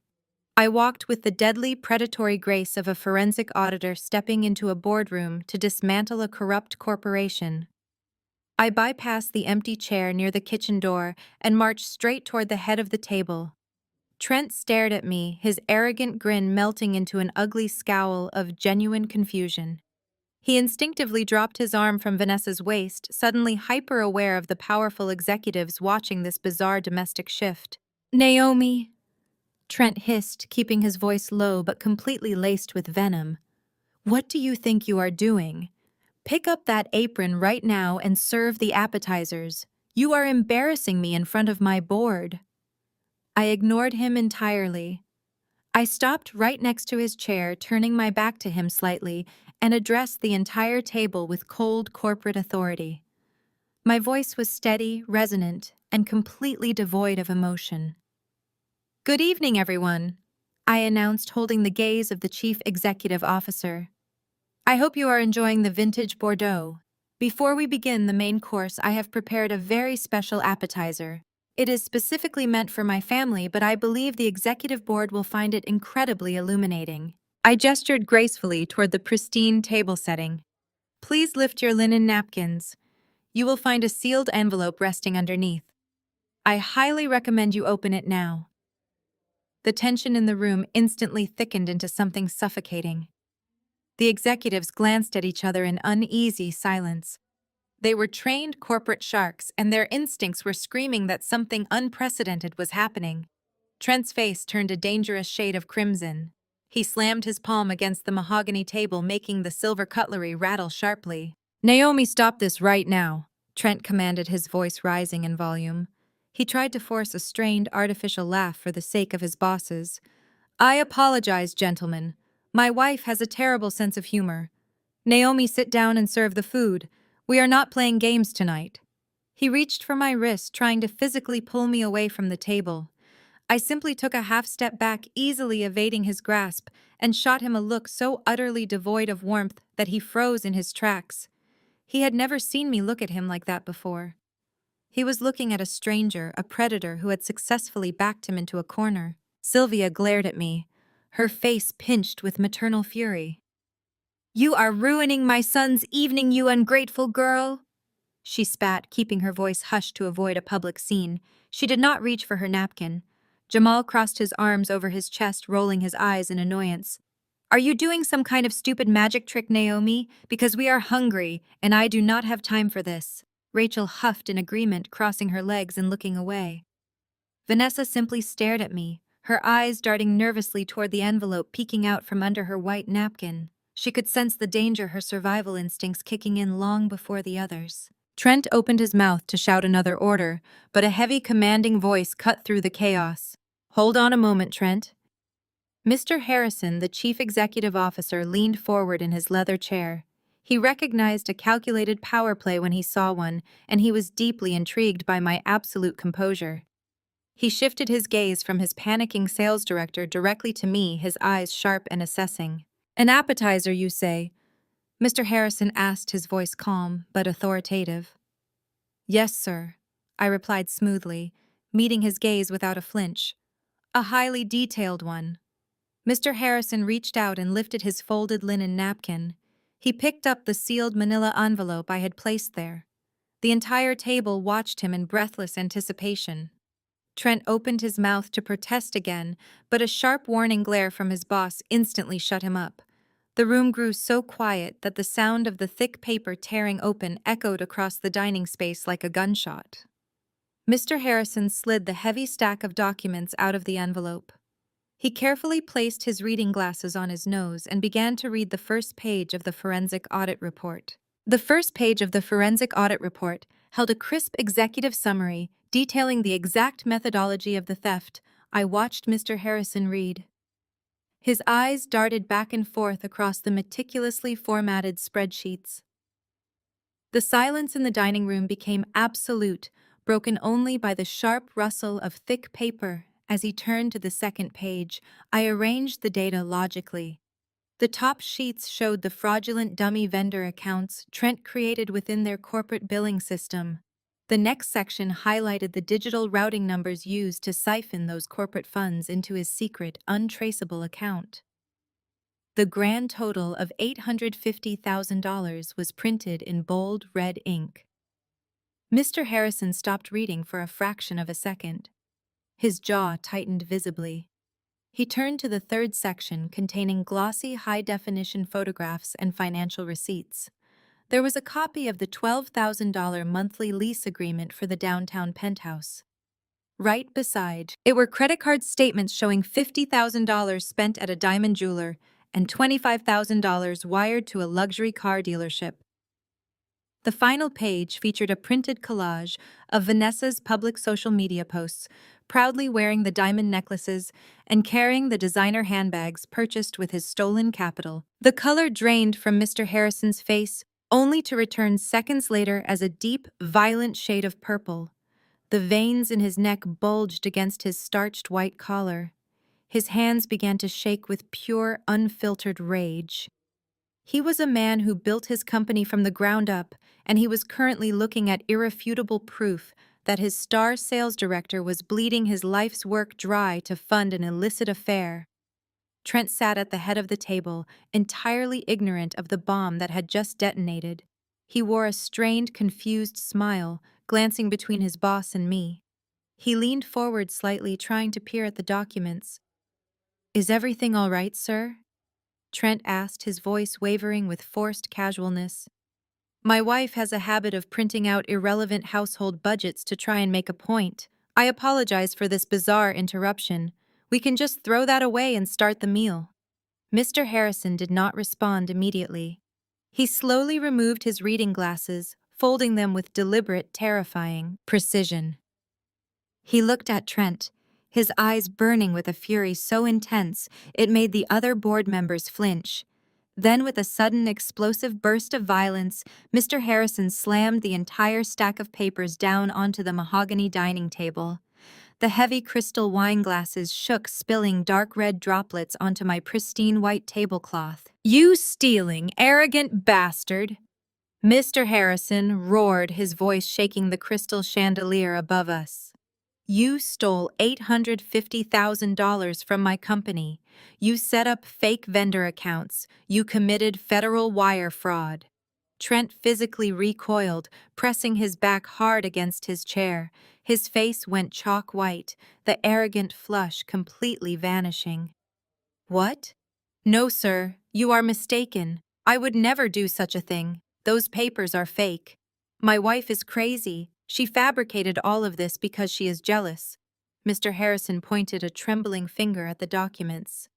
I walked with the deadly, predatory grace of a forensic auditor stepping into a boardroom to dismantle a corrupt corporation. I bypassed the empty chair near the kitchen door and marched straight toward the head of the table. Trent stared at me, his arrogant grin melting into an ugly scowl of genuine confusion. He instinctively dropped his arm from Vanessa's waist, suddenly hyper-aware of the powerful executives watching this bizarre domestic shift. "Naomi," Trent hissed, keeping his voice low but completely laced with venom. "What do you think you are doing? Pick up that apron right now and serve the appetizers. You are embarrassing me in front of my board." I ignored him entirely. I stopped right next to his chair, turning my back to him slightly, and addressed the entire table with cold corporate authority. My voice was steady, resonant, and completely devoid of emotion. "Good evening, everyone," I announced, holding the gaze of the chief executive officer. "I hope you are enjoying the vintage Bordeaux. Before we begin the main course, I have prepared a very special appetizer. It is specifically meant for my family, but I believe the executive board will find it incredibly illuminating." I gestured gracefully toward the pristine table setting. "Please lift your linen napkins. You will find a sealed envelope resting underneath. I highly recommend you open it now." The tension in the room instantly thickened into something suffocating. The executives glanced at each other in uneasy silence. They were trained corporate sharks, and their instincts were screaming that something unprecedented was happening. Trent's face turned a dangerous shade of crimson. He slammed his palm against the mahogany table, making the silver cutlery rattle sharply. "Naomi, stop this right now," Trent commanded, his voice rising in volume. He tried to force a strained, artificial laugh for the sake of his bosses. "I apologize, gentlemen. My wife has a terrible sense of humor. Naomi, sit down and serve the food. We are not playing games tonight." He reached for my wrist, trying to physically pull me away from the table. I simply took a half step back, easily evading his grasp, and shot him a look so utterly devoid of warmth that he froze in his tracks. He had never seen me look at him like that before. He was looking at a stranger, a predator who had successfully backed him into a corner. Sylvia glared at me, her face pinched with maternal fury. "You are ruining my son's evening, you ungrateful girl!" She spat, keeping her voice hushed to avoid a public scene. She did not reach for her napkin. Jamal crossed his arms over his chest, rolling his eyes in annoyance. "Are you doing some kind of stupid magic trick, Naomi? Because we are hungry, and I do not have time for this." Rachel huffed in agreement, crossing her legs and looking away. Vanessa simply stared at me, her eyes darting nervously toward the envelope peeking out from under her white napkin. She could sense the danger, her survival instincts kicking in long before the others. Trent opened his mouth to shout another order, but a heavy, commanding voice cut through the chaos. "Hold on a moment, Trent." Mr. Harrison, the chief executive officer, leaned forward in his leather chair. He recognized a calculated power play when he saw one, and he was deeply intrigued by my absolute composure. He shifted his gaze from his panicking sales director directly to me, his eyes sharp and assessing. "An appetizer, you say?" Mr. Harrison asked, his voice calm but authoritative. "Yes, sir," I replied smoothly, meeting his gaze without a flinch. "A highly detailed one." Mr. Harrison reached out and lifted his folded linen napkin. He picked up the sealed manila envelope I had placed there. The entire table watched him in breathless anticipation. Trent opened his mouth to protest again, but a sharp warning glare from his boss instantly shut him up. The room grew so quiet that the sound of the thick paper tearing open echoed across the dining space like a gunshot. Mr. Harrison slid the heavy stack of documents out of the envelope. He carefully placed his reading glasses on his nose and began to read the first page of the forensic audit report. The first page of the forensic audit report held a crisp executive summary detailing the exact methodology of the theft. I watched Mr. Harrison read. His eyes darted back and forth across the meticulously formatted spreadsheets. The silence in the dining room became absolute, broken only by the sharp rustle of thick paper. As he turned to the second page, I arranged the data logically. The top sheets showed the fraudulent dummy vendor accounts Trent created within their corporate billing system. The next section highlighted the digital routing numbers used to siphon those corporate funds into his secret, untraceable account. The grand total of $850,000 was printed in bold red ink. Mr. Harrison stopped reading for a fraction of a second. His jaw tightened visibly. He turned to the third section containing glossy, high-definition photographs and financial receipts. There was a copy of the $12,000 monthly lease agreement for the downtown penthouse. Right beside it were credit card statements showing $50,000 spent at a diamond jeweler and $25,000 wired to a luxury car dealership. The final page featured a printed collage of Vanessa's public social media posts, proudly wearing the diamond necklaces and carrying the designer handbags purchased with his stolen capital. The color drained from Mr. Harrison's face, only to return seconds later as a deep, violent shade of purple. The veins in his neck bulged against his starched white collar. His hands began to shake with pure, unfiltered rage. He was a man who built his company from the ground up, and he was currently looking at irrefutable proof that his star sales director was bleeding his life's work dry to fund an illicit affair. Trent sat at the head of the table, entirely ignorant of the bomb that had just detonated. He wore a strained, confused smile, glancing between his boss and me. He leaned forward slightly, trying to peer at the documents. "Is everything all right, sir?" Trent asked, his voice wavering with forced casualness. "My wife has a habit of printing out irrelevant household budgets to try and make a point. I apologize for this bizarre interruption. We can just throw that away and start the meal." Mr. Harrison did not respond immediately. He slowly removed his reading glasses, folding them with deliberate, terrifying precision. He looked at Trent, his eyes burning with a fury so intense it made the other board members flinch. Then, with a sudden, explosive burst of violence, Mr. Harrison slammed the entire stack of papers down onto the mahogany dining table. The heavy crystal wine glasses shook, spilling dark red droplets onto my pristine white tablecloth. "You stealing, arrogant bastard!" Mr. Harrison roared, his voice shaking the crystal chandelier above us. "You stole $850,000 from my company. You set up fake vendor accounts. You committed federal wire fraud." Trent physically recoiled, pressing his back hard against his chair. His face went chalk white, the arrogant flush completely vanishing. "What? No, sir, you are mistaken. I would never do such a thing. Those papers are fake. My wife is crazy. She fabricated all of this because she is jealous." Mr. Harrison pointed a trembling finger at the documents.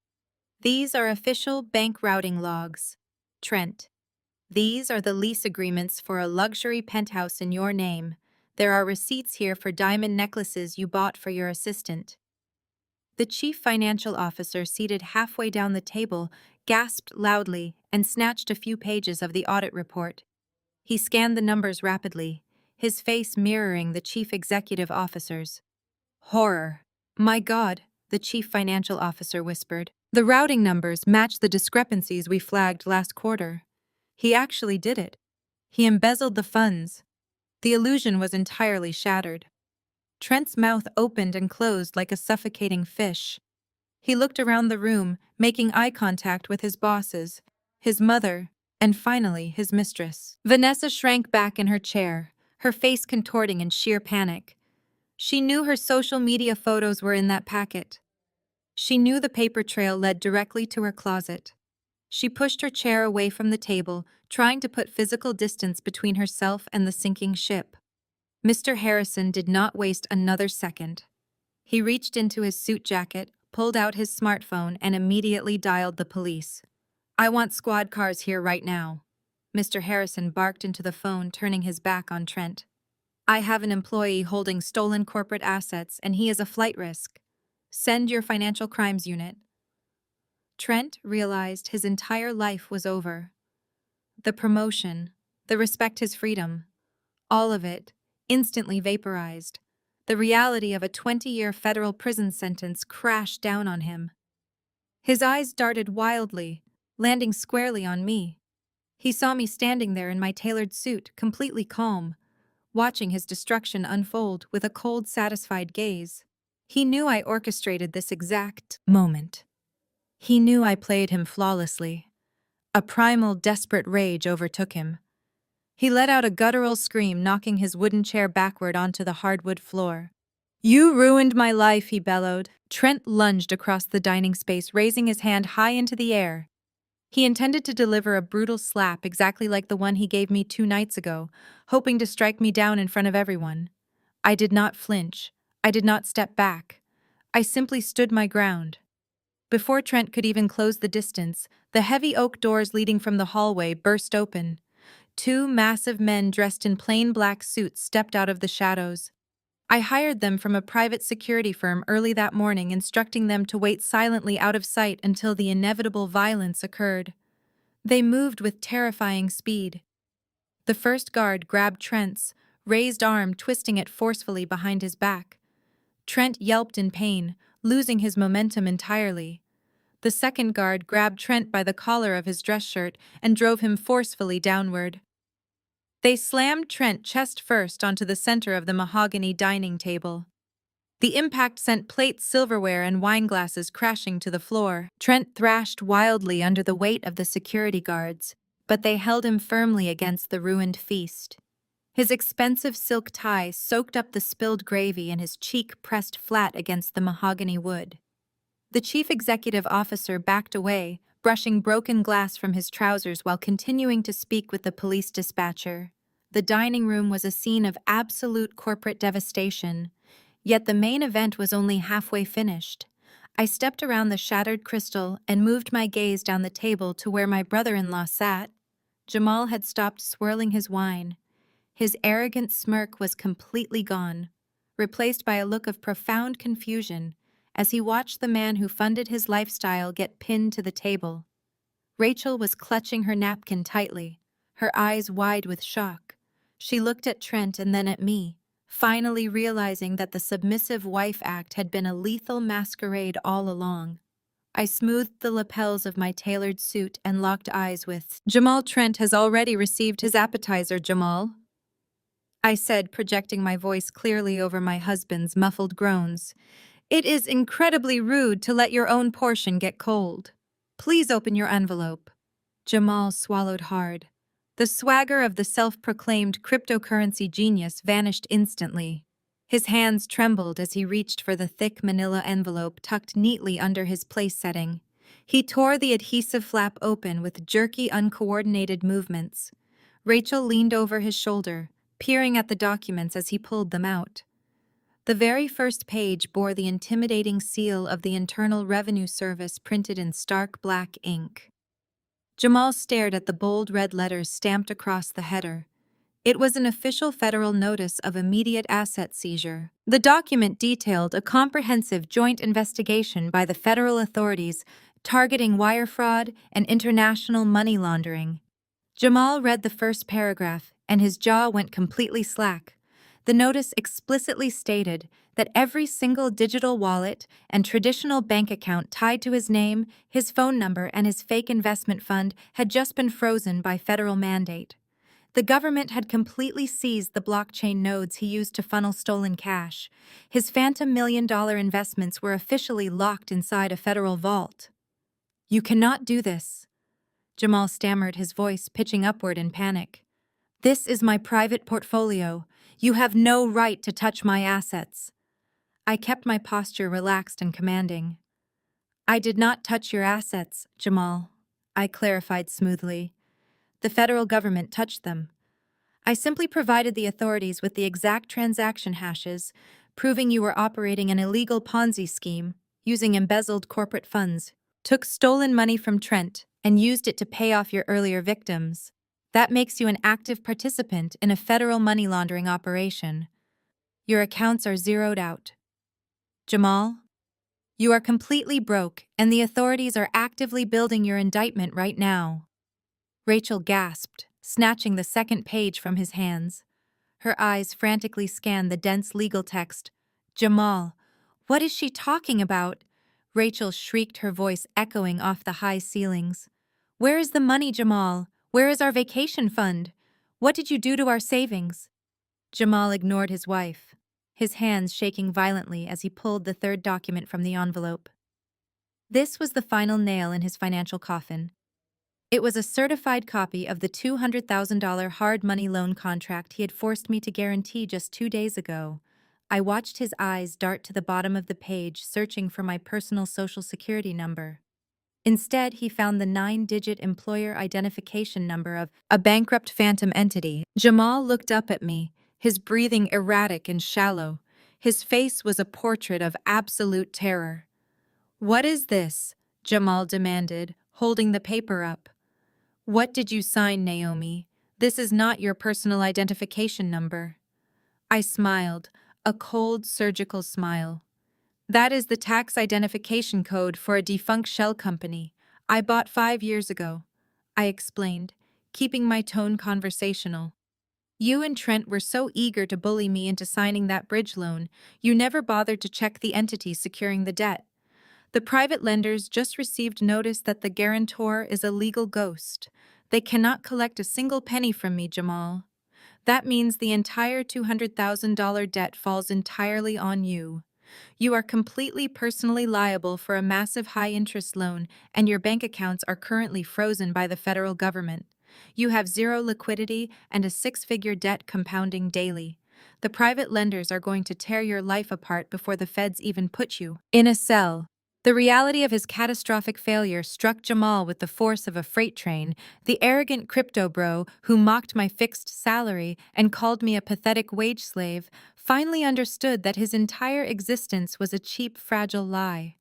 "These are official bank routing logs. Trent. These are the lease agreements for a luxury penthouse in your name. There are receipts here for diamond necklaces you bought for your assistant. The chief financial officer, seated halfway down the table, gasped loudly and snatched a few pages of the audit report. He scanned the numbers rapidly, his face mirroring the chief executive officer's. Horror. My God, the chief financial officer whispered. The routing numbers match the discrepancies we flagged last quarter. He actually did it. He embezzled the funds. The illusion was entirely shattered. Trent's mouth opened and closed like a suffocating fish. He looked around the room, making eye contact with his bosses, his mother, and finally his mistress. Vanessa shrank back in her chair, her face contorting in sheer panic. She knew her social media photos were in that packet. She knew the paper trail led directly to her closet. She pushed her chair away from the table, trying to put physical distance between herself and the sinking ship. Mr. Harrison did not waste another second. He reached into his suit jacket, pulled out his smartphone, and immediately dialed the police. I want squad cars here right now. Mr. Harrison barked into the phone, turning his back on Trent. I have an employee holding stolen corporate assets, and he is a flight risk. Send your financial crimes unit. Trent realized his entire life was over. The promotion, the respect, his freedom, all of it, instantly vaporized. The reality of a 20-year federal prison sentence crashed down on him. His eyes darted wildly, landing squarely on me. He saw me standing there in my tailored suit, completely calm, watching his destruction unfold with a cold, satisfied gaze. He knew I orchestrated this exact moment. He knew I played him flawlessly. A primal, desperate rage overtook him. He let out a guttural scream, knocking his wooden chair backward onto the hardwood floor. You ruined my life, he bellowed. Trent lunged across the dining space, raising his hand high into the air. He intended to deliver a brutal slap exactly like the one he gave me 2 nights ago, hoping to strike me down in front of everyone. I did not flinch. I did not step back. I simply stood my ground. Before Trent could even close the distance, the heavy oak doors leading from the hallway burst open. 2 massive men dressed in plain black suits stepped out of the shadows. I hired them from a private security firm early that morning, instructing them to wait silently out of sight until the inevitable violence occurred. They moved with terrifying speed. The first guard grabbed Trent's raised arm, twisting it forcefully behind his back. Trent yelped in pain, losing his momentum entirely. The second guard grabbed Trent by the collar of his dress shirt and drove him forcefully downward. They slammed Trent chest first onto the center of the mahogany dining table. The impact sent plates, silverware, and wine glasses crashing to the floor. Trent thrashed wildly under the weight of the security guards, but they held him firmly against the ruined feast. His expensive silk tie soaked up the spilled gravy, and his cheek pressed flat against the mahogany wood. The chief executive officer backed away, brushing broken glass from his trousers while continuing to speak with the police dispatcher. The dining room was a scene of absolute corporate devastation, yet the main event was only halfway finished. I stepped around the shattered crystal and moved my gaze down the table to where my brother-in-law sat. Jamal had stopped swirling his wine. His arrogant smirk was completely gone, replaced by a look of profound confusion as he watched the man who funded his lifestyle get pinned to the table. Rachel was clutching her napkin tightly, her eyes wide with shock. She looked at Trent and then at me, finally realizing that the submissive wife act had been a lethal masquerade all along. I smoothed the lapels of my tailored suit and locked eyes with, Jamal Trent has already received his appetizer, Jamal, I said, projecting my voice clearly over my husband's muffled groans. It is incredibly rude to let your own portion get cold. Please open your envelope. Jamal swallowed hard. The swagger of the self-proclaimed cryptocurrency genius vanished instantly. His hands trembled as he reached for the thick manila envelope tucked neatly under his place setting. He tore the adhesive flap open with jerky, uncoordinated movements. Rachel leaned over his shoulder, peering at the documents as he pulled them out. The very first page bore the intimidating seal of the Internal Revenue Service printed in stark black ink. Jamal stared at the bold red letters stamped across the header. It was an official federal notice of immediate asset seizure. The document detailed a comprehensive joint investigation by the federal authorities targeting wire fraud and international money laundering. Jamal read the first paragraph, and his jaw went completely slack. The notice explicitly stated that every single digital wallet and traditional bank account tied to his name, his phone number, and his fake investment fund had just been frozen by federal mandate. The government had completely seized the blockchain nodes he used to funnel stolen cash. His phantom $1 million investments were officially locked inside a federal vault. "You cannot do this," Jamal stammered, his voice pitching upward in panic. "This is my private portfolio. You have no right to touch my assets." I kept my posture relaxed and commanding. "I did not touch your assets, Jamal," I clarified smoothly. "The federal government touched them. I simply provided the authorities with the exact transaction hashes, proving you were operating an illegal Ponzi scheme, using embezzled corporate funds, took stolen money from Trent, and used it to pay off your earlier victims. That makes you an active participant in a federal money laundering operation. Your accounts are zeroed out. Jamal, you are completely broke, and the authorities are actively building your indictment right now." Rachel gasped, snatching the second page from his hands. Her eyes frantically scanned the dense legal text. "Jamal, what is she talking about?" Rachel shrieked, her voice echoing off the high ceilings. "Where is the money, Jamal? Where is our vacation fund? What did you do to our savings?" Jamal ignored his wife, his hands shaking violently as he pulled the third document from the envelope. This was the final nail in his financial coffin. It was a certified copy of the $200,000 hard money loan contract he had forced me to guarantee just 2 days ago. I watched his eyes dart to the bottom of the page, searching for my personal social security number. Instead, he found the 9-digit employer identification number of a bankrupt phantom entity. Jamal looked up at me, his breathing erratic and shallow. His face was a portrait of absolute terror. "What is this?" Jamal demanded, holding the paper up. "What did you sign, Naomi? This is not your personal identification number." I smiled, a cold, surgical smile. "That is the tax identification code for a defunct shell company I bought 5 years ago," I explained, keeping my tone conversational. "You and Trent were so eager to bully me into signing that bridge loan, you never bothered to check the entity securing the debt. The private lenders just received notice that the guarantor is a legal ghost. They cannot collect a single penny from me, Jamal. That means the entire $200,000 debt falls entirely on you. You are completely personally liable for a massive high-interest loan, and your bank accounts are currently frozen by the federal government. You have zero liquidity and a 6-figure debt compounding daily. The private lenders are going to tear your life apart before the feds even put you in a cell." The reality of his catastrophic failure struck Jamal with the force of a freight train. The arrogant crypto bro who mocked my fixed salary and called me a pathetic wage slave finally understood that his entire existence was a cheap, fragile lie.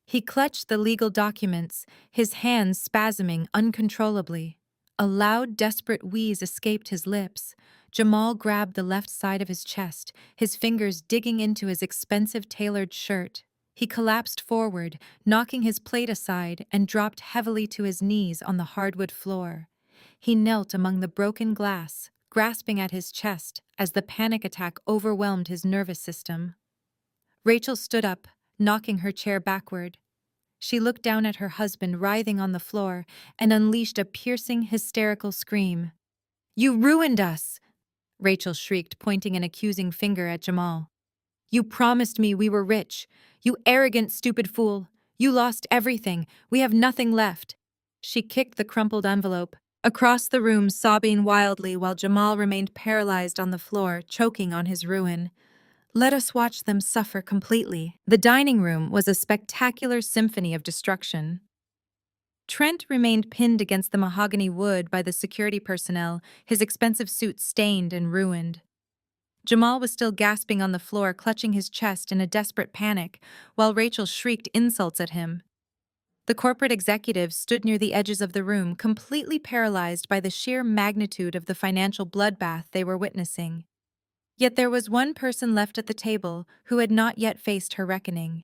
He clutched the legal documents, his hands spasming uncontrollably. A loud, desperate wheeze escaped his lips. Jamal grabbed the left side of his chest, his fingers digging into his expensive tailored shirt. He collapsed forward, knocking his plate aside, and dropped heavily to his knees on the hardwood floor. He knelt among the broken glass, grasping at his chest as the panic attack overwhelmed his nervous system. Rachel stood up, knocking her chair backward. She looked down at her husband writhing on the floor and unleashed a piercing, hysterical scream. "You ruined us!" Rachel shrieked, pointing an accusing finger at Jamal. "You promised me we were rich. You arrogant, stupid fool. You lost everything. We have nothing left." She kicked the crumpled envelope across the room, sobbing wildly while Jamal remained paralyzed on the floor, choking on his ruin. Let us watch them suffer completely. The dining room was a spectacular symphony of destruction. Trent remained pinned against the mahogany wood by the security personnel, his expensive suit stained and ruined. Jamal was still gasping on the floor, clutching his chest in a desperate panic, while Rachel shrieked insults at him. The corporate executives stood near the edges of the room, completely paralyzed by the sheer magnitude of the financial bloodbath they were witnessing. Yet there was one person left at the table who had not yet faced her reckoning.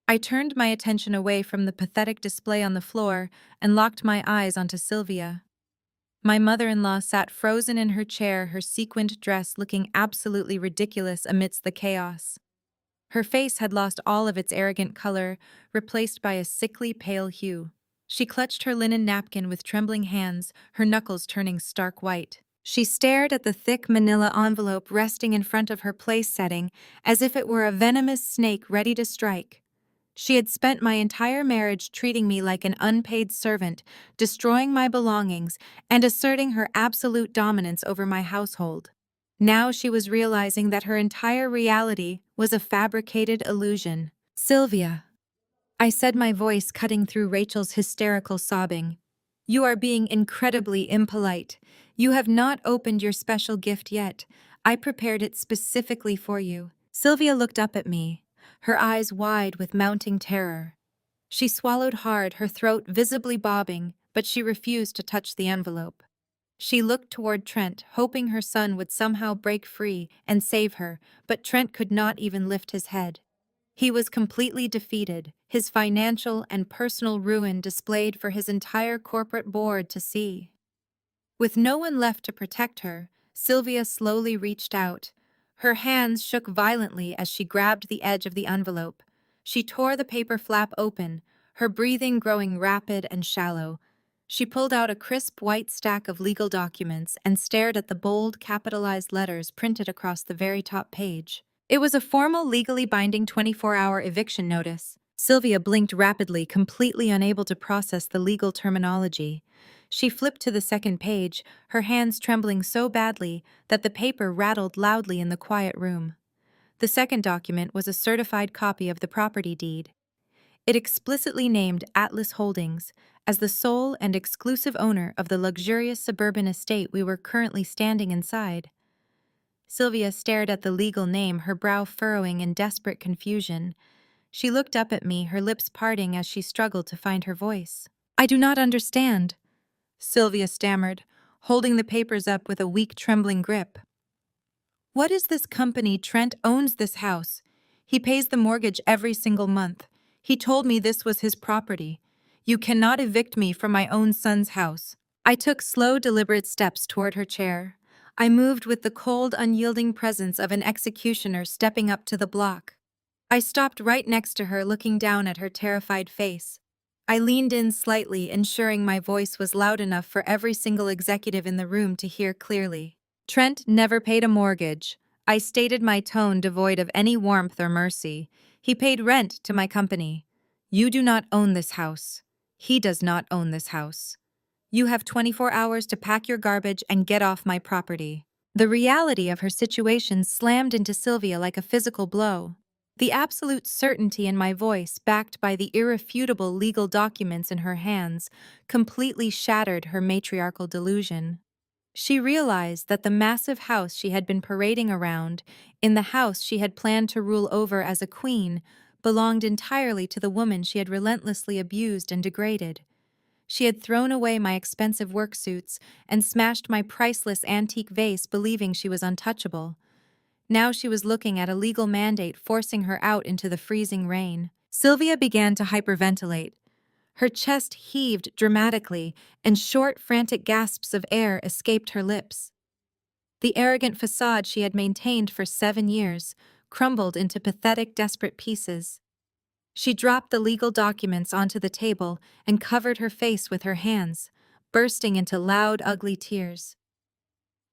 I turned my attention away from the pathetic display on the floor and locked my eyes onto Sylvia. My mother-in-law sat frozen in her chair, her sequined dress looking absolutely ridiculous amidst the chaos. Her face had lost all of its arrogant color, replaced by a sickly pale hue. She clutched her linen napkin with trembling hands, her knuckles turning stark white. She stared at the thick manila envelope resting in front of her place setting as if it were a venomous snake ready to strike. She had spent my entire marriage treating me like an unpaid servant, destroying my belongings, and asserting her absolute dominance over my household. Now she was realizing that her entire reality was a fabricated illusion. "Sylvia," I said, my voice cutting through Rachel's hysterical sobbing. "You are being incredibly impolite. You have not opened your special gift yet. I prepared it specifically for you." Sylvia looked up at me, her eyes wide with mounting terror. She swallowed hard, her throat visibly bobbing, but she refused to touch the envelope. She looked toward Trent, hoping her son would somehow break free and save her, but Trent could not even lift his head. He was completely defeated, his financial and personal ruin displayed for his entire corporate board to see. With no one left to protect her, Sylvia slowly reached out. Her hands shook violently as she grabbed the edge of the envelope. She tore the paper flap open, her breathing growing rapid and shallow. She pulled out a crisp white stack of legal documents and stared at the bold, capitalized letters printed across the very top page. It was a formal, legally binding 24-hour eviction notice. Sylvia blinked rapidly, completely unable to process the legal terminology. She flipped to the second page, her hands trembling so badly that the paper rattled loudly in the quiet room. The second document was a certified copy of the property deed. It explicitly named Atlas Holdings as the sole and exclusive owner of the luxurious suburban estate we were currently standing inside. Sylvia stared at the legal name, her brow furrowing in desperate confusion. She looked up at me, her lips parting as she struggled to find her voice. "I do not understand," Sylvia stammered, holding the papers up with a weak, trembling grip. "What is this company? Trent owns this house. He pays the mortgage every single month. He told me this was his property. You cannot evict me from my own son's house." I took slow, deliberate steps toward her chair. I moved with the cold, unyielding presence of an executioner stepping up to the block. I stopped right next to her, looking down at her terrified face. I leaned in slightly, ensuring my voice was loud enough for every single executive in the room to hear clearly. "Trent never paid a mortgage," I stated, my tone devoid of any warmth or mercy. "He paid rent to my company. You do not own this house. He does not own this house. You have 24 hours to pack your garbage and get off my property." The reality of her situation slammed into Sylvia like a physical blow. The absolute certainty in my voice, backed by the irrefutable legal documents in her hands, completely shattered her matriarchal delusion. She realized that the massive house she had been parading around, in the house she had planned to rule over as a queen, belonged entirely to the woman she had relentlessly abused and degraded. She had thrown away my expensive work suits and smashed my priceless antique vase, believing she was untouchable. Now she was looking at a legal mandate forcing her out into the freezing rain. Sylvia began to hyperventilate. Her chest heaved dramatically, and short, frantic gasps of air escaped her lips. The arrogant facade she had maintained for 7 years crumbled into pathetic, desperate pieces. She dropped the legal documents onto the table and covered her face with her hands, bursting into loud, ugly tears.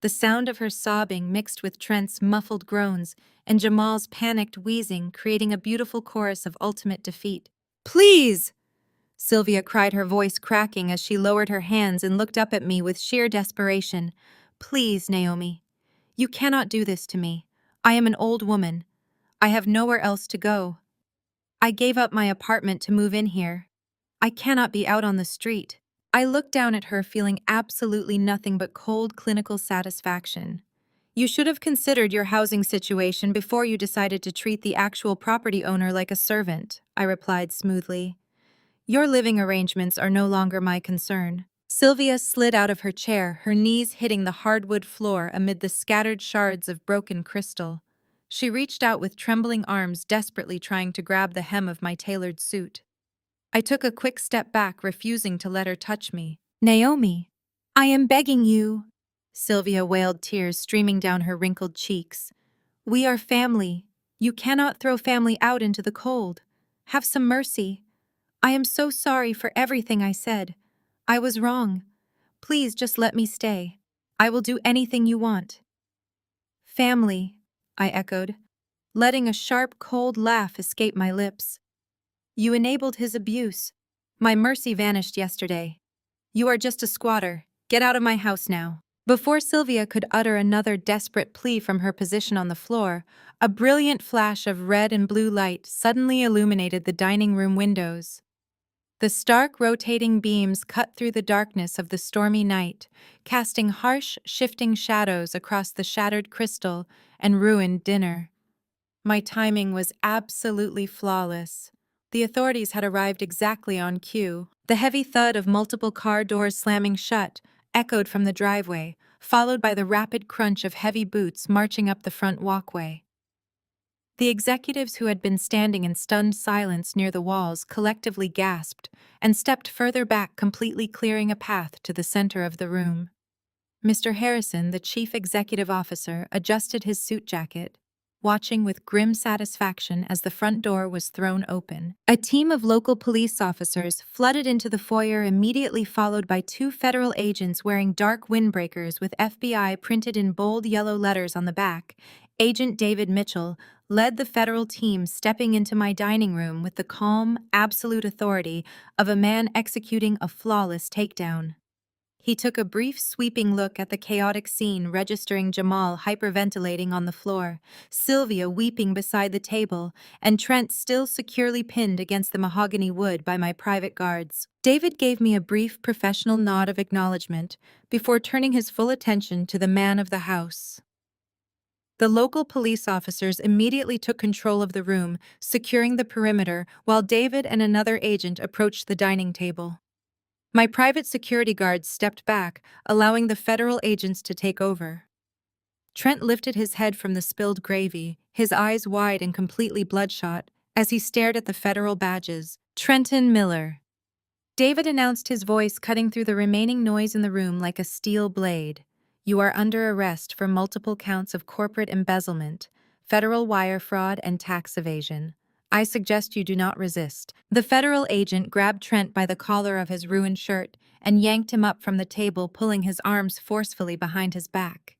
The sound of her sobbing mixed with Trent's muffled groans and Jamal's panicked wheezing, creating a beautiful chorus of ultimate defeat. "Please!" Sylvia cried, her voice cracking as she lowered her hands and looked up at me with sheer desperation. "Please, Naomi. You cannot do this to me. I am an old woman. I have nowhere else to go. I gave up my apartment to move in here. I cannot be out on the street." I looked down at her, feeling absolutely nothing but cold, clinical satisfaction. "You should have considered your housing situation before you decided to treat the actual property owner like a servant," I replied smoothly. Your living arrangements are no longer my concern. Sylvia slid out of her chair, her knees hitting the hardwood floor amid the scattered shards of broken crystal. She reached out with trembling arms, desperately trying to grab the hem of my tailored suit. I took a quick step back, refusing to let her touch me. Naomi, I am begging you. Sylvia wailed, tears streaming down her wrinkled cheeks. We are family. You cannot throw family out into the cold. Have some mercy. I am so sorry for everything I said. I was wrong. Please just let me stay. I will do anything you want. Family, I echoed, letting a sharp, cold laugh escape my lips. You enabled his abuse. My mercy vanished yesterday. You are just a squatter. Get out of my house now. Before Sylvia could utter another desperate plea from her position on the floor, a brilliant flash of red and blue light suddenly illuminated the dining room windows. The stark, rotating beams cut through the darkness of the stormy night, casting harsh, shifting shadows across the shattered crystal and ruined dinner. My timing was absolutely flawless. The authorities had arrived exactly on cue. The heavy thud of multiple car doors slamming shut echoed from the driveway, followed by the rapid crunch of heavy boots marching up the front walkway. The executives who had been standing in stunned silence near the walls collectively gasped and stepped further back, completely clearing a path to the center of the room. Mr. Harrison, the chief executive officer, adjusted his suit jacket, watching with grim satisfaction as the front door was thrown open. A team of local police officers flooded into the foyer, immediately followed by two federal agents wearing dark windbreakers with FBI printed in bold yellow letters on the back. Agent David Mitchell led the federal team, stepping into my dining room with the calm, absolute authority of a man executing a flawless takedown. He took a brief, sweeping look at the chaotic scene, registering Jamal hyperventilating on the floor, Sylvia weeping beside the table, and Trent still securely pinned against the mahogany wood by my private guards. David gave me a brief, professional nod of acknowledgement before turning his full attention to the man of the house. The local police officers immediately took control of the room, securing the perimeter, while David and another agent approached the dining table. My private security guards stepped back, allowing the federal agents to take over. Trent lifted his head from the spilled gravy, his eyes wide and completely bloodshot, as he stared at the federal badges. Trenton Miller. David announced, his voice cutting through the remaining noise in the room like a steel blade. You are under arrest for multiple counts of corporate embezzlement, federal wire fraud, and tax evasion. I suggest you do not resist. The federal agent grabbed Trent by the collar of his ruined shirt and yanked him up from the table, pulling his arms forcefully behind his back.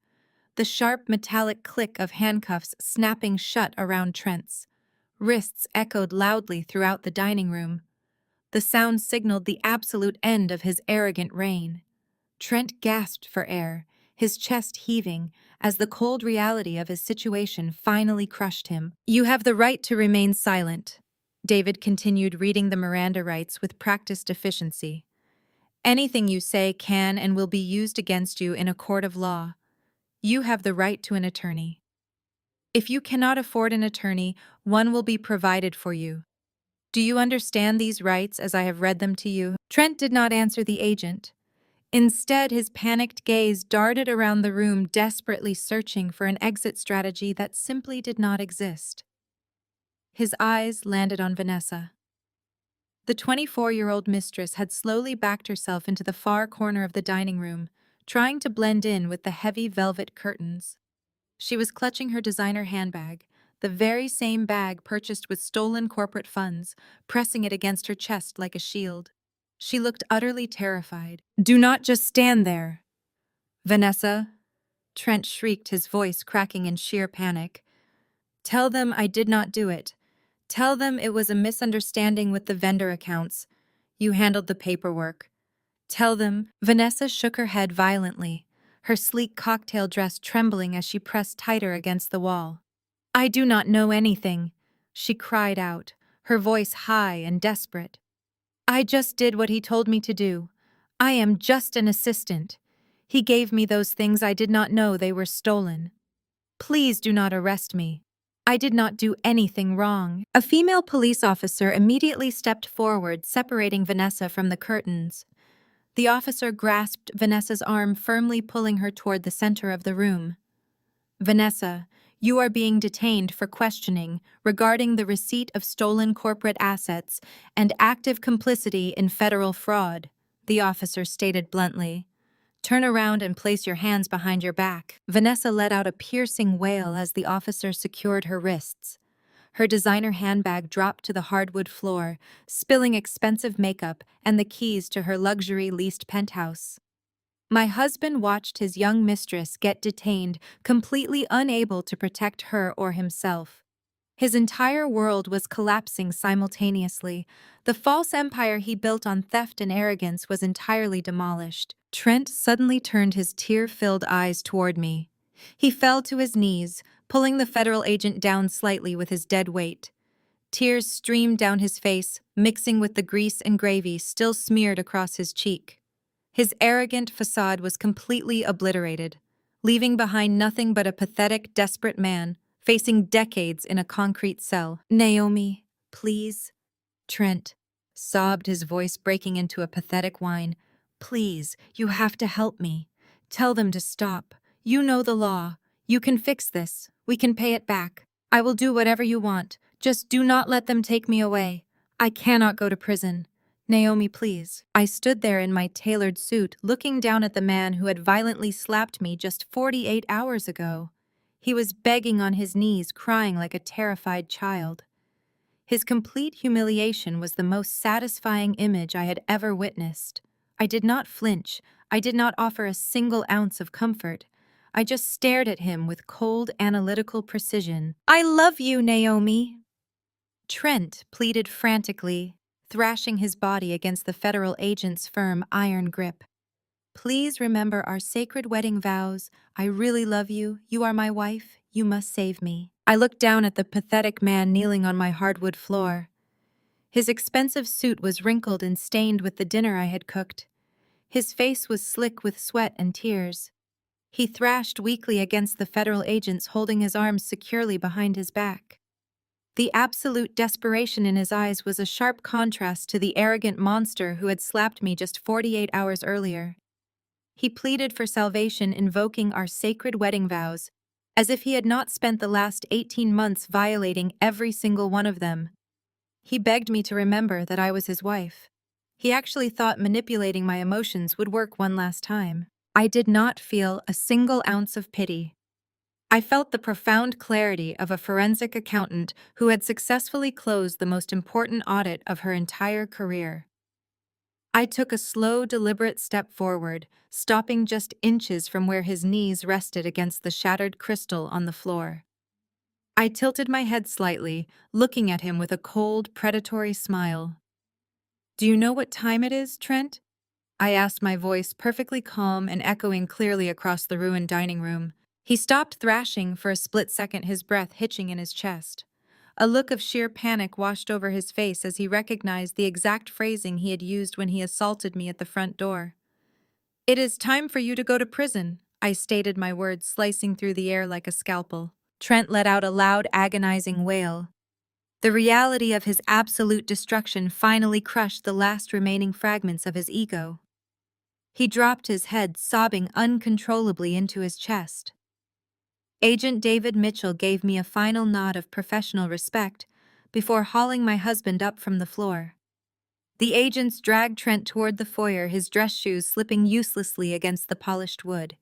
The sharp metallic click of handcuffs snapping shut around Trent's wrists echoed loudly throughout the dining room. The sound signaled the absolute end of his arrogant reign. Trent gasped for air, his chest heaving, as the cold reality of his situation finally crushed him. You have the right to remain silent. David continued, reading the Miranda rights with practiced efficiency. Anything you say can and will be used against you in a court of law. You have the right to an attorney. If you cannot afford an attorney, one will be provided for you. Do you understand these rights as I have read them to you? Trent did not answer the agent. Instead, his panicked gaze darted around the room, desperately searching for an exit strategy that simply did not exist. His eyes landed on Vanessa. The 24-year-old mistress had slowly backed herself into the far corner of the dining room, trying to blend in with the heavy velvet curtains. She was clutching her designer handbag, the very same bag purchased with stolen corporate funds, pressing it against her chest like a shield. She looked utterly terrified. Do not just stand there. Vanessa, Trent shrieked, his voice cracking in sheer panic. Tell them I did not do it. Tell them it was a misunderstanding with the vendor accounts. You handled the paperwork. Tell them. Vanessa shook her head violently, her sleek cocktail dress trembling as she pressed tighter against the wall. I do not know anything, she cried out, her voice high and desperate. I just did what he told me to do. I am just an assistant. He gave me those things. I did not know they were stolen. Please do not arrest me. I did not do anything wrong. A female police officer immediately stepped forward, separating Vanessa from the curtains. The officer grasped Vanessa's arm, firmly pulling her toward the center of the room. Vanessa, you are being detained for questioning regarding the receipt of stolen corporate assets and active complicity in federal fraud, the officer stated bluntly. Turn around and place your hands behind your back. Vanessa let out a piercing wail as the officer secured her wrists. Her designer handbag dropped to the hardwood floor, spilling expensive makeup and the keys to her luxury-leased penthouse. My husband watched his young mistress get detained, completely unable to protect her or himself. His entire world was collapsing simultaneously. The false empire he built on theft and arrogance was entirely demolished. Trent suddenly turned his tear-filled eyes toward me. He fell to his knees, pulling the federal agent down slightly with his dead weight. Tears streamed down his face, mixing with the grease and gravy still smeared across his cheek. His arrogant facade was completely obliterated, leaving behind nothing but a pathetic, desperate man, facing decades in a concrete cell. Naomi, please. Trent sobbed, his voice breaking into a pathetic whine. Please, you have to help me. Tell them to stop. You know the law. You can fix this. We can pay it back. I will do whatever you want. Just do not let them take me away. I cannot go to prison. Naomi, please. I stood there in my tailored suit, looking down at the man who had violently slapped me just 48 hours ago. He was begging on his knees, crying like a terrified child. His complete humiliation was the most satisfying image I had ever witnessed. I did not flinch. I did not offer a single ounce of comfort. I just stared at him with cold, analytical precision. I love you, Naomi. Trent pleaded frantically, thrashing his body against the federal agent's firm iron grip. Please remember our sacred wedding vows. I really love you. You are my wife. You must save me. I looked down at the pathetic man kneeling on my hardwood floor. His expensive suit was wrinkled and stained with the dinner I had cooked. His face was slick with sweat and tears. He thrashed weakly against the federal agents, holding his arms securely behind his back. The absolute desperation in his eyes was a sharp contrast to the arrogant monster who had slapped me just 48 hours earlier. He pleaded for salvation, invoking our sacred wedding vows, as if he had not spent the last 18 months violating every single one of them. He begged me to remember that I was his wife. He actually thought manipulating my emotions would work one last time. I did not feel a single ounce of pity. I felt the profound clarity of a forensic accountant who had successfully closed the most important audit of her entire career. I took a slow, deliberate step forward, stopping just inches from where his knees rested against the shattered crystal on the floor. I tilted my head slightly, looking at him with a cold, predatory smile. Do you know what time it is, Trent? I asked, my voice perfectly calm and echoing clearly across the ruined dining room. He stopped thrashing for a split second, his breath hitching in his chest. A look of sheer panic washed over his face as he recognized the exact phrasing he had used when he assaulted me at the front door. It is time for you to go to prison, I stated, my words slicing through the air like a scalpel. Trent let out a loud, agonizing wail. The reality of his absolute destruction finally crushed the last remaining fragments of his ego. He dropped his head, sobbing uncontrollably into his chest. Agent David Mitchell gave me a final nod of professional respect before hauling my husband up from the floor. The agents dragged Trent toward the foyer, his dress shoes slipping uselessly against the polished wood.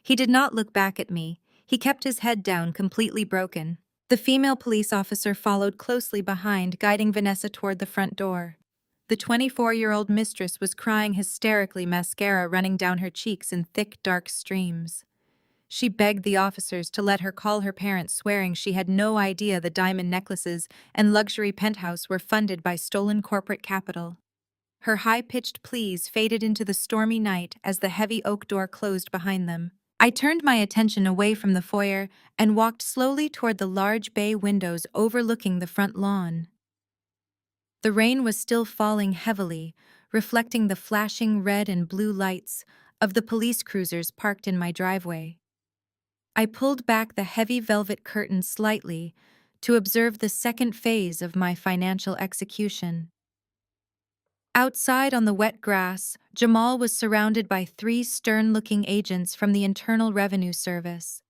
He did not look back at me. He kept his head down, completely broken. The female police officer followed closely behind, guiding Vanessa toward the front door. The 24-year-old mistress was crying hysterically, mascara running down her cheeks in thick, dark streams. She begged the officers to let her call her parents, swearing she had no idea the diamond necklaces and luxury penthouse were funded by stolen corporate capital. Her high-pitched pleas faded into the stormy night as the heavy oak door closed behind them. I turned my attention away from the foyer and walked slowly toward the large bay windows overlooking the front lawn. The rain was still falling heavily, reflecting the flashing red and blue lights of the police cruisers parked in my driveway. I pulled back the heavy velvet curtain slightly, to observe the second phase of my financial execution. Outside on the wet grass, Jamal was surrounded by three stern-looking agents from the Internal Revenue Service.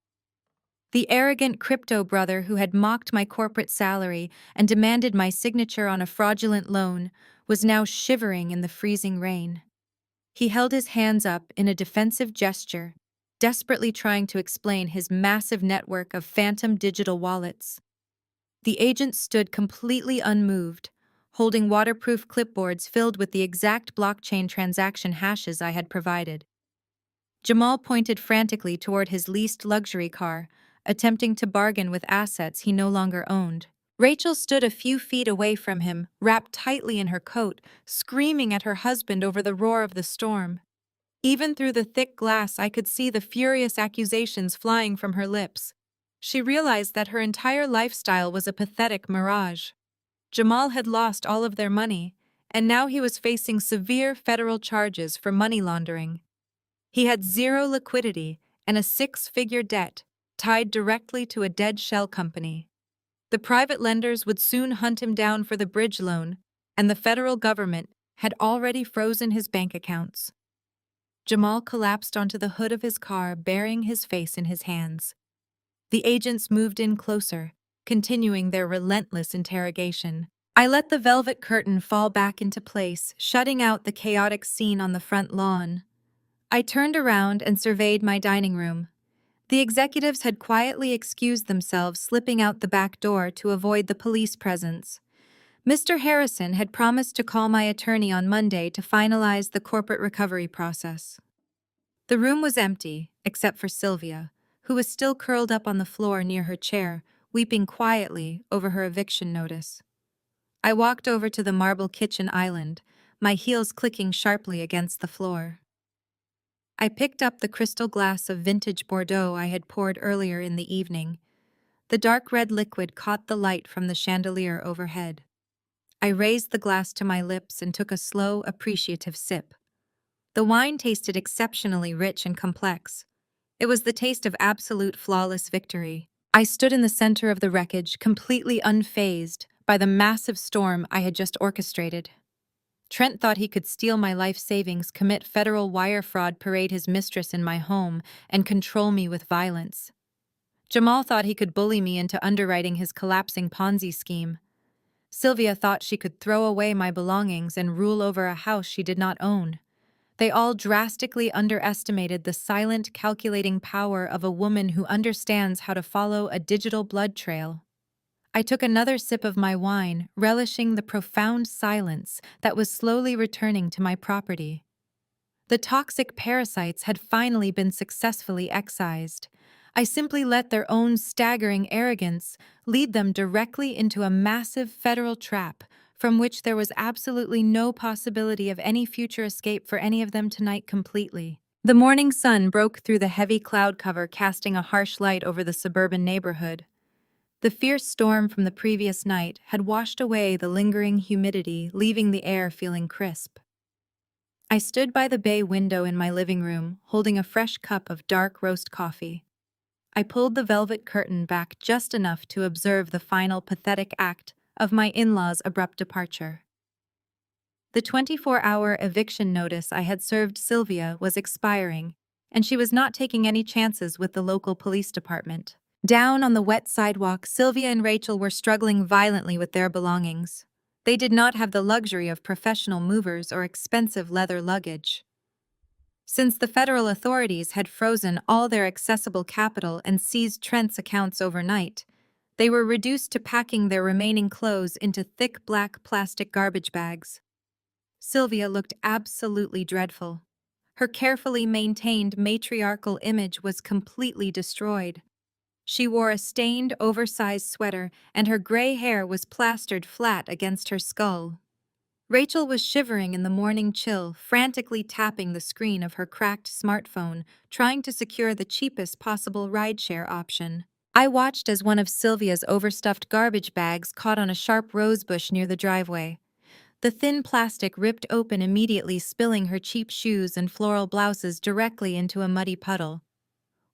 The arrogant crypto brother who had mocked my corporate salary and demanded my signature on a fraudulent loan was now shivering in the freezing rain. He held his hands up in a defensive gesture, desperately trying to explain his massive network of phantom digital wallets. The agent stood completely unmoved, holding waterproof clipboards filled with the exact blockchain transaction hashes I had provided. Jamal pointed frantically toward his leased luxury car, attempting to bargain with assets he no longer owned. Rachel stood a few feet away from him, wrapped tightly in her coat, screaming at her husband over the roar of the storm. Even through the thick glass, I could see the furious accusations flying from her lips. She realized that her entire lifestyle was a pathetic mirage. Jamal had lost all of their money, and now he was facing severe federal charges for money laundering. He had zero liquidity and a six-figure debt tied directly to a dead shell company. The private lenders would soon hunt him down for the bridge loan, and the federal government had already frozen his bank accounts. Jamal collapsed onto the hood of his car, burying his face in his hands. The agents moved in closer, continuing their relentless interrogation. I let the velvet curtain fall back into place, shutting out the chaotic scene on the front lawn. I turned around and surveyed my dining room. The executives had quietly excused themselves, slipping out the back door to avoid the police presence. Mr. Harrison had promised to call my attorney on Monday to finalize the corporate recovery process. The room was empty, except for Sylvia, who was still curled up on the floor near her chair, weeping quietly over her eviction notice. I walked over to the marble kitchen island, my heels clicking sharply against the floor. I picked up the crystal glass of vintage Bordeaux I had poured earlier in the evening. The dark red liquid caught the light from the chandelier overhead. I raised the glass to my lips and took a slow, appreciative sip. The wine tasted exceptionally rich and complex. It was the taste of absolute flawless victory. I stood in the center of the wreckage, completely unfazed by the massive storm I had just orchestrated. Trent thought he could steal my life savings, commit federal wire fraud, parade his mistress in my home, and control me with violence. Jamal thought he could bully me into underwriting his collapsing Ponzi scheme. Sylvia thought she could throw away my belongings and rule over a house she did not own. They all drastically underestimated the silent, calculating power of a woman who understands how to follow a digital blood trail. I took another sip of my wine, relishing the profound silence that was slowly returning to my property. The toxic parasites had finally been successfully excised. I simply let their own staggering arrogance lead them directly into a massive federal trap from which there was absolutely no possibility of any future escape for any of them tonight completely. The morning sun broke through the heavy cloud cover, casting a harsh light over the suburban neighborhood. The fierce storm from the previous night had washed away the lingering humidity, leaving the air feeling crisp. I stood by the bay window in my living room, holding a fresh cup of dark roast coffee. I pulled the velvet curtain back just enough to observe the final pathetic act of my in-laws' abrupt departure. The 24-hour eviction notice I had served Sylvia was expiring, and she was not taking any chances with the local police department. Down on the wet sidewalk, Sylvia and Rachel were struggling violently with their belongings. They did not have the luxury of professional movers or expensive leather luggage. Since the federal authorities had frozen all their accessible capital and seized Trent's accounts overnight, they were reduced to packing their remaining clothes into thick black plastic garbage bags. Sylvia looked absolutely dreadful. Her carefully maintained matriarchal image was completely destroyed. She wore a stained, oversized sweater, and her gray hair was plastered flat against her skull. Rachel was shivering in the morning chill, frantically tapping the screen of her cracked smartphone, trying to secure the cheapest possible rideshare option. I watched as one of Sylvia's overstuffed garbage bags caught on a sharp rosebush near the driveway. The thin plastic ripped open immediately, spilling her cheap shoes and floral blouses directly into a muddy puddle.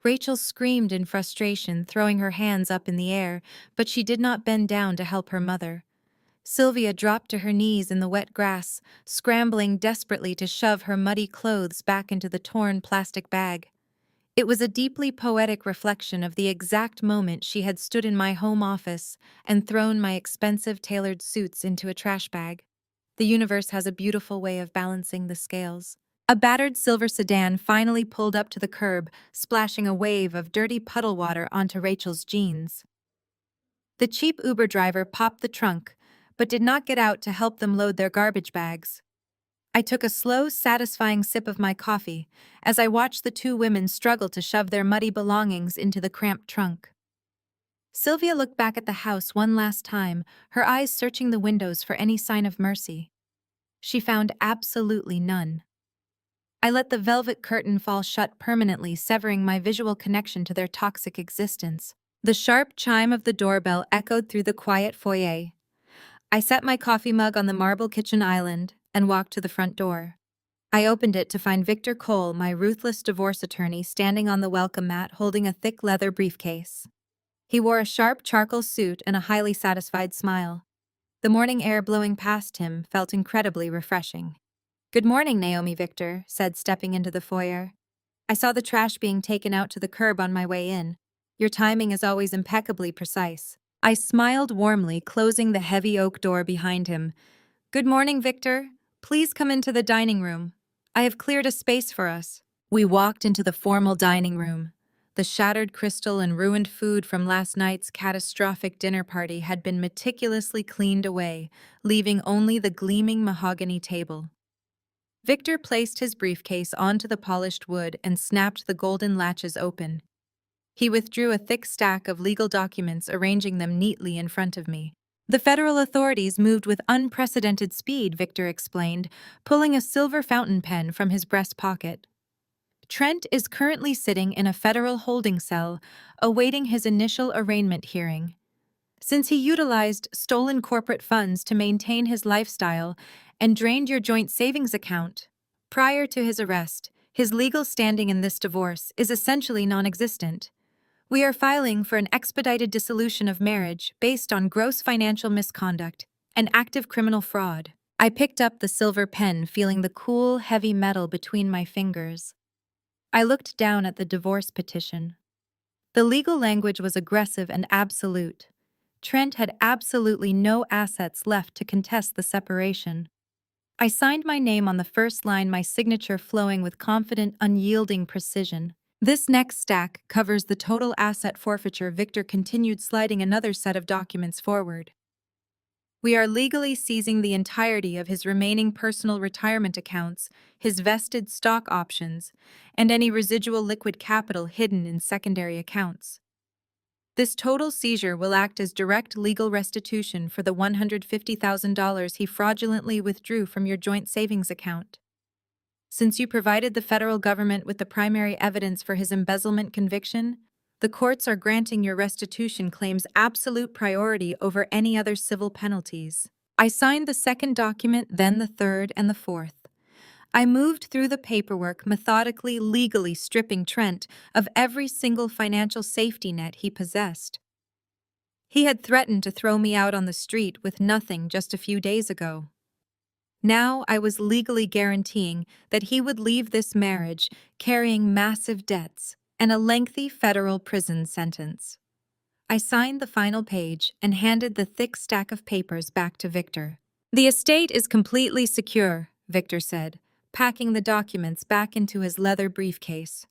Rachel screamed in frustration, throwing her hands up in the air, but she did not bend down to help her mother. Sylvia dropped to her knees in the wet grass, scrambling desperately to shove her muddy clothes back into the torn plastic bag. It was a deeply poetic reflection of the exact moment she had stood in my home office and thrown my expensive tailored suits into a trash bag. The universe has a beautiful way of balancing the scales. A battered silver sedan finally pulled up to the curb, splashing a wave of dirty puddle water onto Rachel's jeans. The cheap Uber driver popped the trunk, but did not get out to help them load their garbage bags. I took a slow, satisfying sip of my coffee as I watched the two women struggle to shove their muddy belongings into the cramped trunk. Sylvia looked back at the house one last time, her eyes searching the windows for any sign of mercy. She found absolutely none. I let the velvet curtain fall shut permanently, severing my visual connection to their toxic existence. The sharp chime of the doorbell echoed through the quiet foyer. I set my coffee mug on the marble kitchen island and walked to the front door. I opened it to find Victor Cole, my ruthless divorce attorney, standing on the welcome mat holding a thick leather briefcase. He wore a sharp charcoal suit and a highly satisfied smile. The morning air blowing past him felt incredibly refreshing. "Good morning, Naomi," Victor said, stepping into the foyer. "I saw the trash being taken out to the curb on my way in. Your timing is always impeccably precise." I smiled warmly, closing the heavy oak door behind him. "Good morning, Victor. Please come into the dining room. I have cleared a space for us." We walked into the formal dining room. The shattered crystal and ruined food from last night's catastrophic dinner party had been meticulously cleaned away, leaving only the gleaming mahogany table. Victor placed his briefcase onto the polished wood and snapped the golden latches open. He withdrew a thick stack of legal documents, arranging them neatly in front of me. "The federal authorities moved with unprecedented speed," Victor explained, pulling a silver fountain pen from his breast pocket. "Trent is currently sitting in a federal holding cell, awaiting his initial arraignment hearing. Since he utilized stolen corporate funds to maintain his lifestyle and drained your joint savings account prior to his arrest, his legal standing in this divorce is essentially non-existent. We are filing for an expedited dissolution of marriage based on gross financial misconduct and active criminal fraud." I picked up the silver pen, feeling the cool, heavy metal between my fingers. I looked down at the divorce petition. The legal language was aggressive and absolute. Trent had absolutely no assets left to contest the separation. I signed my name on the first line, my signature flowing with confident, unyielding precision. "This next stack covers the total asset forfeiture." Victor continued, sliding another set of documents forward. "We are legally seizing the entirety of his remaining personal retirement accounts, his vested stock options, and any residual liquid capital hidden in secondary accounts. This total seizure will act as direct legal restitution for the $150,000 he fraudulently withdrew from your joint savings account. Since you provided the federal government with the primary evidence for his embezzlement conviction, the courts are granting your restitution claims absolute priority over any other civil penalties." I signed the second document, then the third and the fourth. I moved through the paperwork, methodically, legally stripping Trent of every single financial safety net he possessed. He had threatened to throw me out on the street with nothing just a few days ago. Now I was legally guaranteeing that he would leave this marriage carrying massive debts and a lengthy federal prison sentence. I signed the final page and handed the thick stack of papers back to Victor. "The estate is completely secure," Victor said, packing the documents back into his leather briefcase.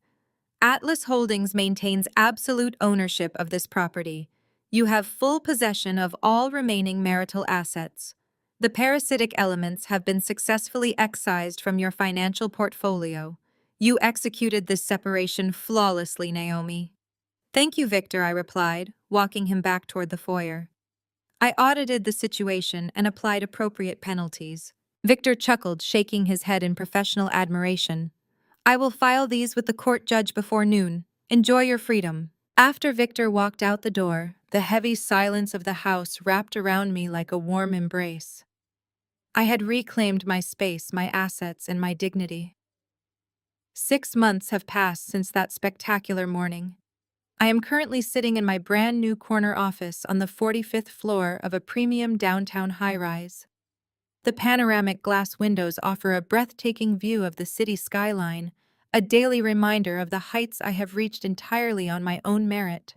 "Atlas Holdings maintains absolute ownership of this property. You have full possession of all remaining marital assets. The parasitic elements have been successfully excised from your financial portfolio. You executed this separation flawlessly, Naomi." "Thank you, Victor," I replied, walking him back toward the foyer. I audited the situation and applied appropriate penalties. Victor chuckled, shaking his head in professional admiration. "I will file these with the court judge before noon. Enjoy your freedom." After Victor walked out the door, the heavy silence of the house wrapped around me like a warm embrace. I had reclaimed my space, my assets, and my dignity. 6 months have passed since that spectacular morning. I am currently sitting in my brand new corner office on the 45th floor of a premium downtown high-rise. The panoramic glass windows offer a breathtaking view of the city skyline, a daily reminder of the heights I have reached entirely on my own merit.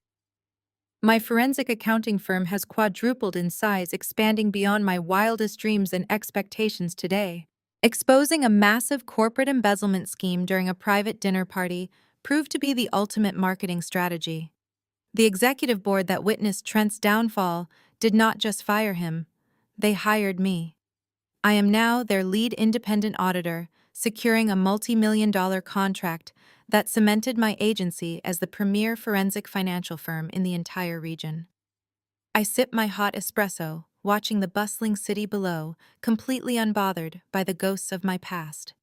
My forensic accounting firm has quadrupled in size, expanding beyond my wildest dreams and expectations today. Exposing a massive corporate embezzlement scheme during a private dinner party proved to be the ultimate marketing strategy. The executive board that witnessed Trent's downfall did not just fire him, they hired me. I am now their lead independent auditor, securing a multi-million-dollar contract that cemented my agency as the premier forensic financial firm in the entire region. I sip my hot espresso, watching the bustling city below, completely unbothered by the ghosts of my past.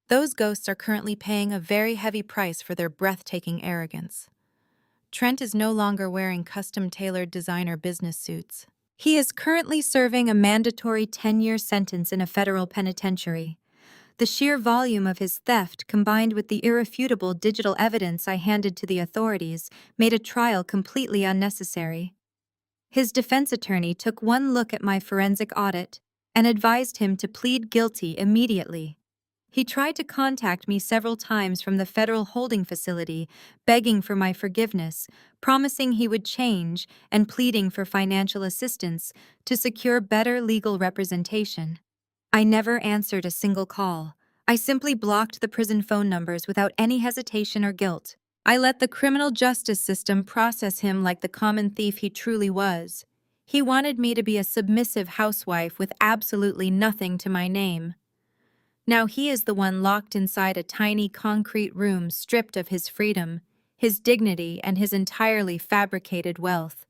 Those ghosts are currently paying a very heavy price for their breathtaking arrogance. Trent is no longer wearing custom-tailored designer business suits. He is currently serving a mandatory 10-year sentence in a federal penitentiary. The sheer volume of his theft, combined with the irrefutable digital evidence I handed to the authorities, made a trial completely unnecessary. His defense attorney took one look at my forensic audit and advised him to plead guilty immediately. He tried to contact me several times from the federal holding facility, begging for my forgiveness, promising he would change, and pleading for financial assistance to secure better legal representation. I never answered a single call. I simply blocked the prison phone numbers without any hesitation or guilt. I let the criminal justice system process him like the common thief he truly was. He wanted me to be a submissive housewife with absolutely nothing to my name. Now he is the one locked inside a tiny concrete room, stripped of his freedom, his dignity, and his entirely fabricated wealth.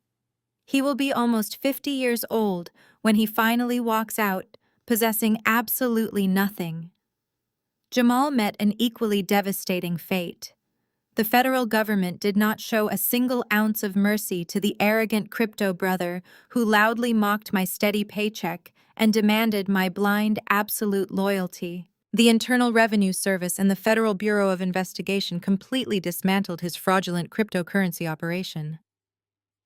He will be almost 50 years old when he finally walks out, possessing absolutely nothing. Jamal met an equally devastating fate. The federal government did not show a single ounce of mercy to the arrogant crypto brother who loudly mocked my steady paycheck and demanded my blind, absolute loyalty. The Internal Revenue Service and the Federal Bureau of Investigation completely dismantled his fraudulent cryptocurrency operation.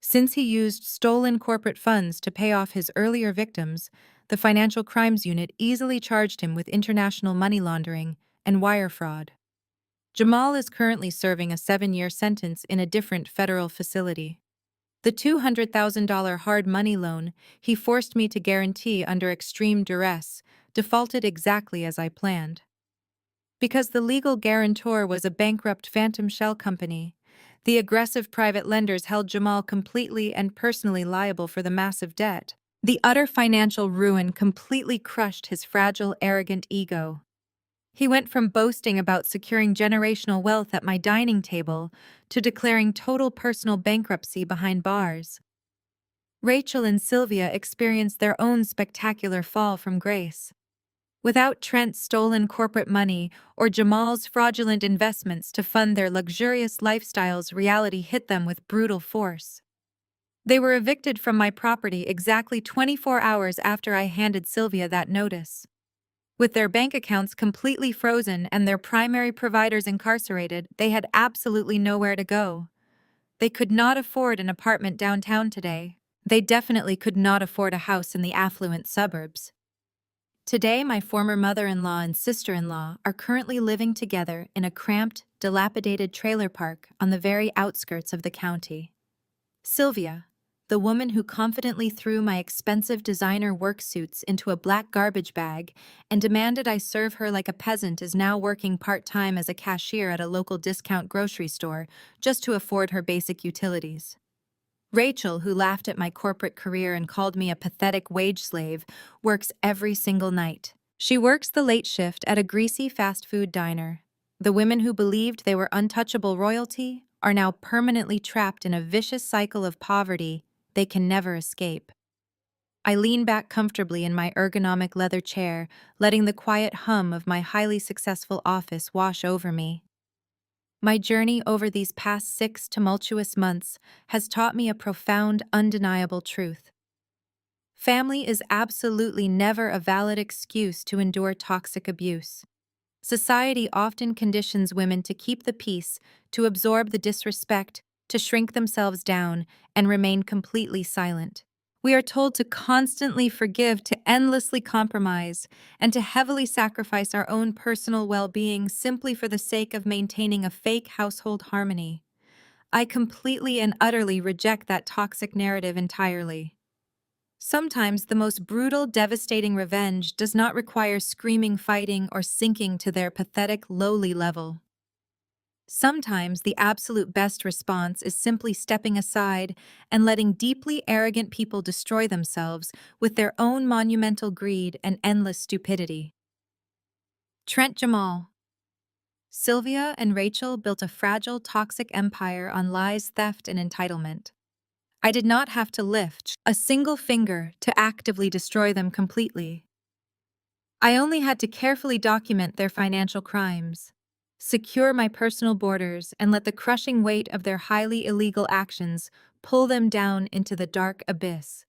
Since he used stolen corporate funds to pay off his earlier victims, the Financial Crimes Unit easily charged him with international money laundering and wire fraud. Jamal is currently serving a 7-year sentence in a different federal facility. The $200,000 hard money loan he forced me to guarantee under extreme duress defaulted exactly as I planned. Because the legal guarantor was a bankrupt phantom shell company, the aggressive private lenders held Jamal completely and personally liable for the massive debt. The utter financial ruin completely crushed his fragile, arrogant ego. He went from boasting about securing generational wealth at my dining table to declaring total personal bankruptcy behind bars. Rachel and Sylvia experienced their own spectacular fall from grace. Without Trent's stolen corporate money or Jamal's fraudulent investments to fund their luxurious lifestyles, reality hit them with brutal force. They were evicted from my property exactly 24 hours after I handed Sylvia that notice. With their bank accounts completely frozen and their primary providers incarcerated, they had absolutely nowhere to go. They could not afford an apartment downtown today. They definitely could not afford a house in the affluent suburbs. Today, my former mother-in-law and sister-in-law are currently living together in a cramped, dilapidated trailer park on the very outskirts of the county. Sylvia, the woman who confidently threw my expensive designer work suits into a black garbage bag and demanded I serve her like a peasant, is now working part-time as a cashier at a local discount grocery store just to afford her basic utilities. Rachel, who laughed at my corporate career and called me a pathetic wage slave, works every single night. She works the late shift at a greasy fast food diner. The women who believed they were untouchable royalty are now permanently trapped in a vicious cycle of poverty they can never escape. I lean back comfortably in my ergonomic leather chair, letting the quiet hum of my highly successful office wash over me. My journey over these past 6 tumultuous months has taught me a profound, undeniable truth. Family is absolutely never a valid excuse to endure toxic abuse. Society often conditions women to keep the peace, to absorb the disrespect, to shrink themselves down, and remain completely silent. We are told to constantly forgive, to endlessly compromise, and to heavily sacrifice our own personal well-being simply for the sake of maintaining a fake household harmony. I completely and utterly reject that toxic narrative entirely. Sometimes the most brutal, devastating revenge does not require screaming, fighting, or sinking to their pathetic, lowly level. Sometimes the absolute best response is simply stepping aside and letting deeply arrogant people destroy themselves with their own monumental greed and endless stupidity. Trent Jamal. Sylvia and Rachel built a fragile, toxic empire on lies, theft, and entitlement. I did not have to lift a single finger to actively destroy them completely. I only had to carefully document their financial crimes, secure my personal borders, and let the crushing weight of their highly illegal actions pull them down into the dark abyss.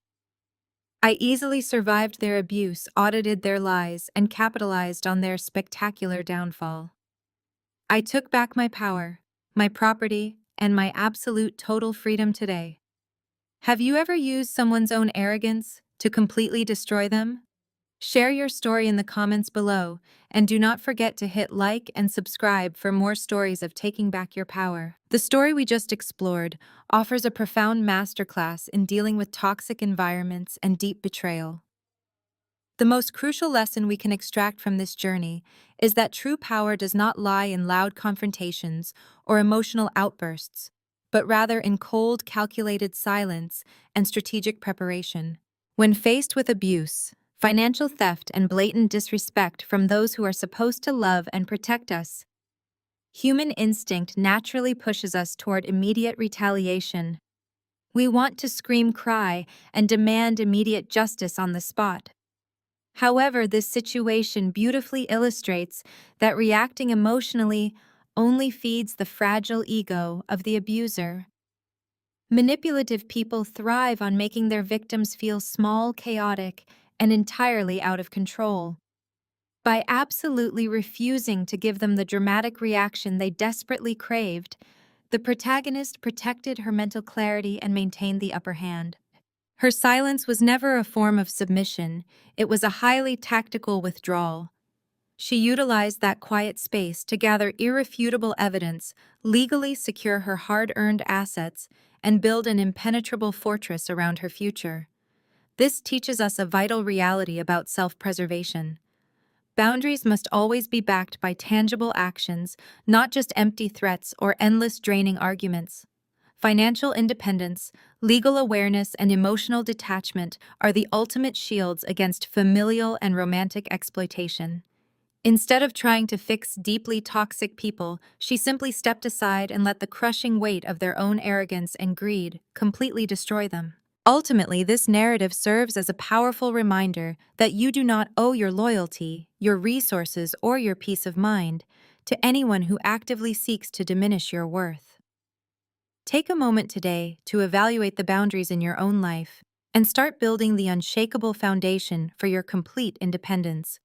I easily survived their abuse, audited their lies, and capitalized on their spectacular downfall. I took back my power, my property, and my absolute total freedom today. Have you ever used someone's own arrogance to completely destroy them? Share your story in the comments below, and do not forget to hit like and subscribe for more stories of taking back your power. The story we just explored offers a profound masterclass in dealing with toxic environments and deep betrayal. The most crucial lesson we can extract from this journey is that true power does not lie in loud confrontations or emotional outbursts, but rather in cold, calculated silence and strategic preparation. When faced with abuse, financial theft, and blatant disrespect from those who are supposed to love and protect us, human instinct naturally pushes us toward immediate retaliation. We want to scream, cry, and demand immediate justice on the spot. However, this situation beautifully illustrates that reacting emotionally only feeds the fragile ego of the abuser. Manipulative people thrive on making their victims feel small, chaotic, and entirely out of control. By absolutely refusing to give them the dramatic reaction they desperately craved, the protagonist protected her mental clarity and maintained the upper hand. Her silence was never a form of submission, it was a highly tactical withdrawal. She utilized that quiet space to gather irrefutable evidence, legally secure her hard-earned assets, and build an impenetrable fortress around her future. This teaches us a vital reality about self-preservation. Boundaries must always be backed by tangible actions, not just empty threats or endless draining arguments. Financial independence, legal awareness, and emotional detachment are the ultimate shields against familial and romantic exploitation. Instead of trying to fix deeply toxic people, she simply stepped aside and let the crushing weight of their own arrogance and greed completely destroy them. Ultimately, this narrative serves as a powerful reminder that you do not owe your loyalty, your resources, or your peace of mind to anyone who actively seeks to diminish your worth. Take a moment today to evaluate the boundaries in your own life and start building the unshakable foundation for your complete independence.